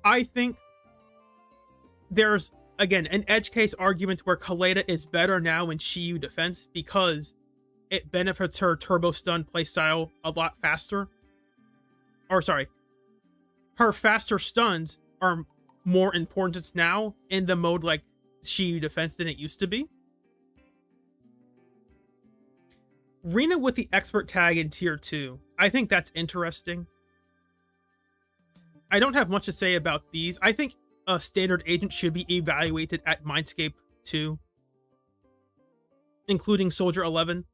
I think there's, again, an edge case argument where Kaleda is better now in Shiyu defense because it benefits her turbo stun playstyle a lot faster. Or sorry, her faster stuns are more important now in the mode like Shiyu defense than it used to be. Rina with the expert tag in tier 2. I think that's interesting. I don't have much to say about these. I think a standard agent should be evaluated at Mindscape 2, including Soldier 11,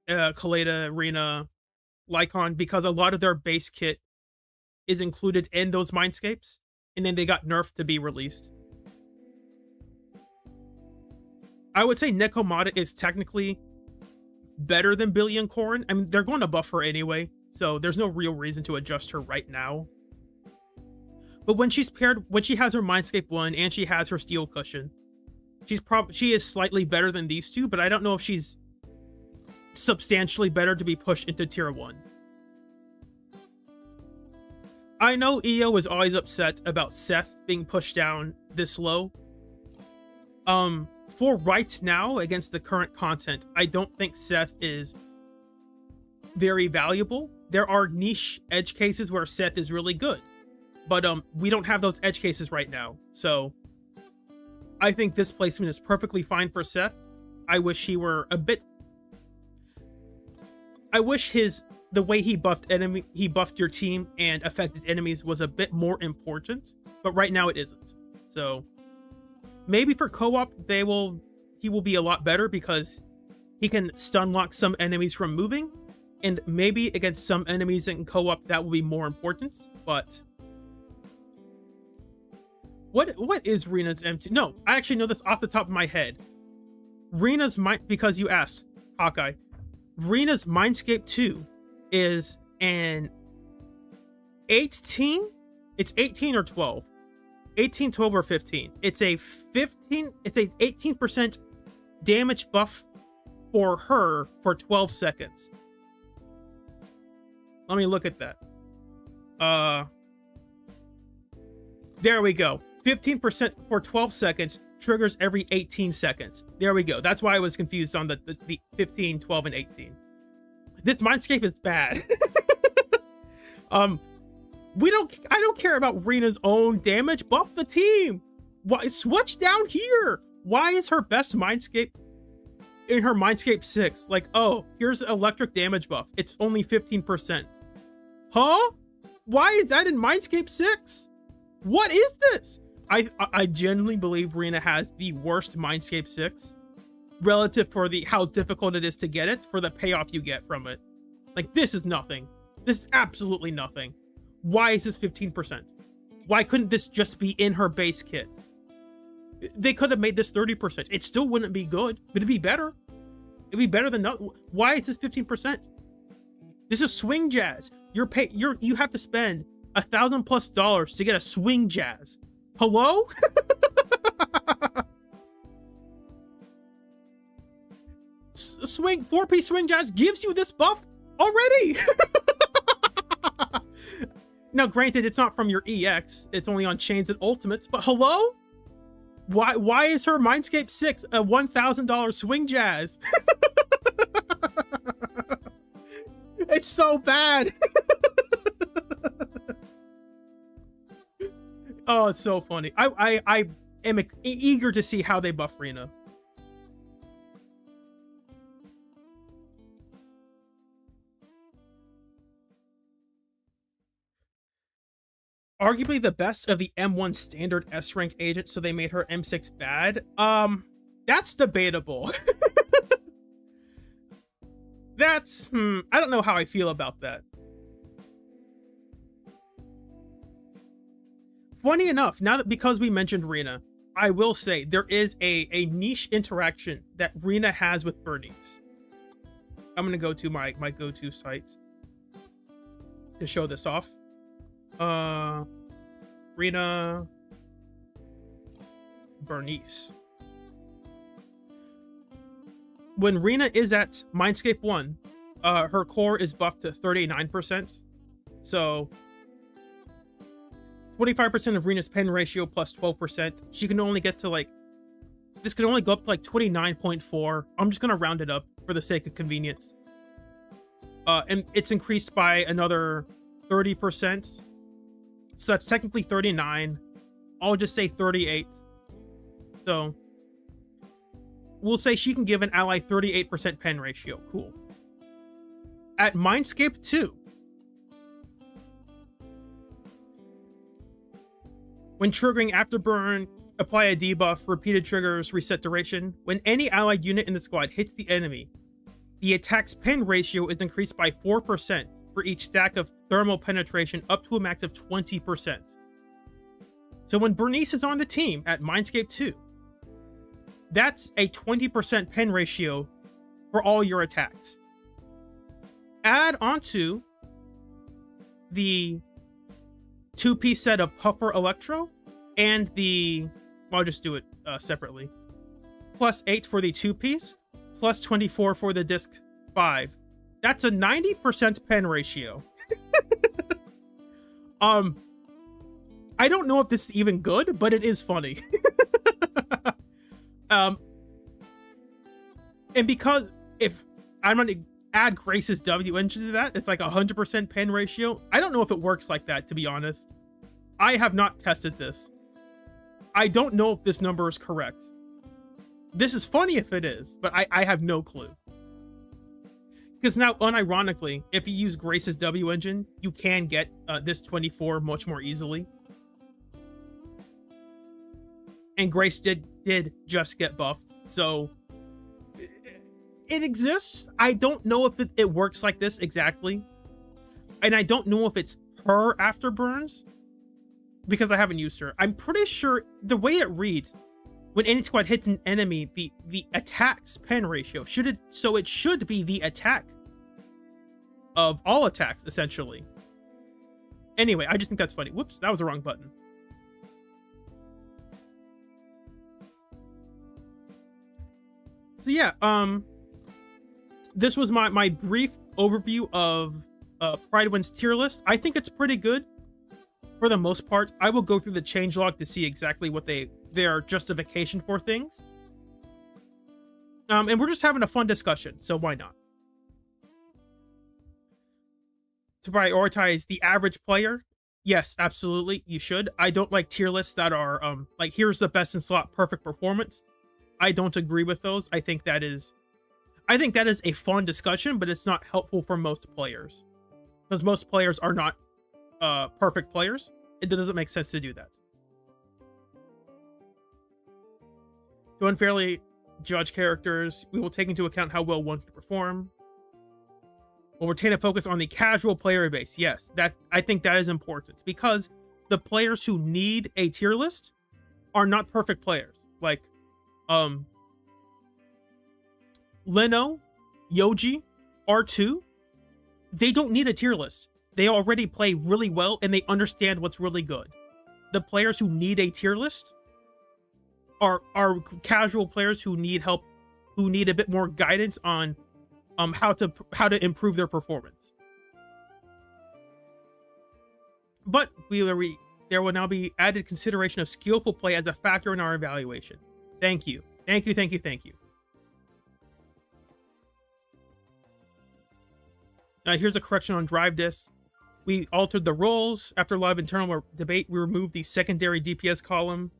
Kaleda, Rina, Lycon, because a lot of their base kit is included in those Mindscapes, and then they got nerfed to be released. I would say Nekomata is technically better than Billy and Corrin. I mean, they're going to buff her anyway, so there's no real reason to adjust her right now. But when she has her Mindscape 1 and she has her Steel Cushion, she is slightly better than these two, but I don't know if she's substantially better to be pushed into tier 1. I know Iyo is always upset about Seth being pushed down this low. For right now, against the current content, I don't think Seth is very valuable. There are niche edge cases where Seth is really good, but we don't have those edge cases right now. So I think this placement is perfectly fine for Seth. I wish he were a bit... I wish the way he buffed your team and affected enemies was a bit more important, but right now it isn't. So maybe for co-op, he will be a lot better because he can stun lock some enemies from moving, and maybe against some enemies in co-op that will be more important. But what is Rina's M2? No, I actually know this off the top of my head. Because you asked, Hawkeye. Rina's Mindscape 2 is an 18. It's 18 or 12. 18, 12, or 15. It's a 18% damage buff for her for 12 seconds. Let me look at that. There we go. 15% for 12 seconds triggers every 18 seconds. There we go. That's why I was confused on the 15, 12, and 18. This Mindscape is bad. I don't care about Rina's own damage. Buff the team. Why switch down here? Why is her best Mindscape in her Mindscape 6? Like, oh, here's electric damage buff. It's only 15%. Huh? Why is that in Mindscape 6? What is this? I genuinely believe Rina has the worst Mindscape 6 relative for how difficult it is to get it, for the payoff you get from it. Like, this is nothing. This is absolutely nothing. Why is this 15%? Why couldn't this just be in her base kit? They could have made this 30%. It still wouldn't be good, but it'd be better. It'd be better than nothing. Why is this 15%? This is swing jazz. You have to spend $1,000+ to get a swing jazz. Hello? Swing 4-piece swing jazz gives you this buff already. Now, granted, it's not from your EX. It's only on chains and ultimates. But hello? Why is her Mindscape 6 a $1,000 swing jazz? It's so bad. Oh, it's so funny. I am eager to see how they buff Rina. Arguably the best of the M1 standard S rank agents, so they made her M6 bad. That's debatable. That's I don't know how I feel about that. Funny enough, now that because we mentioned Rina, I will say there is a niche interaction that Rina has with Bernice. I'm gonna go to my go-to site to show this off. Rina Bernice. When Rina is at Mindscape 1, her core is buffed to 39%. So 25% of Rina's pen ratio plus 12%. She can only get to like, this can only go up to like 29.4. I'm just gonna round it up for the sake of convenience. And it's increased by another 30%. So that's technically 39. I'll just say 38. So we'll say she can give an ally 38% pen ratio. Cool. At Mindscape 2, when triggering Afterburn, apply a debuff, repeated triggers, reset duration. When any allied unit in the squad hits the enemy, the attack's pen ratio is increased by 4% for each stack of thermal penetration up to a max of 20%. So when Bernice is on the team at Mindscape 2, that's a 20% pen ratio for all your attacks. Add onto the 2-piece set of Puffer Electro and the, I'll just do it separately. Plus 8 for the 2-piece, plus 24 for the disc 5. That's a 90% pen ratio. I don't know if this is even good, but it is funny. And because if I'm going to add Grace's W engine to that, it's like 100% pen ratio. I don't know if it works like that, to be honest. I have not tested this. I don't know if this number is correct. This is funny if it is, but I have no clue. Because now, unironically, if you use Grace's W engine, you can get this 24 much more easily. And Grace did just get buffed, so it exists. I don't know if it works like this exactly. And I don't know if it's her afterburns, because I haven't used her. I'm pretty sure the way it reads, when any squad hits an enemy, the attack's pen ratio should be the attack of all attacks, essentially. Anyway, I just think that's funny. Whoops, that was the wrong button. So yeah, this was my brief overview of Prydwen's tier list. I think it's pretty good for the most part. I will go through the changelog to see exactly what their justification for things. And we're just having a fun discussion, so why not? To prioritize the average player, yes, absolutely, you should. I don't like tier lists that are like, here's the best in slot perfect performance. I don't agree with those. I think that is a fun discussion, but it's not helpful for most players, because most players are not perfect players. It doesn't make sense to do that. To unfairly judge characters, we will take into account how well one can perform. We'll retain a focus on the casual player base. Yes, I think that is important, because the players who need a tier list are not perfect players. Like Leno, Yoji, R2, they don't need a tier list. They already play really well and they understand what's really good. The players who need a tier list are casual players who need help, who need a bit more guidance on how to improve their performance. But there will now be added consideration of skillful play as a factor in our evaluation. Thank you. Thank you, thank you, thank you. Here's a correction on drive disc. We altered the roles. After a lot of internal debate, we removed the secondary DPS column.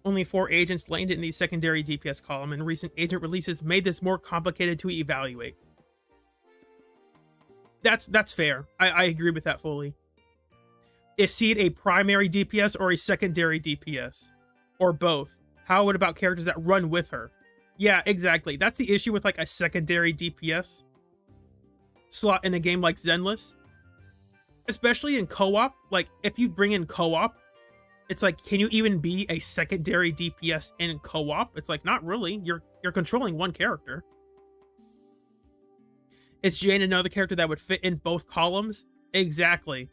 Only 4 agents landed in the secondary DPS column, and recent agent releases made this more complicated to evaluate. That's fair. I agree with that fully. Is Seed a primary DPS or a secondary DPS? Or both? How about characters that run with her? Yeah, exactly. That's the issue with like a secondary DPS slot in a game like Zenless. Especially in co-op. Like, if you bring in co-op, it's like, can you even be a secondary DPS in co-op? It's like, not really. You're controlling one character. Is Jane another character that would fit in both columns? Exactly.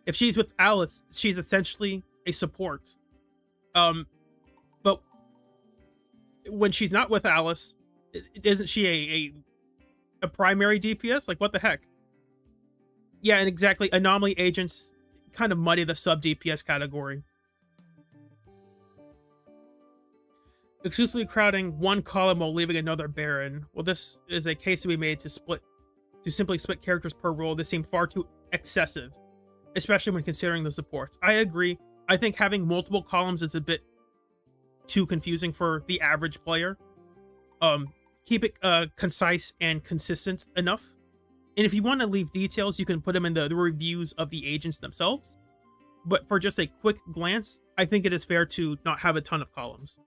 If she's with Alice, she's essentially a support. But when she's not with Alice, isn't she a primary DPS? Like, what the heck? Yeah, and exactly. Anomaly agents kind of muddy the sub DPS category. Exclusively crowding one column while leaving another barren. Well, this is a case to be made to simply split characters per role. This seemed far too excessive, especially when considering the supports. I agree. I think having multiple columns is a bit too confusing for the average player. Keep it concise and consistent enough. And if you want to leave details, you can put them in the reviews of the agents themselves. But for just a quick glance, I think it is fair to not have a ton of columns.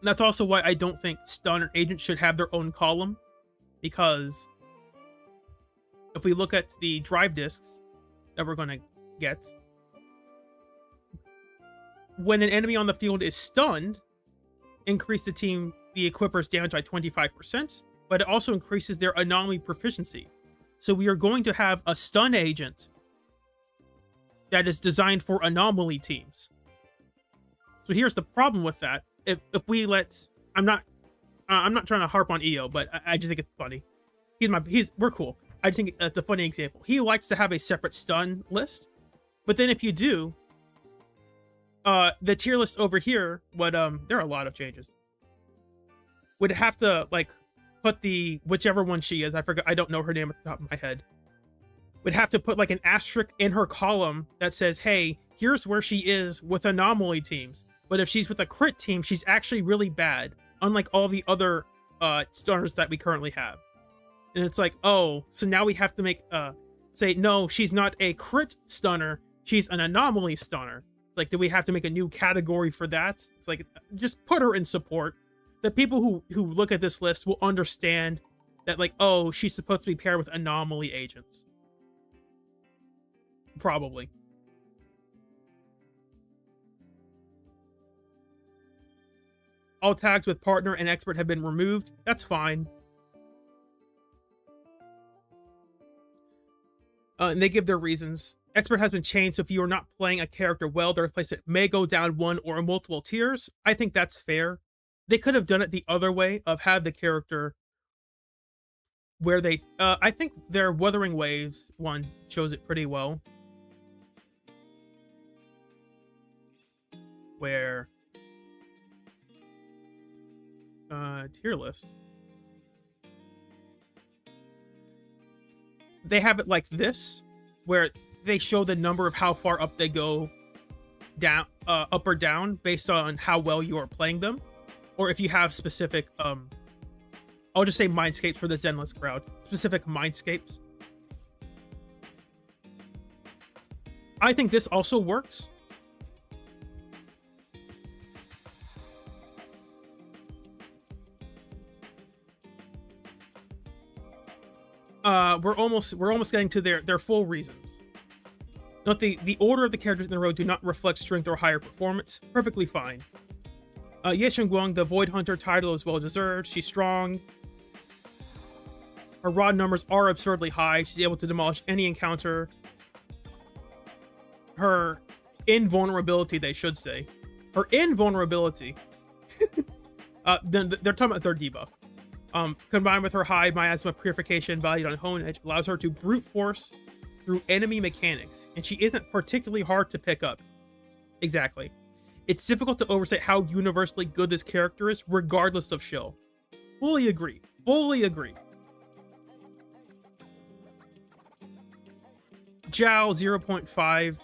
And that's also why I don't think stunner agents should have their own column, because if we look at the drive discs that we're going to get, when an enemy on the field is stunned, increase the equipper's damage by 25%, but it also increases their anomaly proficiency. So we are going to have a stun agent that is designed for anomaly teams. So here's the problem with that. If we let, I'm not trying to harp on Iyo, but I just think it's funny. We're cool. I just think it's a funny example. He likes to have a separate stun list, but then if you do, the tier list over here would there are a lot of changes. Would have to like put the whichever one she is. I forgot. I don't know her name at the top of my head. Would have to put like an asterisk in her column that says, "Hey, here's where she is with anomaly teams." But if she's with a crit team, she's actually really bad, unlike all the other stunners that we currently have. And it's like, oh, so now we have to make say, no, she's not a crit stunner, she's an anomaly stunner. Like, do we have to make a new category for that? It's like, just put her in support. The people who look at this list will understand that, like, oh, she's supposed to be paired with anomaly agents. Probably. All tags with partner and expert have been removed. That's fine. And they give their reasons. Expert has been changed, so if you are not playing a character well, their replacement may go down one or multiple tiers. I think that's fair. They could have done it the other way, of have the character where they... I think their Wuthering Waves one shows it pretty well. Where... tier list. They have it like this, where they show the number of how far up they go down, up or down, based on how well you are playing them, or if you have specific I'll just say mindscapes for the Zenless crowd, specific mindscapes. I think this also works. We're almost getting to their full reasons. Note the order of the characters in the row do not reflect strength or higher performance. Perfectly fine. Shunguang, the Void Hunter title is well deserved. She's strong. Her rod numbers are absurdly high. She's able to demolish any encounter. Her invulnerability, they should say. Her invulnerability. Then they're talking about their debuff. Combined with her high miasma purification valued on Hone Edge, allows her to brute force through enemy mechanics, and she isn't particularly hard to pick up. Exactly. It's difficult to overstate how universally good this character is, regardless of shill. Fully agree. Fully agree. Jiao 0.5.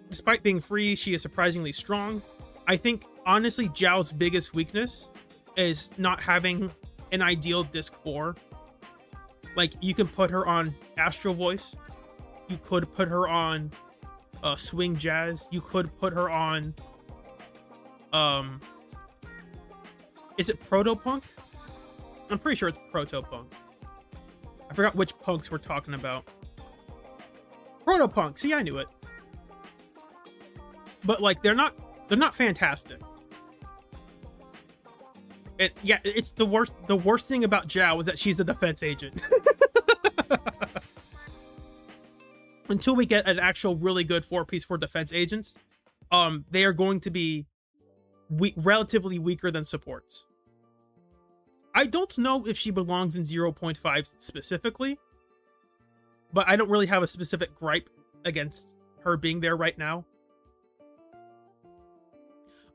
Despite being free, she is surprisingly strong. I think, honestly, Jiao's biggest weakness is not having an ideal disc 4. Like, you can put her on Astral Voice. You could put her on Swing Jazz. You could put her on... is it Proto-Punk? I'm pretty sure it's Proto-Punk. I forgot which punks we're talking about. Proto-Punk. See, I knew it. But, like, they're not fantastic. Yeah, it's the worst thing about Jiao is that she's a defense agent. Until we get an actual really good 4-piece for defense agents, they are going to be relatively weaker than supports. I don't know if she belongs in 0.5 specifically, but I don't really have a specific gripe against her being there right now.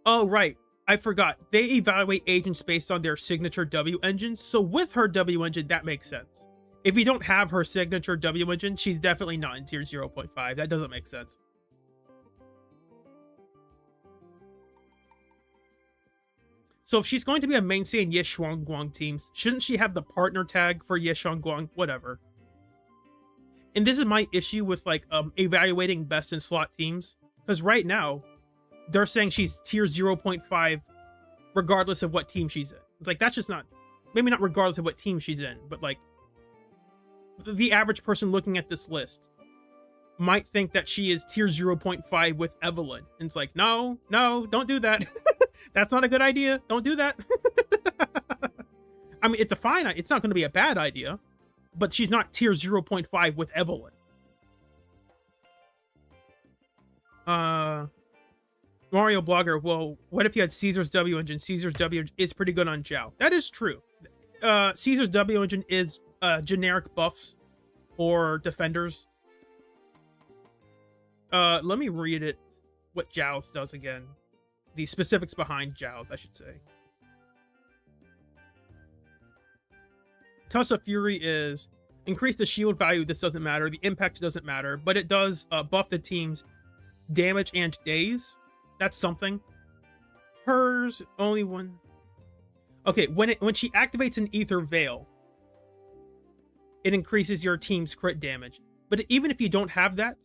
Oh, right. I forgot. They evaluate agents based on their signature W engines. So with her W engine, that makes sense. If you don't have her signature W engine, she's definitely not in tier 0.5. That doesn't make sense. So if she's going to be a mainstay in Shunguang teams, shouldn't she have the partner tag for Shunguang? Whatever. And this is my issue with like evaluating best in slot teams. Because right now, they're saying she's tier 0.5 regardless of what team she's in. It's like, that's just not... Maybe not regardless of what team she's in, but like... The average person looking at this list might think that she is tier 0.5 with Evelyn. And it's like, no, don't do that. That's not a good idea. Don't do that. I mean, it's a fine... It's not going to be a bad idea. But she's not tier 0.5 with Evelyn. Mario Blogger, well, what if you had Caesar's W engine? Caesar's W is pretty good on Jiao. That is true. Caesar's W engine is generic buffs or defenders. Let me read it, what Jiao's does again. The specifics behind Jiao's, I should say. Tusk of Fury is increase the shield value. This doesn't matter. The impact doesn't matter, but it does buff the team's damage and days. That's something. Hers only one. Okay, when she activates an Ether Veil, it increases your team's crit damage. But even if you don't have that,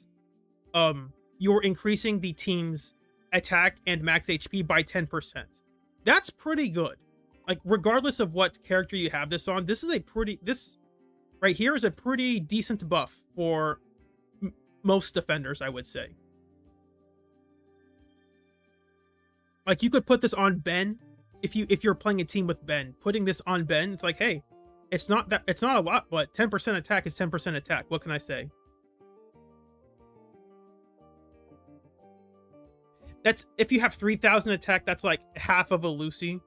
you're increasing the team's attack and max HP by 10%. That's pretty good. Like, regardless of what character you have this on, this right here is a pretty decent buff for most defenders, I would say. Like, you could put this on Ben if you're playing a team with Ben. Putting this on Ben, it's like, hey, it's not a lot, but 10% attack is 10% attack. What can I say? That's if you have 3,000 attack, that's like half of a Lucy.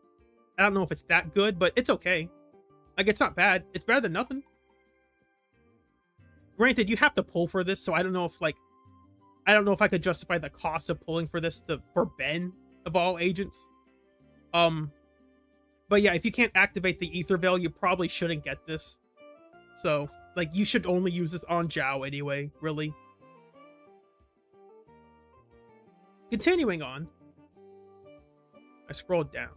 I don't know if it's that good, but it's okay. Like, it's not bad. It's better than nothing. Granted, you have to pull for this, so I don't know if I could justify the cost of pulling for this for Ben of all agents. But yeah, if you can't activate the Ether Veil, you probably shouldn't get this. So, like, you should only use this on Jiao anyway, really. Continuing on. I scrolled down.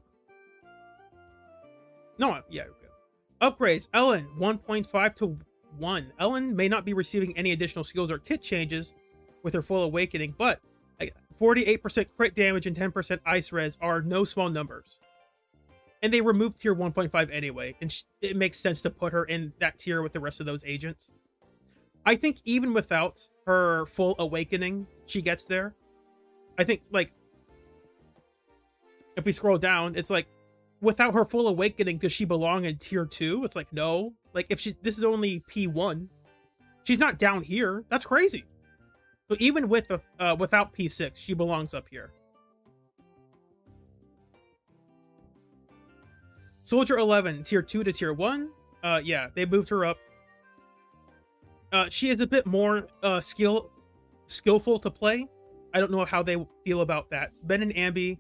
No, yeah, okay. Upgrades. Ellen, 1.5 to 1. Ellen may not be receiving any additional skills or kit changes with her full awakening, but 48% crit damage and 10% ice res are no small numbers. And they removed tier 1.5 anyway, and it makes sense to put her in that tier with the rest of those agents. I think even without her full awakening, she gets there. I think, like, if we scroll down, it's like, without her full awakening, does she belong in tier 2? It's like, no. Like, if this is only P1, she's not down here. That's crazy. So even with without P6, she belongs up here. Soldier 11, tier 2 to tier 1. Yeah, they moved her up. She is a bit more skillful to play. I don't know how they feel about that. Ben and Ambi,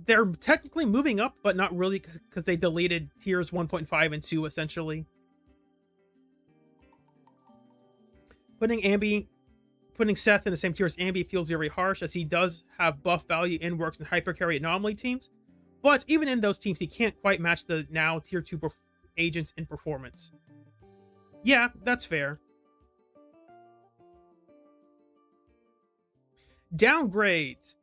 they're technically moving up, but not really, because they deleted tiers 1.5 and 2 essentially. putting Seth in the same tier as Ambi feels very harsh, as he does have buff value and works in hypercarry anomaly teams. But even in those teams, he can't quite match the now tier 2 agents in performance. Yeah, that's fair. Downgrades.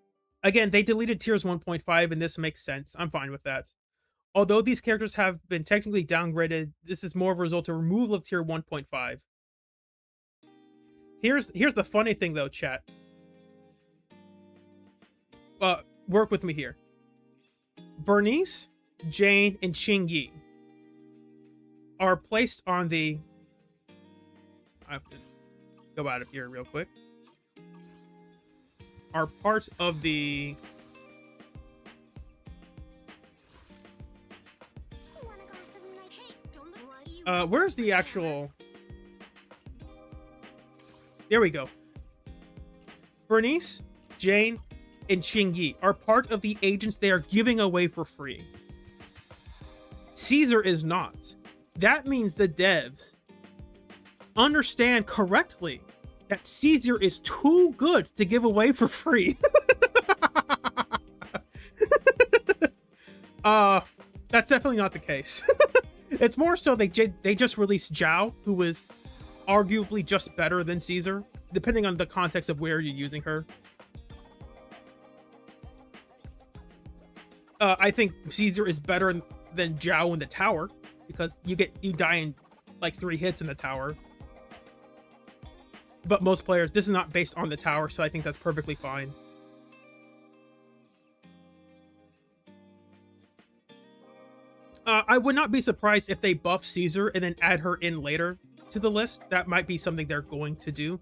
Again, they deleted tiers 1.5, and this makes sense. I'm fine with that. Although these characters have been technically downgraded, this is more of a result of removal of tier 1.5. Here's the funny thing though, chat. Work with me here. Bernice, Jane, and Xingyi are placed on the... I have to go out of here real quick. Are part of the... where's the actual... There we go. Bernice, Jane, and Xingyi are part of the agents they are giving away for free. Caesar is not. That means the devs understand correctly that Caesar is too good to give away for free. That's definitely not the case. It's more so they just released Jiao, who was arguably just better than Caesar, depending on the context of where you're using her. I think Caesar is better than Jiao in the tower, because you die in like 3 hits in the tower. But most players, this is not based on the tower, so I think that's perfectly fine. I would not be surprised if they buff Caesar and then add her in later to the list. That might be something they're going to do.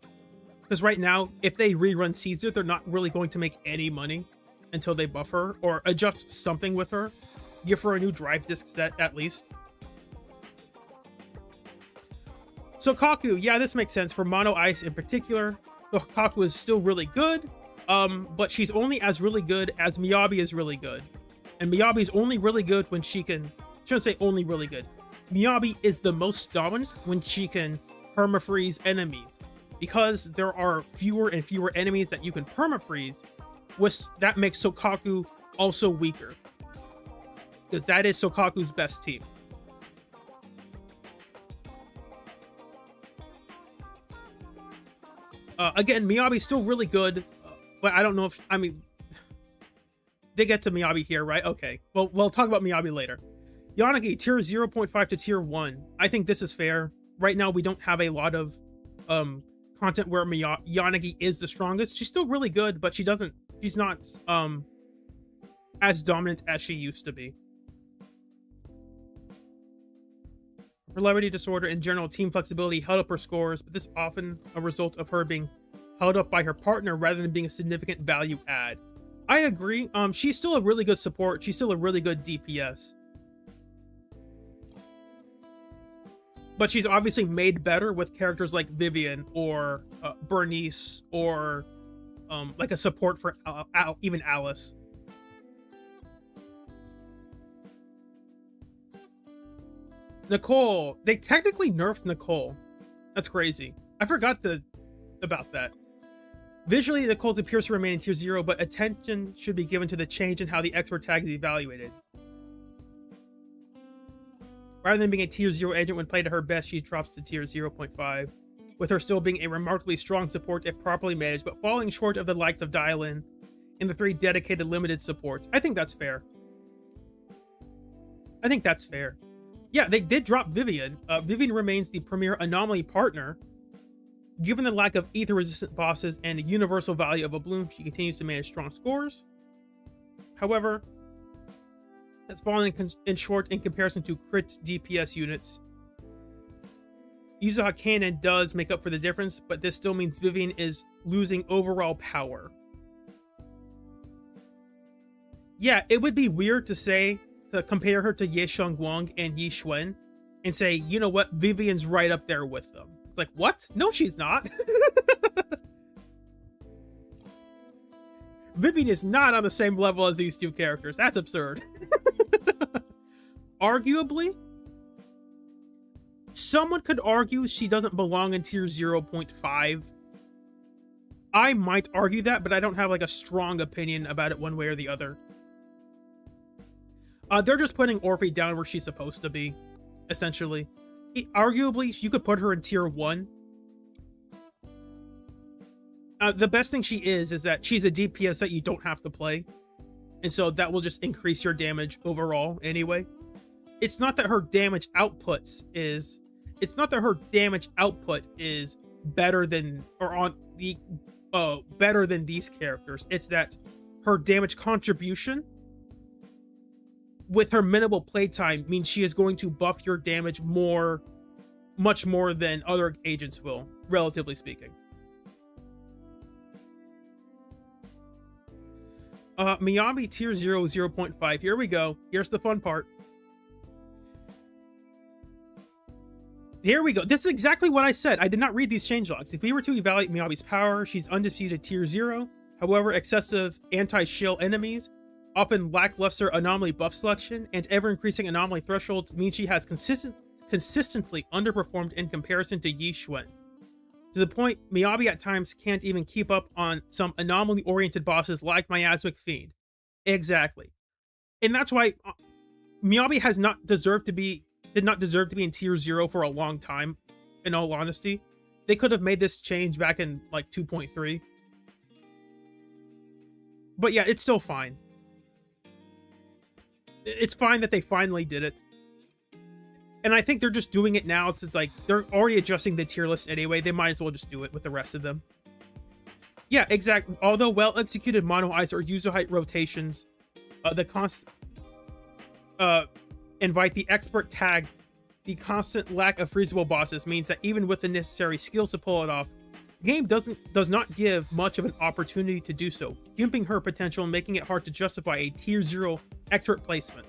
Because right now, if they rerun Caesar, they're not really going to make any money until they buff her or adjust something with her. Give her a new drive disc set at least. So Kaku, yeah, this makes sense for Mono Ice in particular. So Kaku is still really good, but she's only as really good as Miyabi is really good. And Miyabi is only really good when she can... shouldn't say only really good. Miyabi is the most dominant when she can permafreeze enemies, because there are fewer and fewer enemies that you can permafreeze, which that makes Sokaku also weaker, because that is Sokaku's best team. Again, Miyabi's still really good, but I don't know if... I mean, they get to Miyabi here, right? Okay, well, we'll talk about Miyabi later. Yanagi, tier 0.5 to tier 1. I think this is fair. Right now, we don't have a lot of content where Yanagi is the strongest. She's still really good, but she's not as dominant as she used to be. Her levity disorder and general team flexibility held up her scores, but this is often a result of her being held up by her partner rather than being a significant value add. I agree. She's still a really good support. She's still a really good DPS. But she's obviously made better with characters like Vivian or Bernice or like a support for even Alice. Nicole. They technically nerfed Nicole. That's crazy. I forgot about that. Visually, Nicole appears to remain in tier 0, but attention should be given to the change in how the expert tag is evaluated. Rather than being a tier 0 agent when played at her best, she drops to tier 0.5, with her still being a remarkably strong support if properly managed, but falling short of the likes of Dialin and the 3 dedicated limited supports. I think that's fair. I think that's fair. Yeah, they did drop Vivian. Vivian remains the premier anomaly partner. Given the lack of ether-resistant bosses and the universal value of a bloom, she continues to manage strong scores. However, that's falling in short in comparison to crit DPS units. Yuzuha Cannon does make up for the difference, but this still means Vivian is losing overall power. Yeah, it would be weird to compare her to Ye Shunguang and Yi Xuan and say, you know what, Vivian's right up there with them. It's like, what? No, she's not. Vivian is not on the same level as these two characters. That's absurd. Arguably, Someone could argue she doesn't belong in tier 0.5. I might argue that, but I don't have like a strong opinion about it one way or the other. They're just putting Orphe down where she's supposed to be, essentially. Arguably, you could put her in tier 1. The best thing she is that she's a DPS that you don't have to play. And so that will just increase your damage overall anyway. It's not that her damage output is... It's not that her damage output is better than... Or on the... better than these characters. It's that her damage contribution with her minimal playtime means she is going to buff your damage more... Much more than other agents will, relatively speaking. Miyabi tier 0, 0.5. Here we go. Here's the fun part. Here we go. This is exactly what I said. I did not read these changelogs. If we were to evaluate Miyabi's power, she's undisputed tier 0. However, excessive anti-shield enemies, often lackluster anomaly buff selection, and ever-increasing anomaly thresholds mean she has consistently underperformed in comparison to Yi Xuan. To the point, Miyabi at times can't even keep up on some anomaly-oriented bosses like Miasmic Fiend. Exactly. And that's why Miyabi did not deserve to be in tier 0 for a long time, in all honesty. They could have made this change back in like 2.3. But yeah, it's still fine. It's fine that they finally did it. And I think they're just doing it now to like, they're already adjusting the tier list anyway. They might as well just do it with the rest of them. Yeah, exactly. Although well-executed mono eyes or user height rotations, invite the expert tag, the constant lack of freezable bosses means that even with the necessary skills to pull it off, the game does not give much of an opportunity to do so, gimping her potential and making it hard to justify a tier 0 expert placement.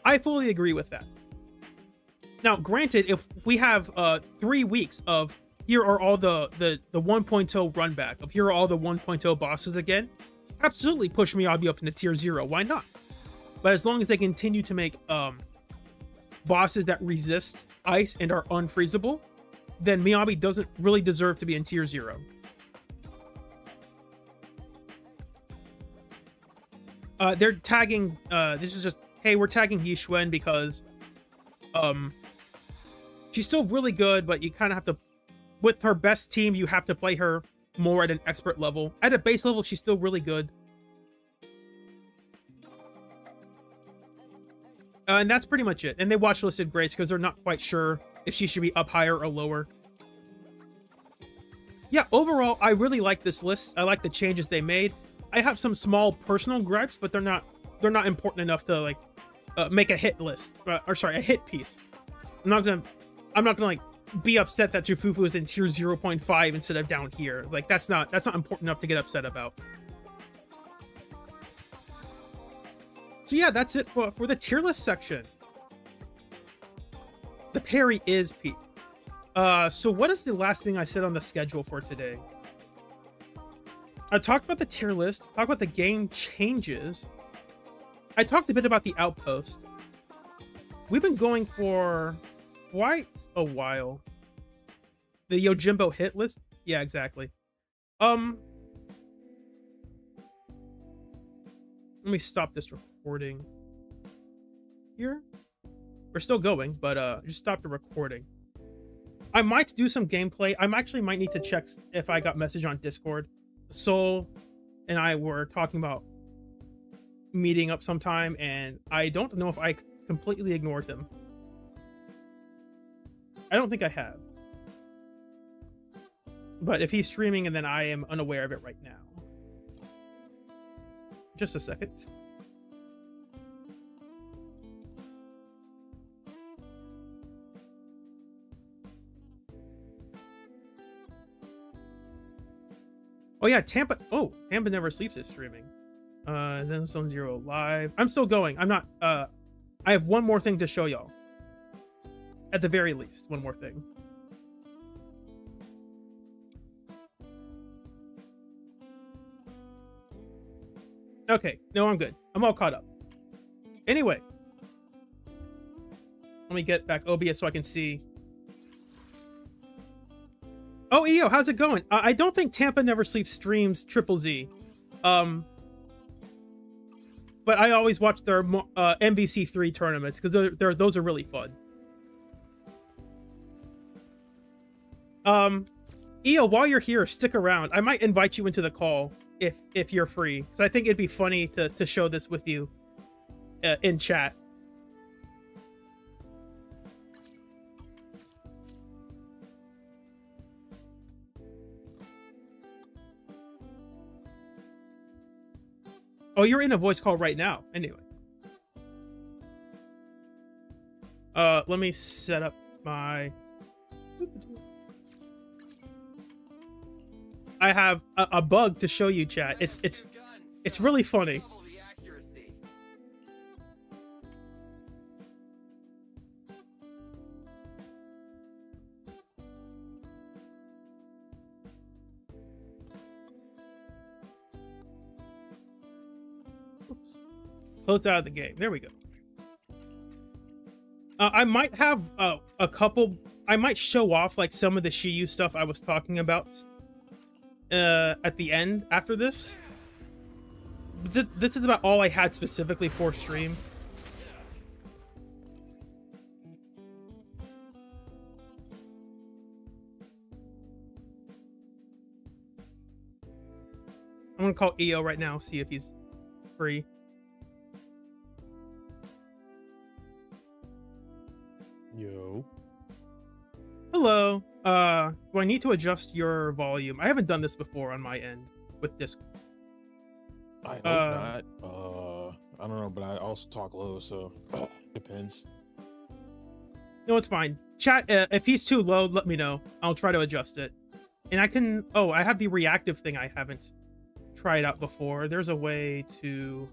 I fully agree with that. Now, granted, if we have 3 weeks of here are all the 1.0 run back, of here are all the 1.0 bosses again, absolutely push Miyabi up into tier 0. Why not? But as long as they continue to make bosses that resist ice and are unfreezable, then Miyabi doesn't really deserve to be in tier 0. They're tagging, this is just, hey, we're tagging Yi Xuan because she's still really good, but you kind of have to, with her best team, you have to play her more at an expert level. At a base level, she's still really good. And that's pretty much it. And they watch listed Grace because they're not quite sure if she should be up higher or lower. Yeah, overall, I really like this list. I like the changes they made. I have some small personal gripes, but they're not important enough to like make a hit list, or sorry, a hit piece. I'm not gonna like be upset that Jufufu is in tier 0.5 instead of down here. Like that's not important enough to get upset about. So yeah, that's it for the tier list section. The parry is peak. So what is the last thing I said on the schedule for today? I talked about the tier list, talked about the game changes. I talked a bit about the outpost. We've been going for quite a while. The Yojimbo hit list? Yeah, exactly. Let me stop this recording here. We're still going, but just stop the recording. I might do some gameplay. I actually might need to check if I got message on Discord. Soul and I were talking about meeting up sometime, and I don't know if I completely ignored him. I don't think I have. But if he's streaming and then I am unaware of it right now. Just a second. Oh yeah, Tampa. Oh, Tampa Never Sleeps is streaming. Then Zone Zero live. I'm still going. I'm not. I have one more thing to show y'all. At the very least, one more thing. Okay, no, I'm good. I'm all caught up. Anyway, let me get back OBS so I can see Oh, Iyo, how's it going? I don't think Tampa Never Sleeps streams Triple Z. But I always watch their MVC3 tournaments because those are really fun. Iyo, while you're here, stick around. I might invite you into the call if you're free, because I think it'd be funny to show this with you in chat. Oh, you're in a voice call right now. Anyway. Let me set up my... I have a bug to show you, chat. It's really funny. Oops. Closed out of the game. There we go. I might have a couple. I might show off like some of the Shiyu stuff I was talking about at the end after this. This is about all I had specifically for stream. I'm gonna call Iyo right now, see if he's free. Yo. Hello. Do I need to adjust your volume? I haven't done this before on my end with Discord. I hope not. I don't know, but I also talk low, so depends. No, it's fine. Chat, if he's too low, let me know. I'll try to adjust it. And I can... Oh, I have the reactive thing I haven't tried out before. There's a way to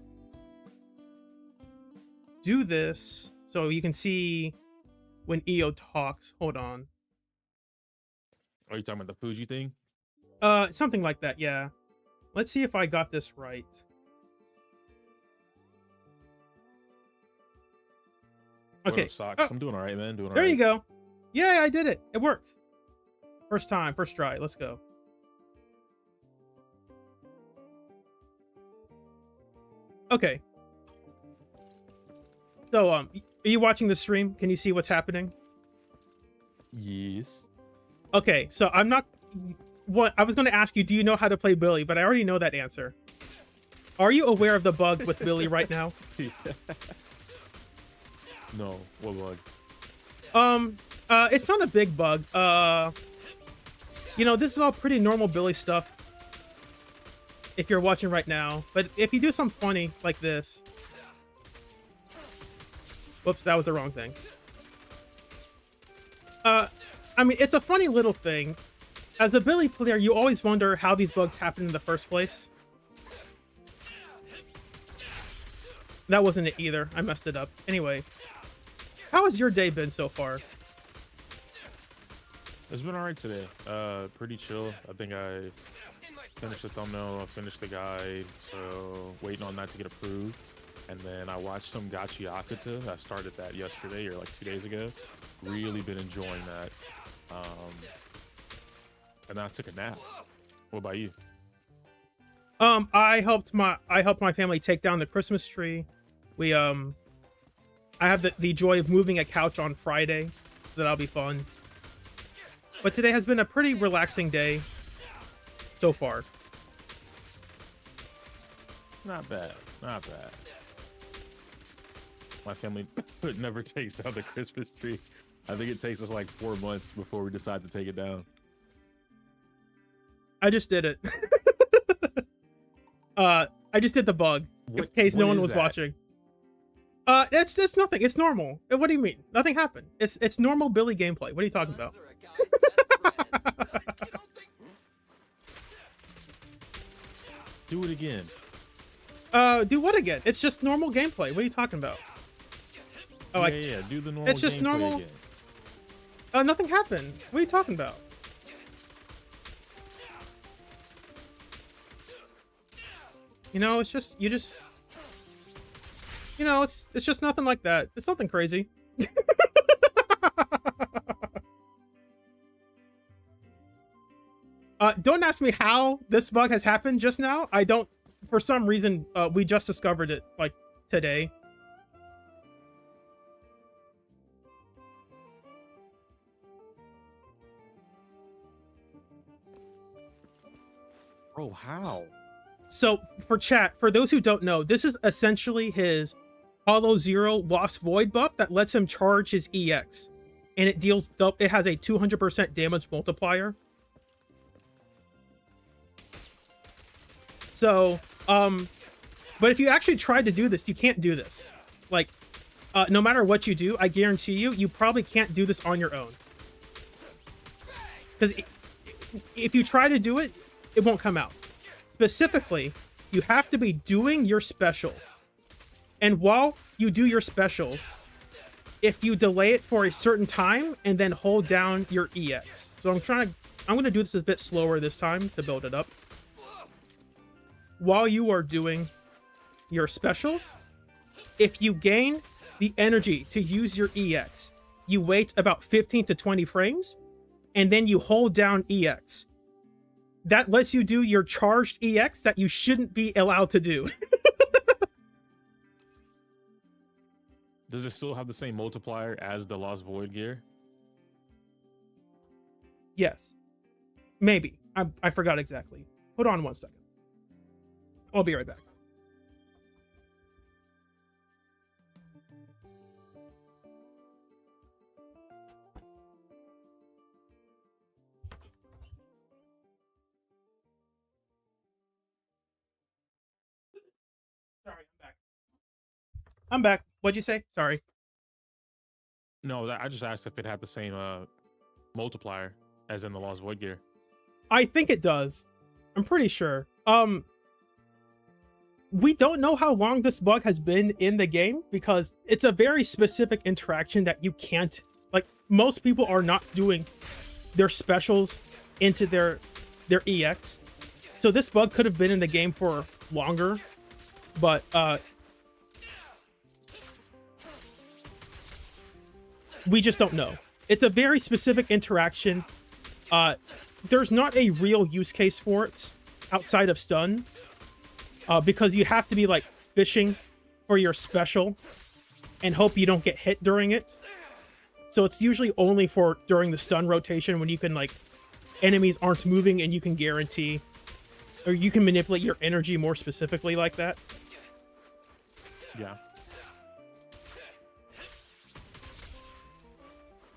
do this so you can see when Iyo talks. Hold on. Are you talking about the Fuji thing? Something like that, yeah. Let's see if I got this right. Okay. Socks. I'm doing all right, man. Doing all right. There you go. Yeah, I did it. It worked. First time, first try. Let's go. Okay. So, are you watching the stream? Can you see what's happening? Yes. Okay, so I'm not... What I was going to ask you, do you know how to play Billy? But I already know that answer. Are you aware of the bug with Billy right now? No, what bug? It's not a big bug. You know, this is all pretty normal Billy stuff. If you're watching right now, but if you do something funny like this... Whoops, that was the wrong thing. I mean, it's a funny little thing. As a Billy player, you always wonder how these bugs happen in the first place. That wasn't it either. I messed it up. Anyway, how has your day been so far? It's been all right today. Pretty chill. I think I finished the thumbnail. I finished the guide. So waiting on that to get approved. And then I watched some Gachi Akata. I started that yesterday or like 2 days ago. Really been enjoying that. And then I took a nap. What about you? I helped my family take down the Christmas tree. We I have the joy of moving a couch on Friday, so that'll be fun. But today has been a pretty relaxing day so far. Not bad. Not bad. My family never takes down the Christmas tree. I think it takes us like 4 months before we decide to take it down. I just did it. I just did the bug in case no one was watching. It's nothing. It's normal. What do you mean? Nothing happened. It's normal Billy gameplay. What are you talking about? Do it again. Do what again? It's just normal gameplay. What are you talking about? Oh, yeah. Do the normal. It's just normal. Again. Nothing happened. What are you talking about? You know, it's just you know, it's just nothing like that. It's nothing crazy. Don't ask me how this bug has happened just now. I don't, for some reason, we just discovered it like today. Bro, how? So for chat, for those who don't know, this is essentially his Hollow Zero Lost Void buff that lets him charge his EX, and it deals. It has a 200% damage multiplier. So, but if you actually tried to do this, you can't do this. Like, no matter what you do, I guarantee you, you probably can't do this on your own. Because if you try to do it, it won't come out. Specifically, you have to be doing your specials. And while you do your specials, if you delay it for a certain time and then hold down your EX. So I'm going to do this a bit slower this time to build it up. While you are doing your specials, if you gain the energy to use your EX, you wait about 15 to 20 frames, and then you hold down EX. That lets you do your charged EX that you shouldn't be allowed to do. Does it still have the same multiplier as the Lost Void gear? Yes. Maybe. I forgot exactly. Hold on 1 second. I'll be right back. Sorry, I'm back. I'm back. What'd you say? Sorry. No, I just asked if it had the same multiplier as in the Lost Void gear. I think it does. I'm pretty sure. We don't know how long this bug has been in the game because it's a very specific interaction that you can't, like, most people are not doing their specials into their EX. So this bug could have been in the game for longer, but we just don't know. It's a very specific interaction. There's not a real use case for it outside of stun, because you have to be like fishing for your special and hope you don't get hit during it. So it's usually only for during the stun rotation when you can, like, enemies aren't moving and you can guarantee, or you can manipulate your energy more specifically like that. Yeah.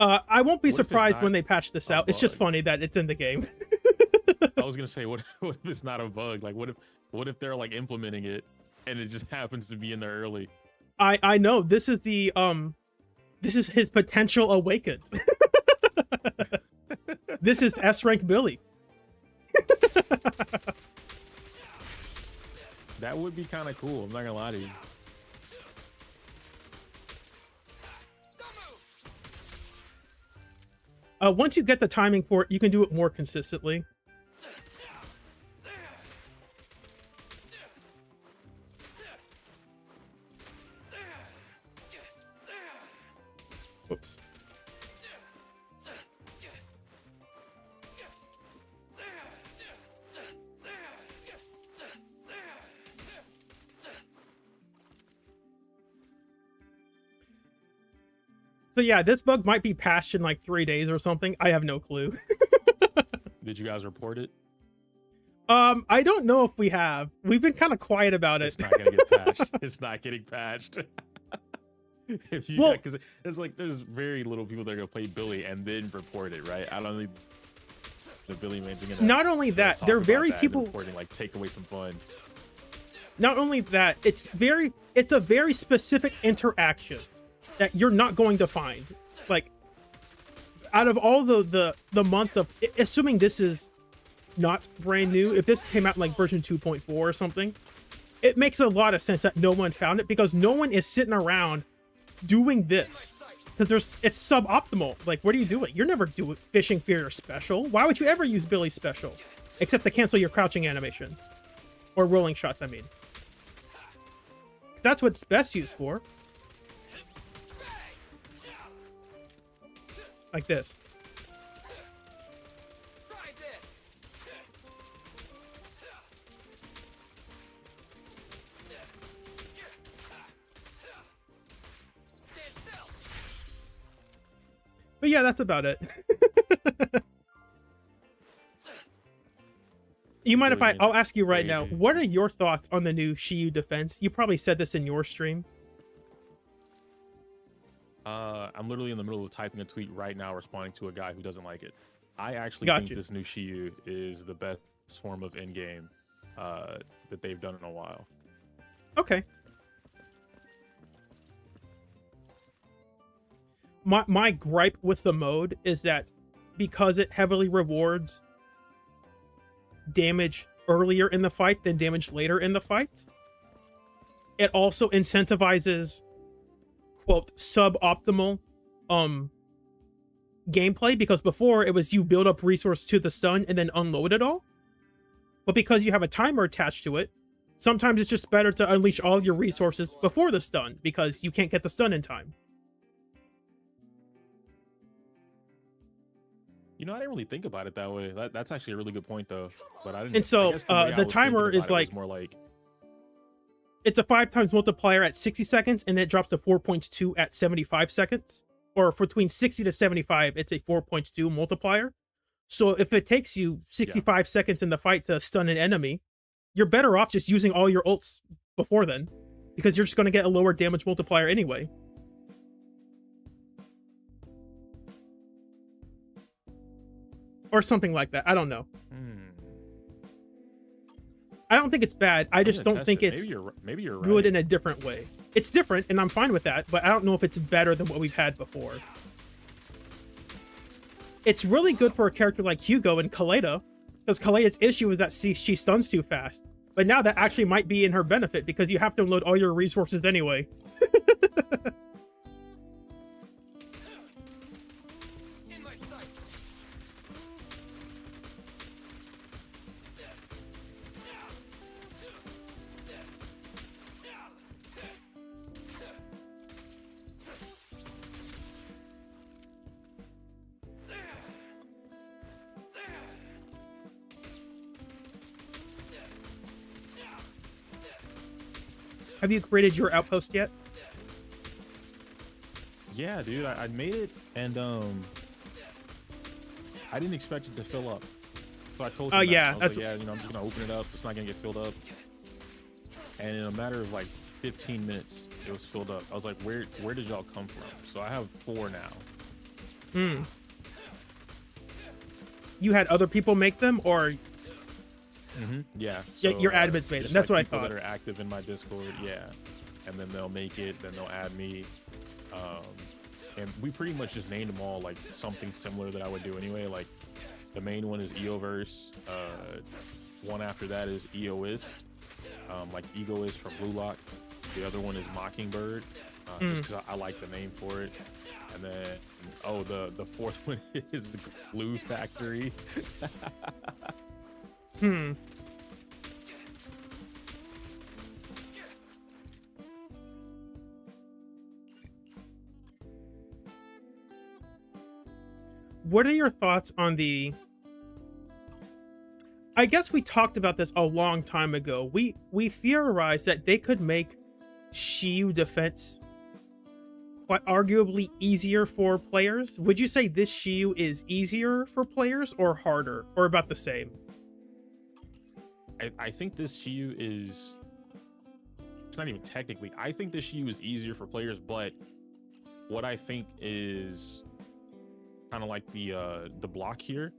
I won't be What if it's surprised not when they patch this a out. It's just bug? funny that it's in the game. I was gonna say, what if it's not a bug? Like, what if they're like implementing it and it just happens to be in there early? I know this is the this is his potential awakened. This is S rank Billy. That would be kind of cool. I'm not gonna lie to you. Once you get the timing for it, you can do it more consistently. Oops. So yeah, this bug might be patched in like 3 days or something. I have no clue. Did you guys report it? I don't know if we have. We've been kind of quiet about it. It's not gonna get patched. It's not getting patched. If you, Well, because it's like there's very little people that are gonna play Billy and then report it, right? I don't think the Billy man's gonna. Not only that, talk they're about very that and people. reporting, like, take away some fun. Not only that, it's a very specific interaction that you're not going to find. Like, out of all the months of, assuming this is not brand new, if this came out in like version 2.4 or something, it makes a lot of sense that no one found it, because no one is sitting around doing this, because it's suboptimal. Like, what are you doing? You're never doing fishing for your special. Why would you ever use Billy's special except to cancel your crouching animation or rolling shots? I mean, that's what it's best used for. Like this. But yeah, that's about it. You mind if Brilliant. I'll ask you right now, Crazy. what are your thoughts on the new Shiyu defense? You probably said this in your stream. I'm literally in the middle of typing a tweet right now responding to a guy who doesn't like it. I actually Got think you. this new Shiyu is the best form of in-game that they've done in a while. Okay. My gripe with the mode is that because it heavily rewards damage earlier in the fight than damage later in the fight, it also incentivizes quote suboptimal gameplay, because before it was you build up resource to the stun and then unload it all. But because you have a timer attached to it, sometimes it's just better to unleash all of your resources before the stun because you can't get the stun in time. You know, I didn't really think about it that way. That's actually a really good point, though. But I didn't. And so I guess the way I the was timer thinking is about it was like more like it's a 5 times multiplier at 60 seconds, and then it drops to 4.2 at 75 seconds. Or between 60 to 75, it's a 4.2 multiplier. So if it takes you 65 seconds in the fight to stun an enemy, you're better off just using all your ults before then, because you're just going to get a lower damage multiplier anyway. Or something like that. I don't know. I don't think it's bad. I just don't think it's maybe you're good right. in a different way. It's different, and I'm fine with that, but I don't know if it's better than what we've had before. It's really good for a character like Hugo and Kaleda, because Kaleda's issue is that she stuns too fast. But now that actually might be in her benefit, because you have to unload all your resources anyway. Have you created your outpost yet? Yeah, dude, I made it, and I didn't expect it to fill up. So I told him, yeah, I was that's like, yeah, you know, I'm just gonna open it up. It's not gonna get filled up. And in a matter of like 15 minutes, it was filled up. I was like, where did y'all come from? So I have 4 now. You had other people make them, or Yeah. yeah, So, your admins made them. just, That's like, what I people thought. that are active in my Discord, yeah. And then they'll make it, then they'll add me. And we pretty much just named them all like something similar that I would do anyway. Like the main one is Eoverse. One after that is Egoist, like Egoist from Blue Lock. The other one is Mockingbird, just because I like the name for it. And then, oh, the fourth one is the Glue Factory. What are your thoughts on the... I guess we talked about this a long time ago. We theorized that they could make Shiyu defense quite arguably easier for players. Would you say this Shiyu is easier for players or harder, or about the same? I think this Shiyu is... It's not even technically. I think this Shiyu is easier for players, but what I think is kind of like the block here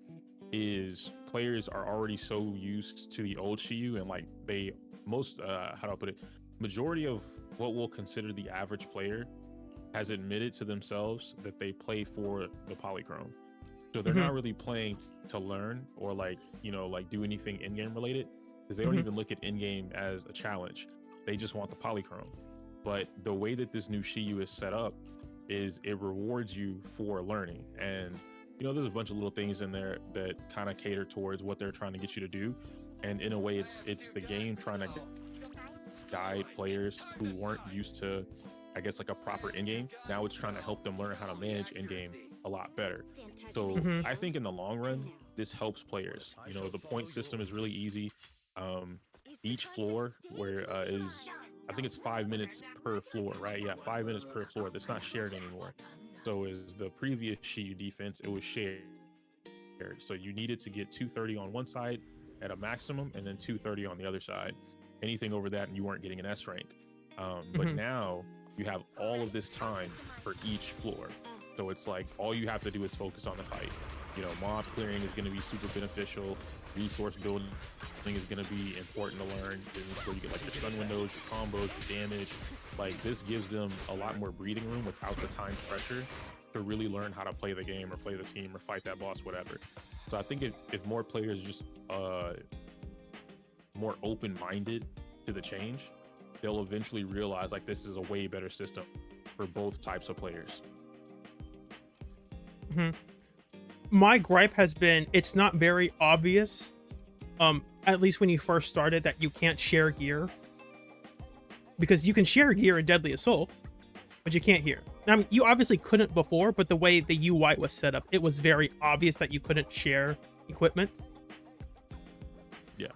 is players are already so used to the old Shiyu, and like they how do I put it, majority of what we'll consider the average player has admitted to themselves that they play for the polychrome. So they're not really playing to learn or like, you know, like do anything in-game related, because they don't even look at in-game as a challenge. They just want the polychrome. But the way that this new Shiyu is set up is it rewards you for learning. And you know, there's a bunch of little things in there that kind of cater towards what they're trying to get you to do. And in a way, it's the game trying to guide players who weren't used to, I guess, like a proper in-game. Now it's trying to help them learn how to manage in-game a lot better. So I think in the long run, this helps players. You know, the point system is really easy. Each floor where is, I think it's 5 minutes per floor, right? Yeah, 5 minutes per floor. That's not shared anymore. So is the previous Shiyu defense, it was shared. So you needed to get 230 on one side at a maximum, and then 230 on the other side. Anything over that, and you weren't getting an S rank. But now you have all of this time for each floor. So it's like all you have to do is focus on the fight. You know, mob clearing is going to be super beneficial. Resource building is going to be important to learn. So you get like your stun windows, your combos, your damage. Like this gives them a lot more breathing room without the time pressure to really learn how to play the game or play the team or fight that boss, whatever. So I think if more players just more open-minded to the change, they'll eventually realize like this is a way better system for both types of players. My gripe has been it's not very obvious, at least when you first started, that you can't share gear. Because you can share gear in Deadly Assault, but you can't here. I mean, you obviously couldn't before, but the way the UI was set up, it was very obvious that you couldn't share equipment. Yeah.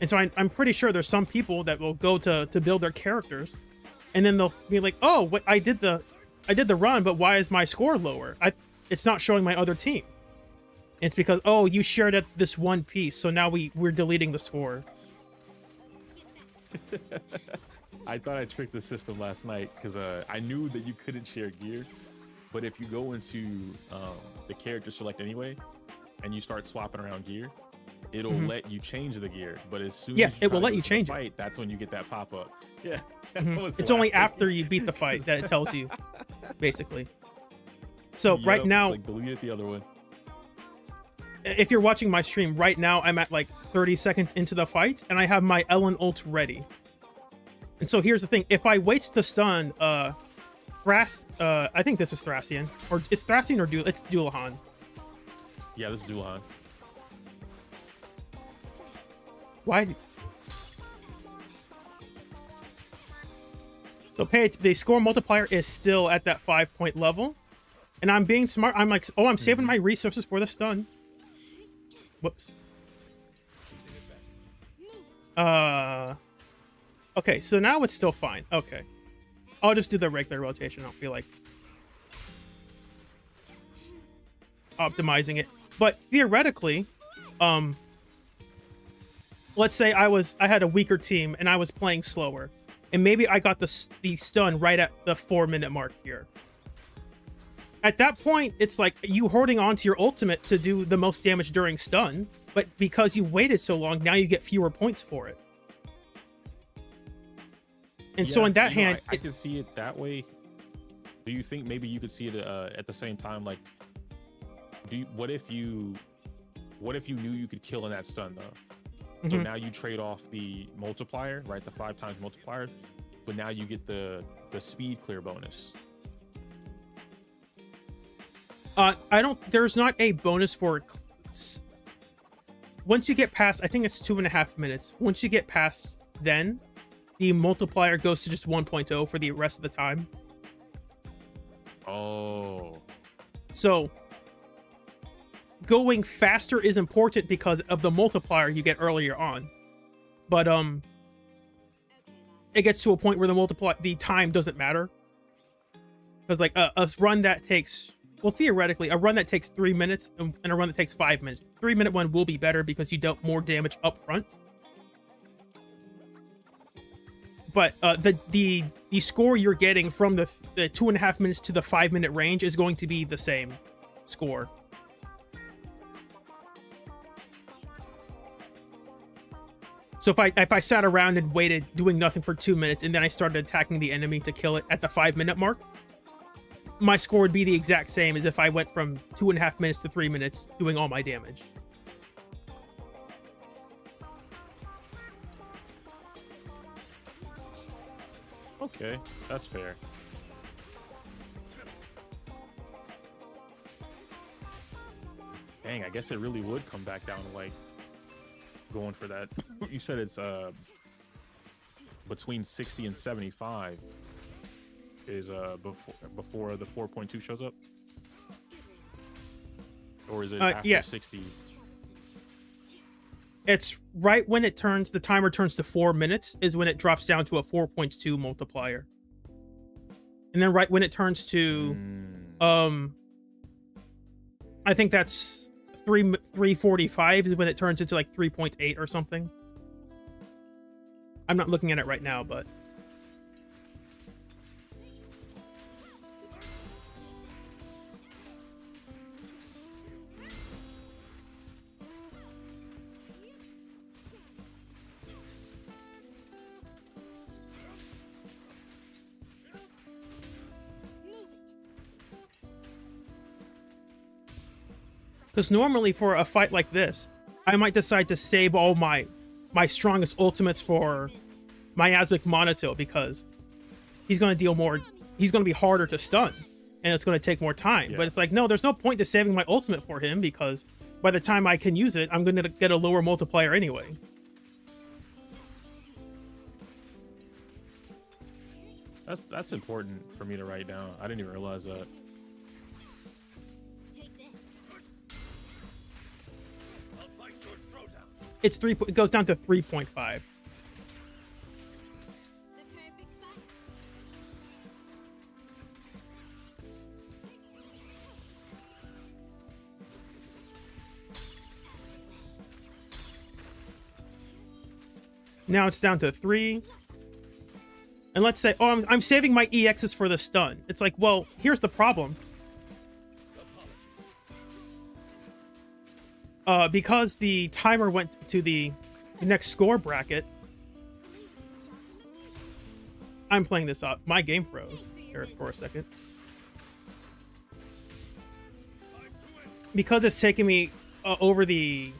And so I'm pretty sure there's some people that will go to build their characters, and then they'll be like, "Oh, what I did the run, but why is my score lower? It's not showing my other team." And it's because, oh, you shared at this one piece, so now we're deleting the score. I thought I tricked the system last night because I knew that you couldn't share gear, but if you go into the character select anyway, and you start swapping around gear, it'll let you change the gear. But as soon as it will let you change it. Fight, that's when you get that pop up. Yeah, it's only after you beat the fight that it tells you, basically. So right now, it's like delete the other one. If you're watching my stream right now, I'm at like 30 seconds into the fight, and I have my Ellen ult ready. And so here's the thing: if I wait to stun, I think this is Thracian, or it's Thracian or it's Dullahan. Yeah, this is Dullahan. Why? So the score multiplier is still at that 5-point level, and I'm being smart. I'm like, oh, I'm saving my resources for the stun. Whoops. Okay, so now it's still fine. Okay. I'll just do the regular rotation. I don't feel like optimizing it. But theoretically, let's say I had a weaker team and I was playing slower, and maybe I got the stun right at the 4-minute mark here. At that point, it's like you holding on to your ultimate to do the most damage during stun, but because you waited so long, now you get fewer points for it. And so in that hand, I can see it that way. Do you think maybe you could see it at the same time? Like, what if you knew you could kill in that stun though? So now you trade off the multiplier, right? The 5 times multiplier, but now you get the speed clear bonus. There's not a bonus for once you get past, I think it's 2.5 minutes. Once you get past then, the multiplier goes to just 1.0 for the rest of the time. Oh. So going faster is important because of the multiplier you get earlier on. But it gets to a point where the time doesn't matter. Because like a run that takes, well, theoretically, a run that takes 3 minutes and a run that takes 5 minutes. 3-minute one will be better because you dealt more damage up front. But the score you're getting from the 2.5 minutes to the 5-minute range is going to be the same score. So if I sat around and waited doing nothing for 2 minutes and then I started attacking the enemy to kill it at the 5-minute mark, my score would be the exact same as if I went from 2.5 minutes to 3 minutes doing all my damage. Okay, that's fair. Dang, I guess it really would come back down to like going for that. You said it's between 60 and 75 is before the 4.2 shows up, or is it after 60? It's right when it turns, the timer turns to 4 minutes is when it drops down to a 4.2 multiplier. And then right when it turns to I think that's 345 is when it turns into like 3.8 or something. I'm not looking at it right now, but because normally for a fight like this, I might decide to save all my strongest ultimates for Miasmic Monoto because he's going to deal more. He's going to be harder to stun, and it's going to take more time. Yeah. But it's like, no, there's no point to saving my ultimate for him because by the time I can use it, I'm going to get a lower multiplier anyway. That's important for me to write down. I didn't even realize that. It's it goes down to 3.5. Now it's down to 3. And let's say, oh, I'm saving my EXs for the stun. It's like, well, here's the problem. Because the timer went to the next score bracket, I'm playing this up. My game froze here for a second. Because it's taking me over the...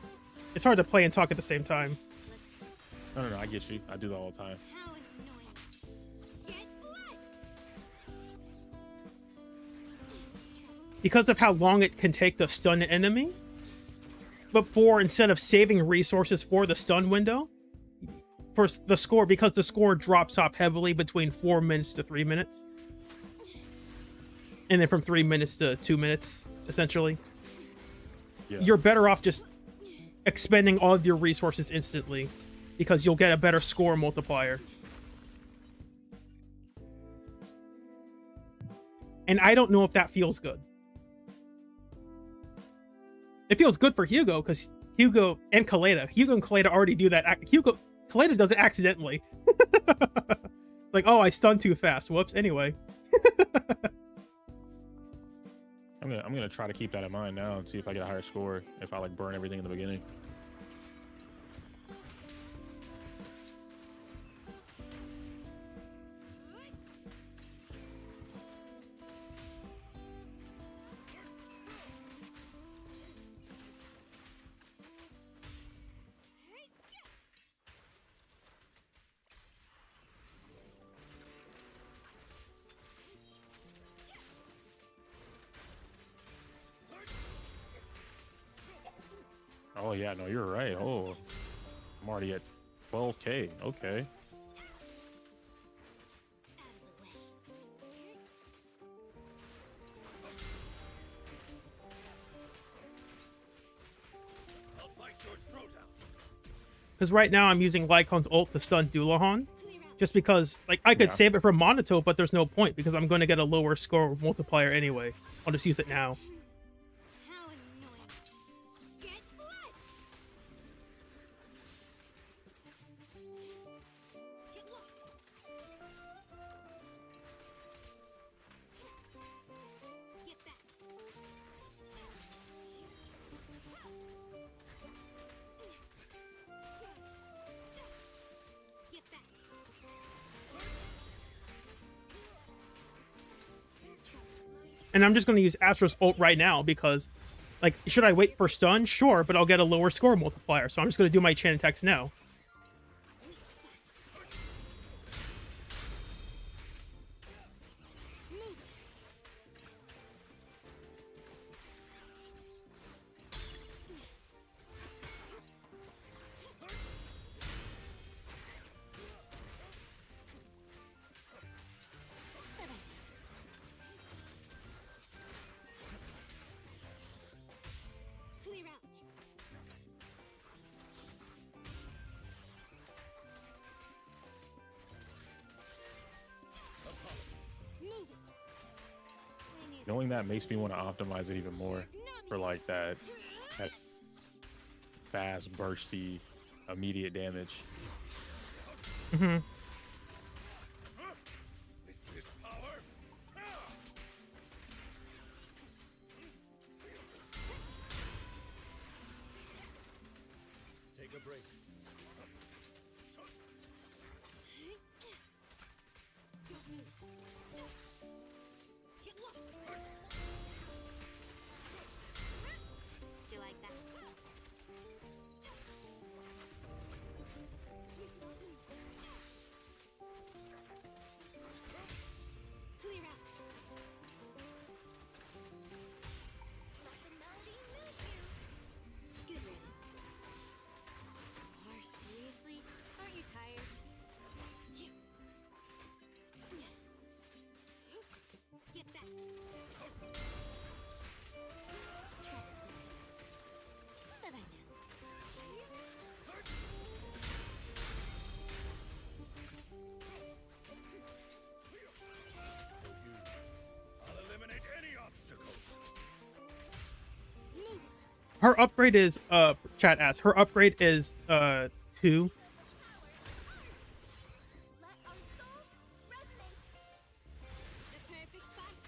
It's hard to play and talk at the same time. No, I get you. I do that all the time. Because of how long it can take to stun an enemy. But instead of saving resources for the stun window, for the score, because the score drops off heavily between 4 minutes to 3 minutes. And then from 3 minutes to 2 minutes, essentially. Yeah. You're better off just expending all of your resources instantly because you'll get a better score multiplier. And I don't know if that feels good. It feels good for Hugo because Hugo and Kaleda already do that. Kaleda does it accidentally. Like, oh, I stunned too fast. Whoops. Anyway. I'm gonna try to keep that in mind now and see if I get a higher score if I like burn everything in the beginning. Oh yeah, no, you're right. Oh, I'm already at 12K. Okay. Because right now I'm using Lycon's ult to stun Dullahan. Just because, like, I could save it for Monoto, but there's no point because I'm going to get a lower score multiplier anyway. I'll just use it now. And I'm just going to use Astra's ult right now because, like, should I wait for stun? Sure, but I'll get a lower score multiplier. So I'm just going to do my chain attacks now. knowing that makes me want to optimize it even more for like that fast, bursty, immediate damage. Mm-hmm. This power. Take a break. Do you like that? Clear out. Let the melody move you. Good riddance. Or seriously, aren't you tired? Get back. Try to save it. But I know. I'll eliminate any obstacles. Move it. Her upgrade is chat asks. Her upgrade is 2. Let our soul resonate. The perfect fight.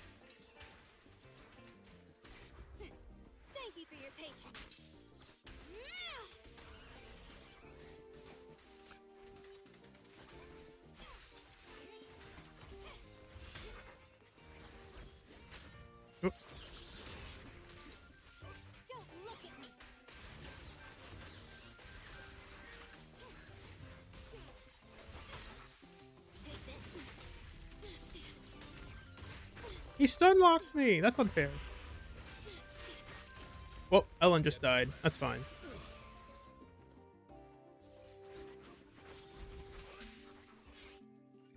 Thank you for your patience. Oop. Don't look at me. Take this. He stun locked me. That's unfair. Well, Ellen just died. That's fine.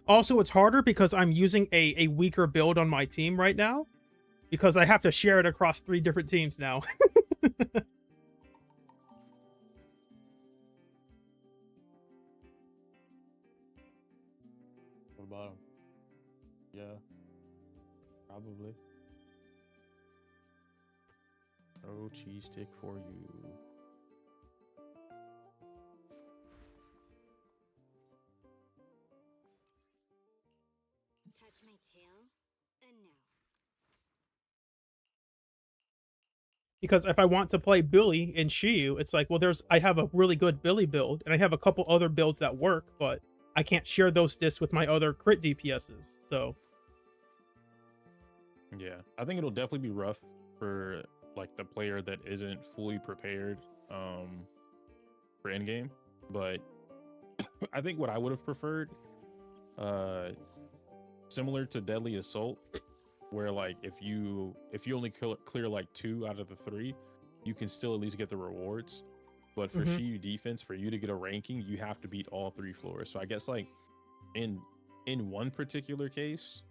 Also, it's harder because I'm using a weaker build on my team right now. Because I have to share it across 3 different teams now. What about him? Yeah, probably. Oh, cheese stick for you. Touch my tail, and no. Because if I want to play Billy in Shiyu, it's like, well, I have a really good Billy build, and I have a couple other builds that work, but I can't share those discs with my other crit DPSs. So Yeah, I think it'll definitely be rough for like the player that isn't fully prepared for endgame. But I think what I would have preferred, similar to Deadly Assault, where like if you only clear like 2 out of the 3, you can still at least get the rewards. But for Shiyu defense, for you to get a ranking, you have to beat all 3 floors. So I guess like in one particular case,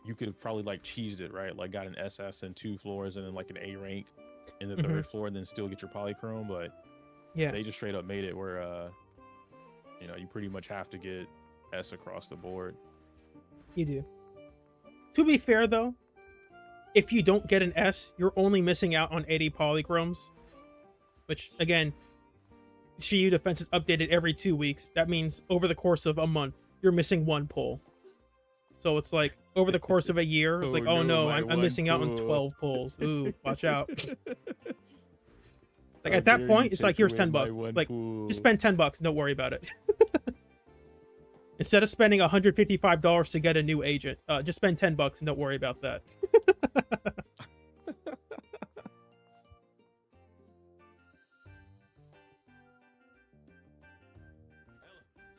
you could have probably like cheesed it, right? Like got an SS in 2 floors and then like an A rank in the 3rd floor, and then still get your polychrome. But yeah, they just straight up made it where you pretty much have to get S across the board. you do. To be fair, though, if you don't get an S, you're only missing out on 80 polychromes. Which, again, Shiyu defense is updated every 2 weeks. That means over the course of a month, you're missing 1 pull. So it's like, over the course of a year, it's like, oh no, I'm missing out on 12 pulls. Ooh, watch out. Like, at that point, it's like, here's 10 bucks. Like, just spend 10 bucks. Don't worry about it. Instead of spending $155 to get a new agent, just spend 10 bucks and don't worry about that.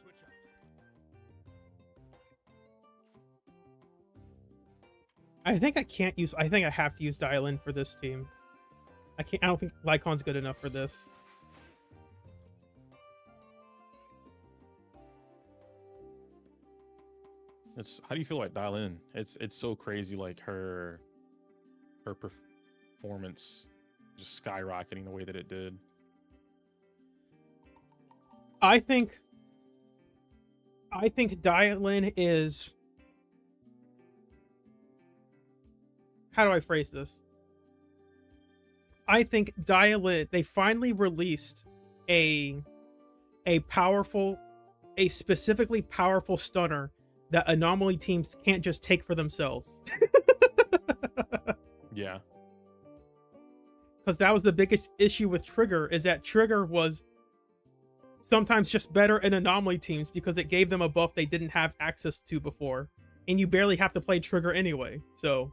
Switch out. I think I can't use. I think I have to use dial-in for this team. I can't. I don't think Lycon's good enough for this. How do you feel like Dial In? It's so crazy, like her performance just skyrocketing the way that it did. I think dial-in is how do I phrase this? I think Dial-In, they finally released a powerful, a specifically powerful stunner that anomaly teams can't just take for themselves. Yeah. Because that was the biggest issue with Trigger, is that Trigger was sometimes just better in anomaly teams because it gave them a buff they didn't have access to before. And you barely have to play Trigger anyway, so.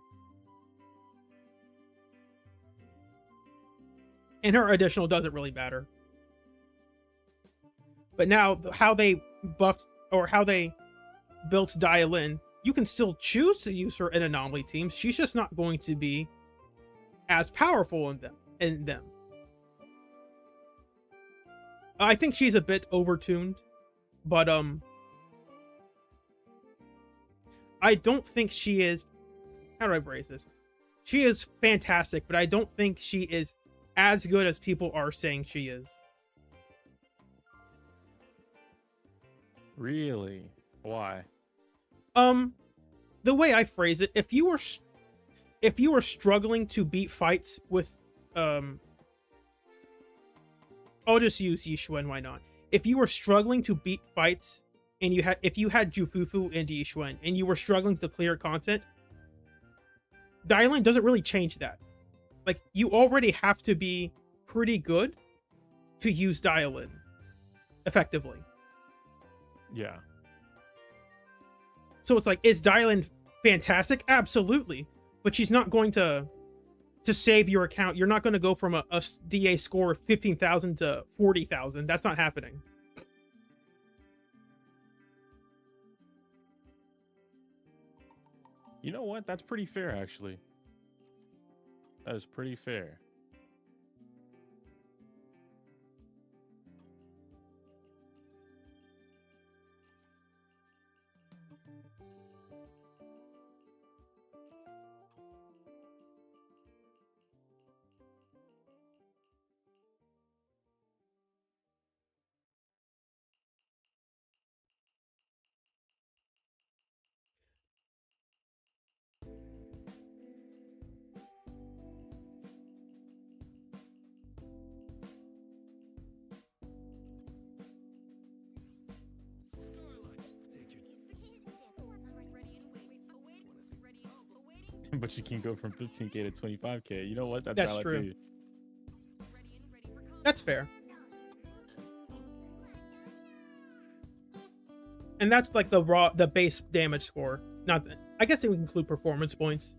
And her additional doesn't really matter. But now, how they buffed, or how they built Dial-In, you can still choose to use her in anomaly teams. She's just not going to be as powerful in them. I think she's a bit overtuned, but I don't think she is, how do I phrase this? She is fantastic, but I don't think she is as good as people are saying she is. Really? Why? The way I phrase it, if you were struggling to beat fights with I'll just use Yishuan, why not? If you were struggling to beat fights and if you had Jufufu and Yishuan and you were struggling to clear content, Dial-In doesn't really change that. Like, you already have to be pretty good to use Dial-In effectively. Yeah. So it's like, is Dial-In fantastic? Absolutely. But she's not going to save your account. You're not going to go from a DA score of 15,000 to 40,000. That's not happening. You know what? That's pretty fair, actually. That is pretty fair. But you can go from 15K to 25K. You know what? That's valid true. too. That's fair. And that's like the base damage score. Not that, I guess it would include performance points,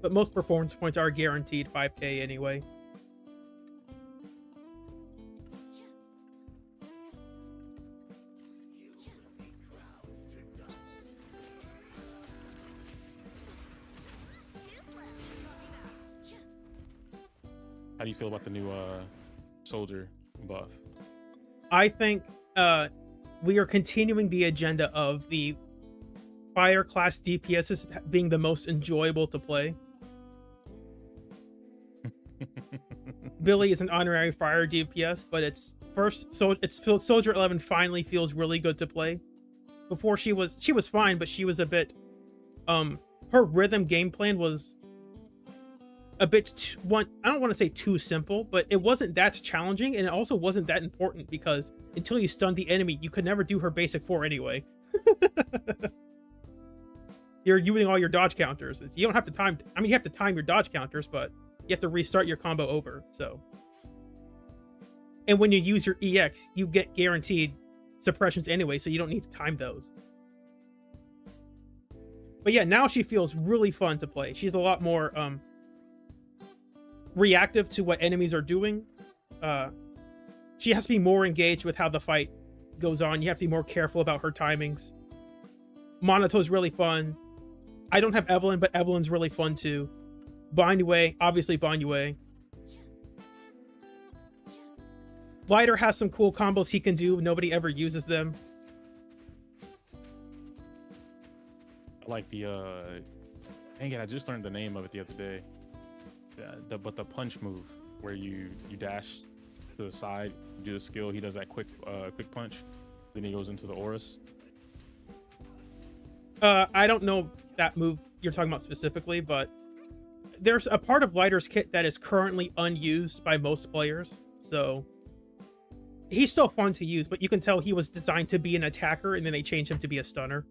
but most performance points are guaranteed 5K anyway. How do you feel about the new soldier buff? I think we are continuing the agenda of the fire class DPSs being the most enjoyable to play. Billy is an honorary fire DPS, but it's Soldier 11 finally feels really good to play. Before she was fine, but she was a bit her rhythm game plan was a bit I don't want to say too simple, but it wasn't that challenging, and it also wasn't that important because until you stunned the enemy, you could never do her basic 4 anyway. You're using all your dodge counters. You don't have to time, I mean, you have to time your dodge counters, but you have to restart your combo over. So, and when you use your EX, you get guaranteed suppressions anyway, so you don't need to time those. But yeah, now she feels really fun to play. She's a lot more reactive to what enemies are doing. She has to be more engaged with how the fight goes on. You have to be more careful about her timings. Monato's really fun. I don't have Evelyn, but Evelyn's really fun too. Banyue, obviously Banyue. Lighter has some cool combos he can do. Nobody ever uses them. I like the dang it, I just learned the name of it the other day. But the punch move where you dash to the side, do the skill, he does that quick punch, then he goes into the auras. I don't know that move you're talking about specifically, but there's a part of Lighter's kit that is currently unused by most players, so he's still fun to use, but you can tell he was designed to be an attacker, and then they changed him to be a stunner.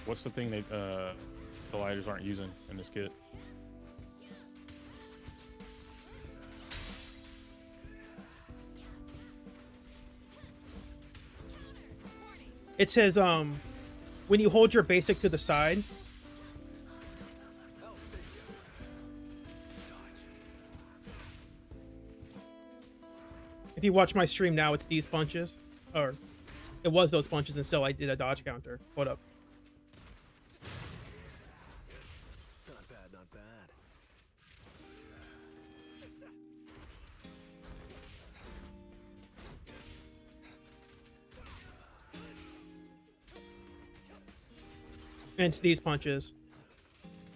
What's the thing that the lighters aren't using in this kit? It says, when you hold your basic to the side, if you watch my stream now, it's these punches, or it was those punches until I did a dodge counter. Hold up. Not bad, not bad. And it's these punches.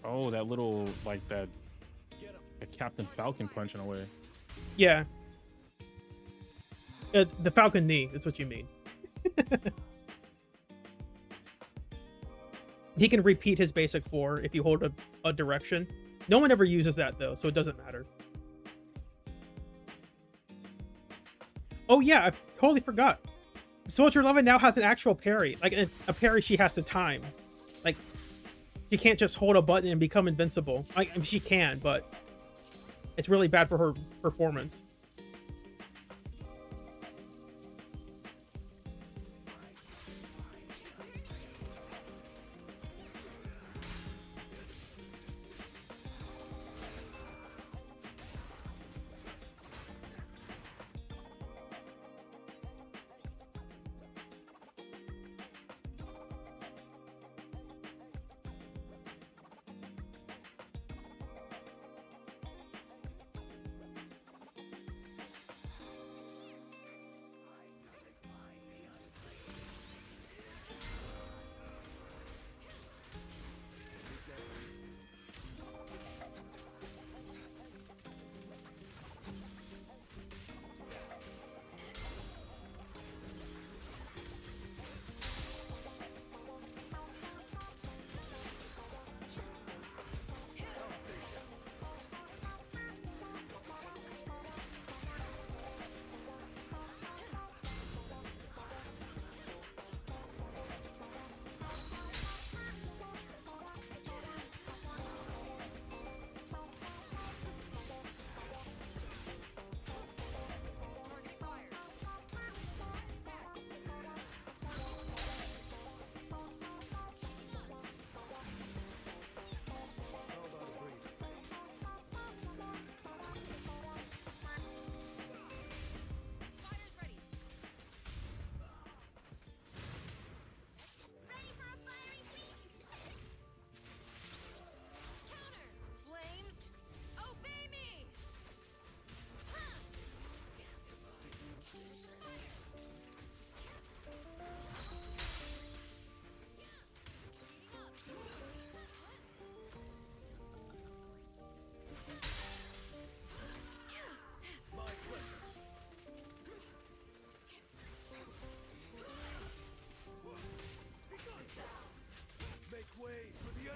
Oh, that little, like that Captain Falcon punch in a way. Yeah. The Falcon knee, that's what you mean. He can repeat his basic 4 if you hold a direction. No one ever uses that though, so it doesn't matter. Oh yeah, I totally forgot. Soldier 11 now has an actual parry. Like, it's a parry she has to time. Like, she can't just hold a button and become invincible. Like, I mean, she can, but it's really bad for her performance.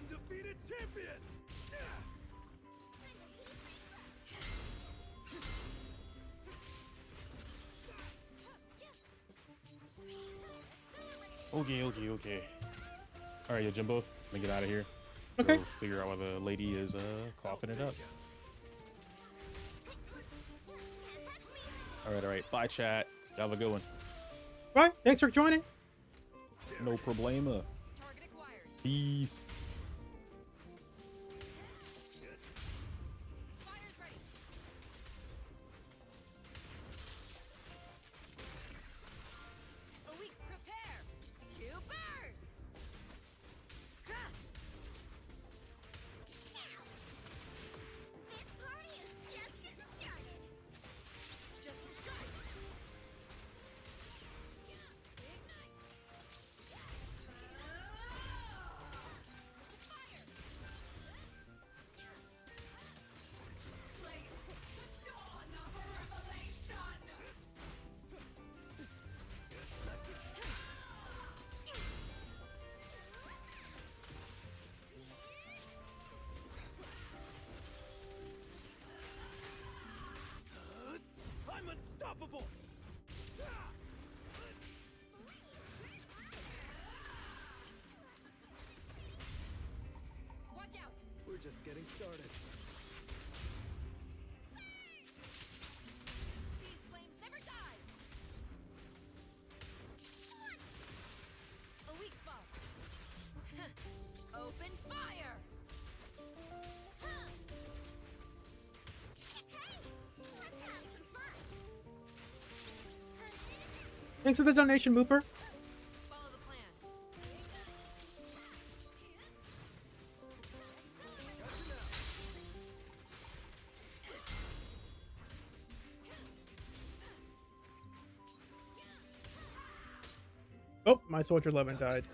undefeated champion! Okay. All right, Jimbo, let me get out of here. Okay. Go figure out why the lady is coughing it up. All right. Bye, chat. Y'all have a good one. Bye. Thanks for joining. No problema. Target acquired. Peace. Fighters ready. Elite, prepare to burn. Ha! This party is just getting started. Just the strike. Ignite. just getting started. These flames never die. A weak spot. Open fire. Thanks for the donation, Mooper. Follow the plan. Oh, my Soldier 11 died.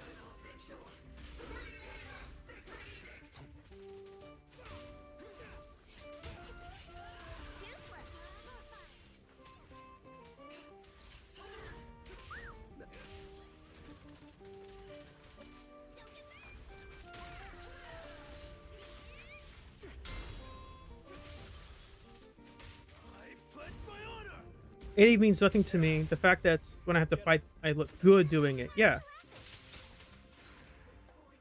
It means nothing to me. The fact that when I have to fight, I look good doing it. Yeah.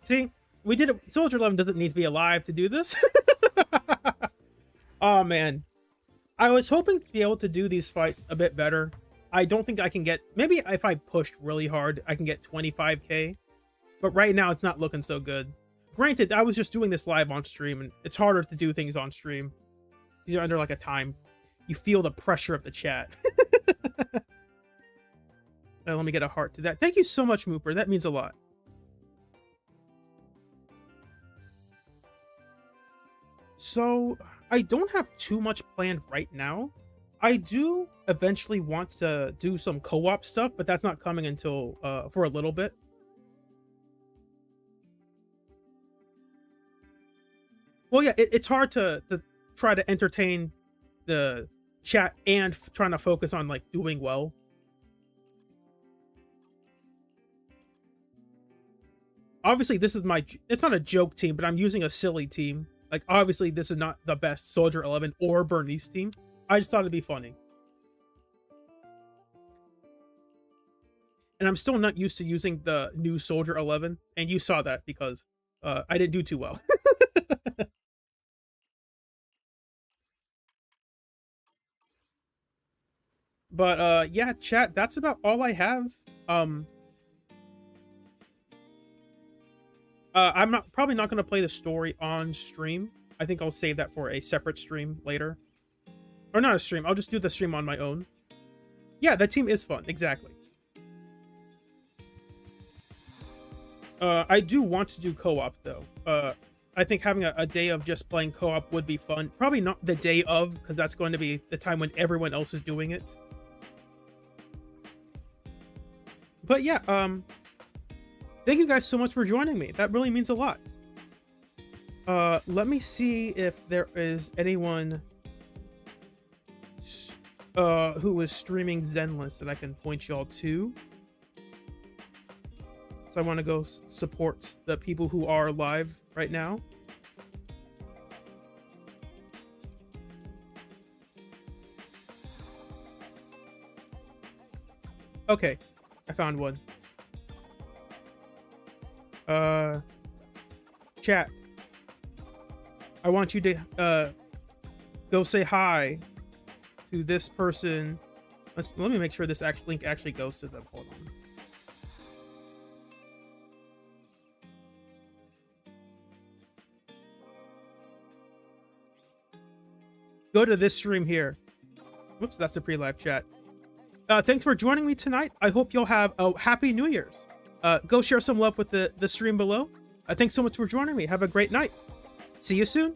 See, we did it. Soldier 11 doesn't need to be alive to do this. Oh, man. I was hoping to be able to do these fights a bit better. I don't think I can get... Maybe if I pushed really hard, I can get 25k. But right now, it's not looking so good. Granted, I was just doing this live on stream, and it's harder to do things on stream. You're under, like, a time. You feel the pressure of the chat. Let me get a heart to that. Thank you so much, Mooper. That means a lot. So, I don't have too much planned right now. I do eventually want to do some co-op stuff, but that's not coming until for a little bit. Well, yeah, it's hard to try to entertain the chat and trying to focus on like doing well. Obviously, this is it's not a joke team, but I'm using a silly team. Like, obviously, this is not the best Soldier 11 or Bernice team. I just thought it'd be funny. And I'm still not used to using the new Soldier 11. And you saw that because I didn't do too well. But yeah, chat, that's about all I have. I'm probably not going to play the story on stream. I think I'll save that for a separate stream later. Or not a stream, I'll just do the stream on my own. Yeah, that team is fun, exactly. I do want to do co-op though. I think having a day of just playing co-op would be fun. Probably not the day of, because that's going to be the time when everyone else is doing it. But yeah, thank you guys so much for joining me. That really means a lot. Let me see if there is anyone who is streaming Zenless that I can point y'all to. So I want to go support the people who are live right now. Okay, I found one. Chat. I want you to go say hi to this person. Let me make sure this link actually goes to them. Hold on. Go to this stream here. Whoops, that's the pre-live chat. Thanks for joining me tonight. I hope you'll have a happy New Year's. Go share some love with the stream below. Thanks so much for joining me. Have a great night. See you soon.